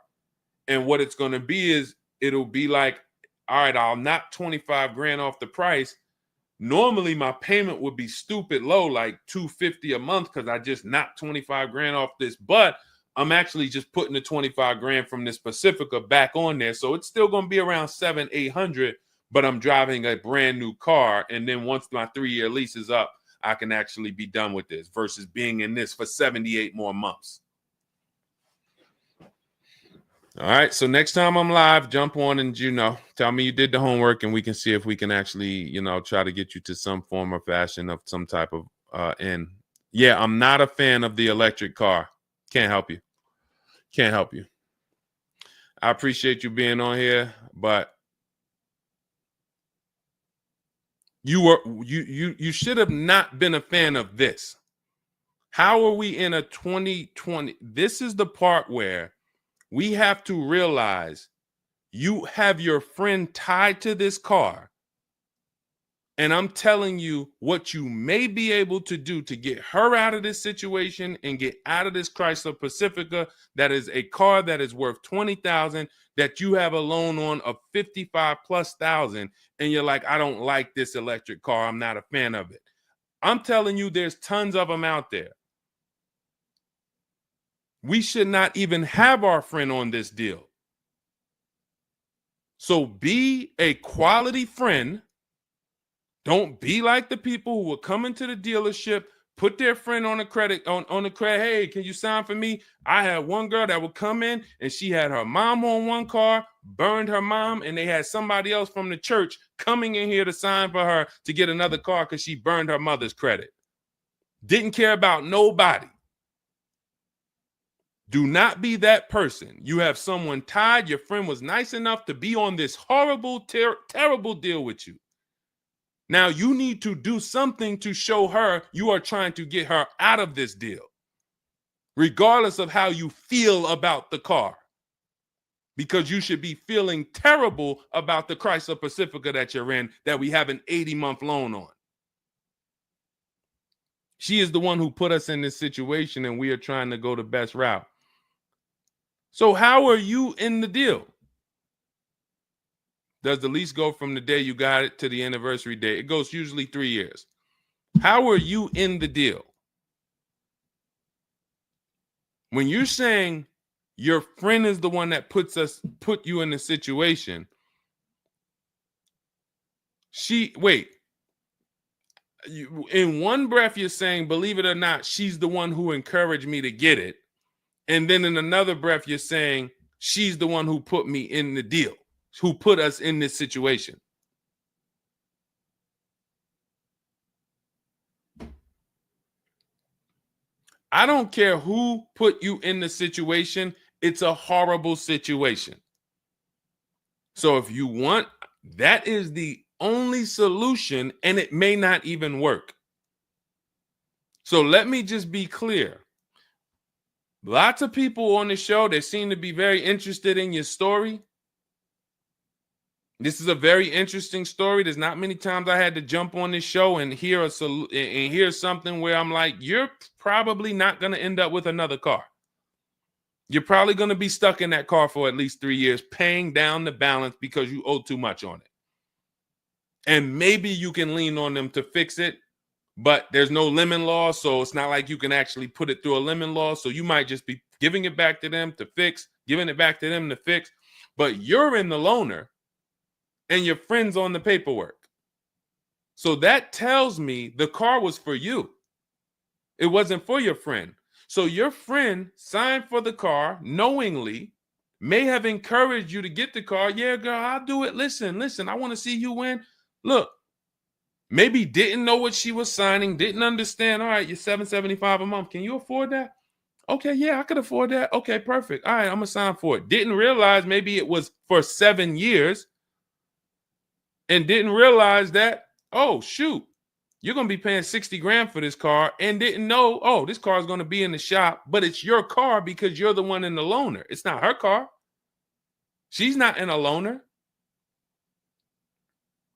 And what it's going to be is it'll be like, all right, I'll knock 25 grand off the price. Normally my payment would be stupid low, like $250 a month, because I just knocked 25 grand off this. But I'm actually just putting the 25 grand from this Pacifica back on there. So it's still going to be around 700-800, but I'm driving a brand new car. And then once my 3-year lease is up, I can actually be done with this versus being in this for 78 more months. All right. So next time I'm live, jump on and, tell me you did the homework and we can see if we can actually, try to get you to some form or fashion of some type of end. Yeah, I'm not a fan of the electric car. Can't help you. Can't help you. I appreciate you being on here, but you should have not been a fan of this. How are we in a 2020? This is the part where we have to realize you have your friend tied to this car. And I'm telling you what you may be able to do to get her out of this situation and get out of this Chrysler Pacifica. That is a car that is worth $20,000 that you have a loan on of $55,000+. And you're like, I don't like this electric car. I'm not a fan of it. I'm telling you, there's tons of them out there. We should not even have our friend on this deal. So be a quality friend. Don't be like the people who will come into the dealership, put their friend on the credit, on the credit. Hey, can you sign for me? I had one girl that would come in and she had her mom on one car, burned her mom, and they had somebody else from the church coming in here to sign for her to get another car because she burned her mother's credit. Didn't care about nobody. Do not be that person. You have someone tied. Your friend was nice enough to be on this horrible, terrible deal with you. Now you need to do something to show her you are trying to get her out of this deal, regardless of how you feel about the car, because you should be feeling terrible about the Chrysler Pacifica that you're in that we have an 80-month loan on. She is the one who put us in this situation and we are trying to go the best route. So how are you in the deal? Does the lease go from the day you got it to the anniversary day? It goes usually 3 years. How are you in the deal? When you're saying your friend is the one that put you in the situation, in one breath you're saying, believe it or not, she's the one who encouraged me to get it. And then in another breath, you're saying she's the one who put me in the deal, who put us in this situation. I don't care who put you in the situation. It's a horrible situation. So if you want, that is the only solution, and it may not even work. So let me just be clear. Lots of people on the show, they seem to be very interested in your story. This is a very interesting story. There's not many times I had to jump on this show and hear something where I'm like, you're probably not going to end up with another car. You're probably going to be stuck in that car for at least 3 years, paying down the balance because you owe too much on it. And maybe you can lean on them to fix it, but there's no lemon law, so it's not like you can actually put it through a lemon law. So you might just be giving it back to them to fix, giving it back to them to fix. But you're in the loaner and your friend's on the paperwork. So that tells me the car was for you. It wasn't for your friend. So your friend signed for the car knowingly, may have encouraged you to get the car. Yeah, girl, I'll do it. Listen, I want to see you win. Look, maybe didn't know what she was signing, didn't understand. All right, you're $775 a month. Can you afford that? Okay, yeah, I could afford that. Okay, perfect. All right, I'm going to sign for it. Didn't realize maybe it was for 7 years. and didn't realize that, oh, shoot, you're going to be paying 60 grand for this car, and didn't know, oh, this car is going to be in the shop, but it's your car because you're the one in the loaner. It's not her car. She's not in a loaner.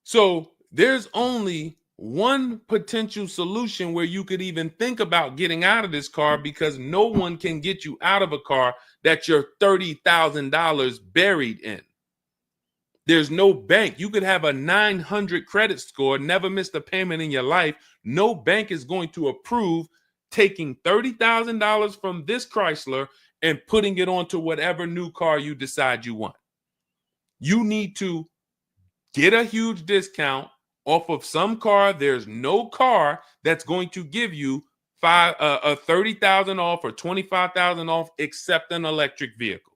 So there's only one potential solution where you could even think about getting out of this car, because no one can get you out of a car that you're $30,000 buried in. There's no bank. You could have a 900 credit score, never missed a payment in your life. No bank is going to approve taking $30,000 from this Chrysler and putting it onto whatever new car you decide you want. You need to get a huge discount off of some car. There's no car that's going to give you 30,000 off or 25,000 off except an electric vehicle.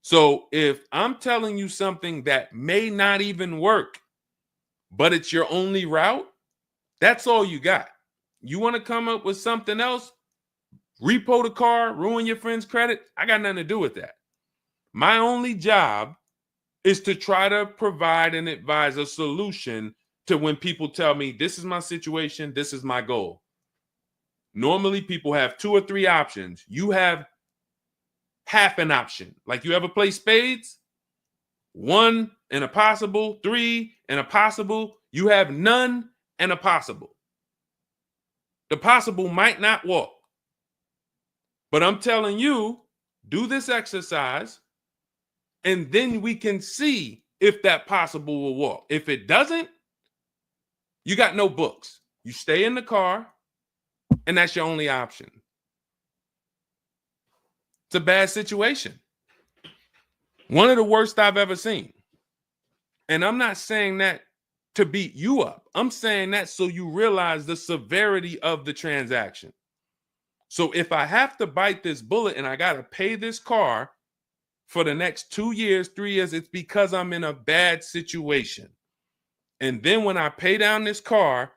So if I'm telling you something that may not even work, but it's your only route, that's all you got. You want to come up with something else, repo the car, ruin your friend's credit, I got nothing to do with that. My only job is to try to provide and advise a solution to when people tell me, this is my situation, this is my goal. Normally people have 2 or 3 options. You have half an option. Like, you ever play spades? 1 and a possible, 3 and a possible. You have none and a possible. The possible might not walk. But I'm telling you, do this exercise, and then we can see if that possible will walk. If it doesn't, you got no books. You stay in the car, and that's your only option. It's a bad situation. One of the worst I've ever seen. And I'm not saying that to beat you up. I'm saying that so you realize the severity of the transaction. So if I have to bite this bullet and I got to pay this car for the next 2 years, 3 years, it's because I'm in a bad situation. And then when I pay down this car,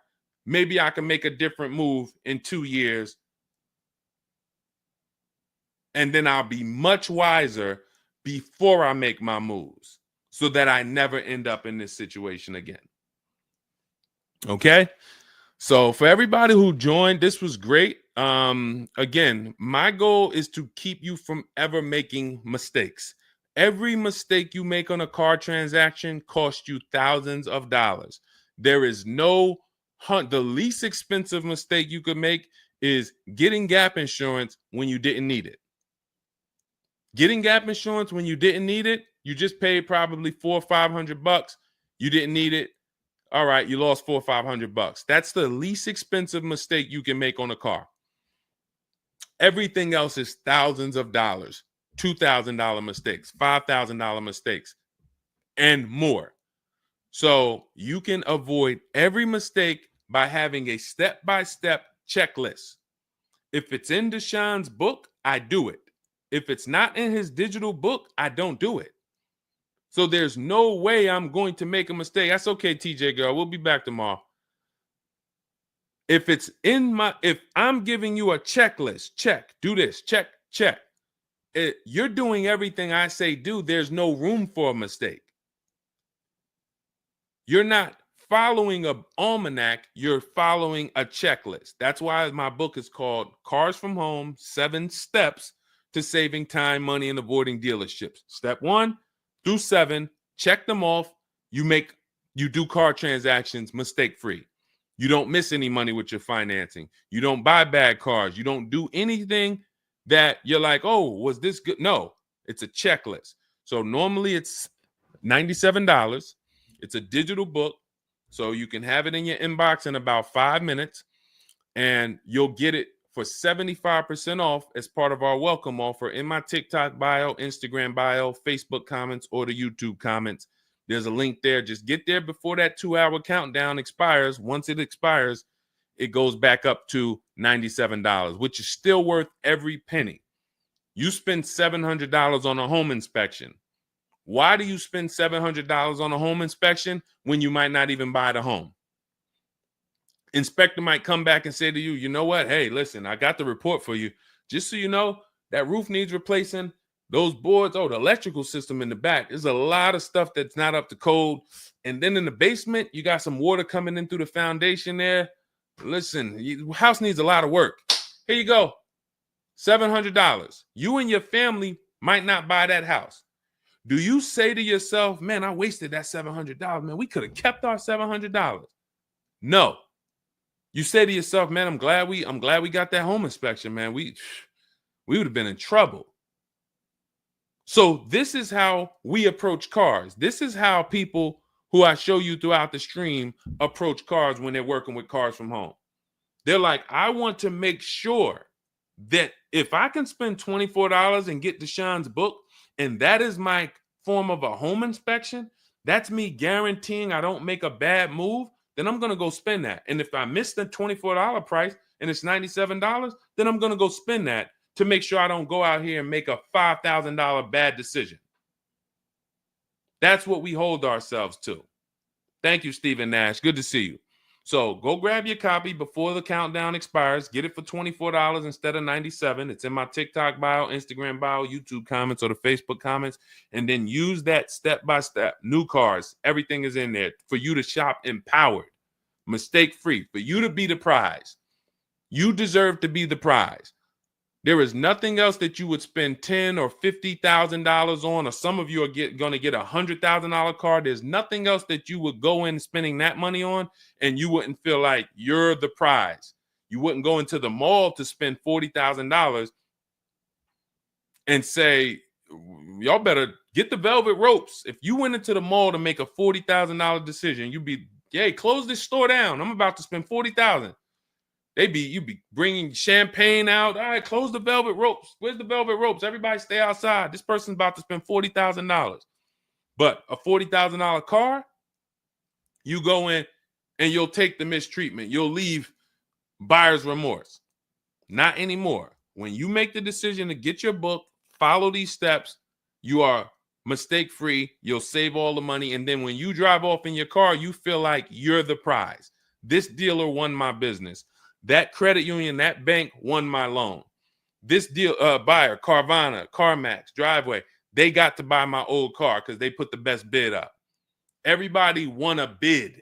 maybe I can make a different move in 2 years. And then I'll be much wiser before I make my moves, so that I never end up in this situation again. Okay? So for everybody who joined, this was great. Again, my goal is to keep you from ever making mistakes. Every mistake you make on a car transaction costs you thousands of dollars. There is no the least expensive mistake you could make is getting gap insurance when you didn't need it. Getting gap insurance when you didn't need it, you just paid probably $400 or $500. You didn't need it. All right, you lost $400 or $500. That's the least expensive mistake you can make on a car. Everything else is thousands of dollars, $2,000 mistakes, $5,000 mistakes, and more. So you can avoid every mistake by having a step-by-step checklist. If it's in Deshone's book, I do it. If it's not in his digital book, I don't do it. So there's no way I'm going to make a mistake. That's okay, TJ girl. We'll be back tomorrow. If I'm giving you a checklist, check, do this, check, check. You're doing everything I say do. There's no room for a mistake. You're not following an almanac. You're following a checklist. That's why my book is called Cars from Home, 7 Steps to Saving Time, Money, and Avoiding Dealerships. Step 1 through 7, check them off. You do car transactions mistake-free. You don't miss any money with your financing. You don't buy bad cars. You don't do anything that you're like, oh, was this good? No, it's a checklist. So normally it's $97. It's a digital book. So you can have it in your inbox in about 5 minutes, and you'll get it for 75% off as part of our welcome offer in my TikTok bio, Instagram bio, Facebook comments, or the YouTube comments. There's a link there. Just get there before that 2-hour countdown expires. Once it expires, it goes back up to $97, which is still worth every penny. You spend $700 on a home inspection. Why do you spend $700 on a home inspection when you might not even buy the home? Inspector might come back and say to you, you know what? Hey, listen, I got the report for you. Just so you know, that roof needs replacing. Those boards, the electrical system in the back, there's a lot of stuff that's not up to code. And then in the basement, you got some water coming in through the foundation there. Listen, house needs a lot of work. Here you go, $700. You and your family might not buy that house. Do you say to yourself, man, I wasted that $700, man, we could have kept our $700? No. You say to yourself, man, I'm glad we got that home inspection, man. We would have been in trouble. So this is how we approach cars. This is how people who I show you throughout the stream approach cars when they're working with cars from home. They're like, I want to make sure that if I can spend $24 and get Deshone's book, and that is my form of a home inspection, that's me guaranteeing I don't make a bad move, then I'm going to go spend that. And if I miss the $24 price and it's $97, then I'm going to go spend that to make sure I don't go out here and make a $5,000 bad decision. That's what we hold ourselves to. Thank you, Stephen Nash. Good to see you. So go grab your copy before the countdown expires. Get it for $24 instead of $97. It's in my TikTok bio, Instagram bio, YouTube comments, or the Facebook comments. And then use that step-by-step. New cars. Everything is in there for you to shop empowered, mistake-free, for you to be the prize. You deserve to be the prize. There is nothing else that you would spend $10,000 or $50,000 on, or some of you are going to get a $100,000 car. There's nothing else that you would go in spending that money on, and you wouldn't feel like you're the prize. You wouldn't go into the mall to spend $40,000 and say, y'all better get the velvet ropes. If you went into the mall to make a $40,000 decision, you'd be, hey, close this store down. I'm about to spend $40,000. You'd be bringing champagne out. All right, close the velvet ropes. Where's the velvet ropes? Everybody stay outside. This person's about to spend $40,000. But a $40,000 car, you go in and you'll take the mistreatment. You'll leave buyer's remorse. Not anymore. When you make the decision to get your book, follow these steps, you are mistake-free. You'll save all the money. And then when you drive off in your car, you feel like you're the prize. This dealer won my business. That credit union, that bank won my loan. This deal, buyer, Carvana, CarMax, Driveway, they got to buy my old car because they put the best bid up. Everybody won a bid.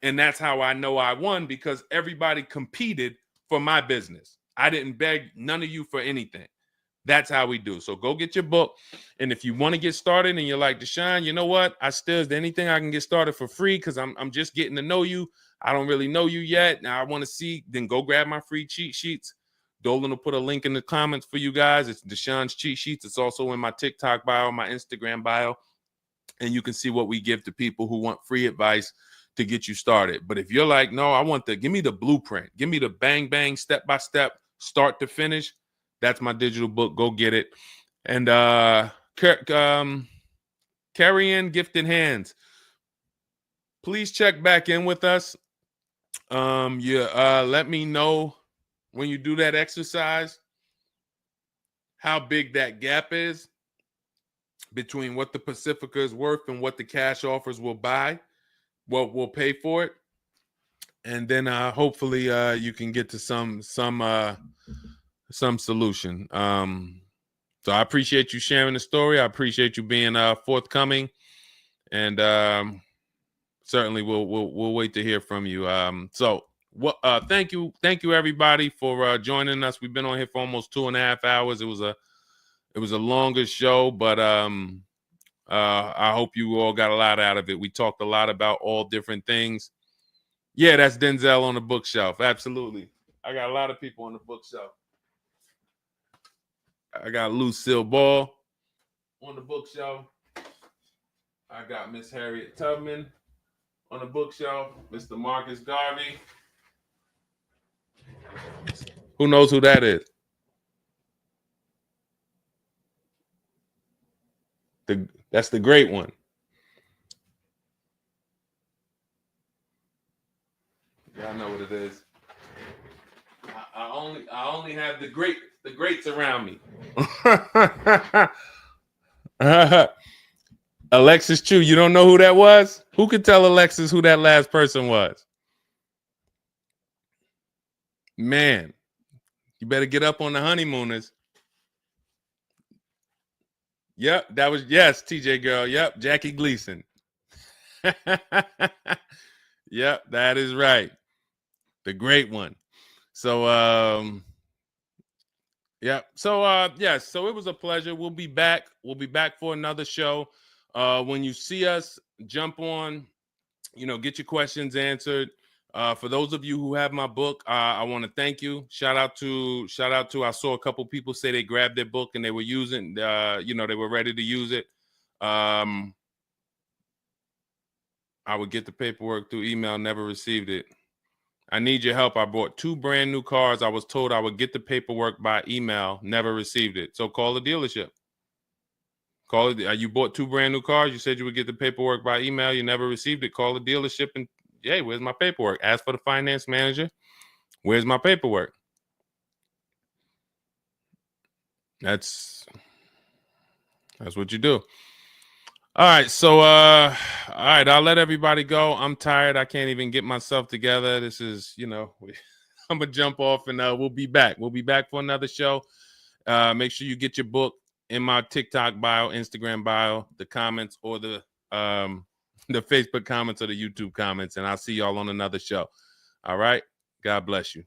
And that's how I know I won, because everybody competed for my business. I didn't beg none of you for anything. That's how we do. So go get your book. And if you want to get started and you're like, Deshone, you know what? Is there anything I can get started for free? Because I'm just getting to know you. I don't really know you yet. Now I want to see, then go grab my free cheat sheets. Dolan will put a link in the comments for you guys. It's Deshone's cheat sheets. It's also in my TikTok bio, my Instagram bio. And you can see what we give to people who want free advice to get you started. But if you're like, no, give me the blueprint. Give me the bang, bang, step-by-step, start to finish. That's my digital book. Go get it. And carry in gifted hands. Please check back in with us. Let me know when you do that exercise how big that gap is between what the Pacifica is worth and what the cash offers will buy, what will pay for it. And then hopefully you can get to some solution. So I appreciate you sharing the story. I appreciate you being forthcoming, and certainly we'll wait to hear from you. Thank you everybody for joining us. We've been on here for almost 2.5 hours. It was a longer show, but I hope you all got a lot out of it. We talked a lot about all different things. Yeah, that's Denzel on the bookshelf. Absolutely. I got a lot of people on the bookshelf. I got Lucille Ball on the bookshelf. I got Miss Harriet Tubman on the bookshelf. Mr. Marcus Garvey. Who knows who that is? That's the great one. Y'all know what it is. I only have the greats around me. Alexis Chu, you don't know who that was? Who could tell Alexis who that last person was? Man, you better get up on the honeymooners. Yep, that was, yes, TJ girl. Yep, Jackie Gleason. Yep, that is right. The great one. So yeah. So yes, so it was a pleasure. We'll be back. We'll be back for another show. When you see us, jump on, get your questions answered. For those of you who have my book, I want to thank you. Shout out to I saw a couple people say they grabbed their book and they were using they were ready to use it. I would get the paperwork through email, never received it. I need your help. I bought 2 brand new cars. I was told I would get the paperwork by email, never received it. So call the dealership. Call it. You bought 2 brand new cars. You said you would get the paperwork by email. You never received it. Call the dealership and, hey, where's my paperwork? Ask for the finance manager. Where's my paperwork? That's what you do. All right. So, all right. I'll let everybody go. I'm tired. I can't even get myself together. This is, I'm gonna jump off and we'll be back. We'll be back for another show. Make sure you get your book in my TikTok bio, Instagram bio, the comments, or the Facebook comments or the YouTube comments, and I'll see y'all on another show. All right. God bless you.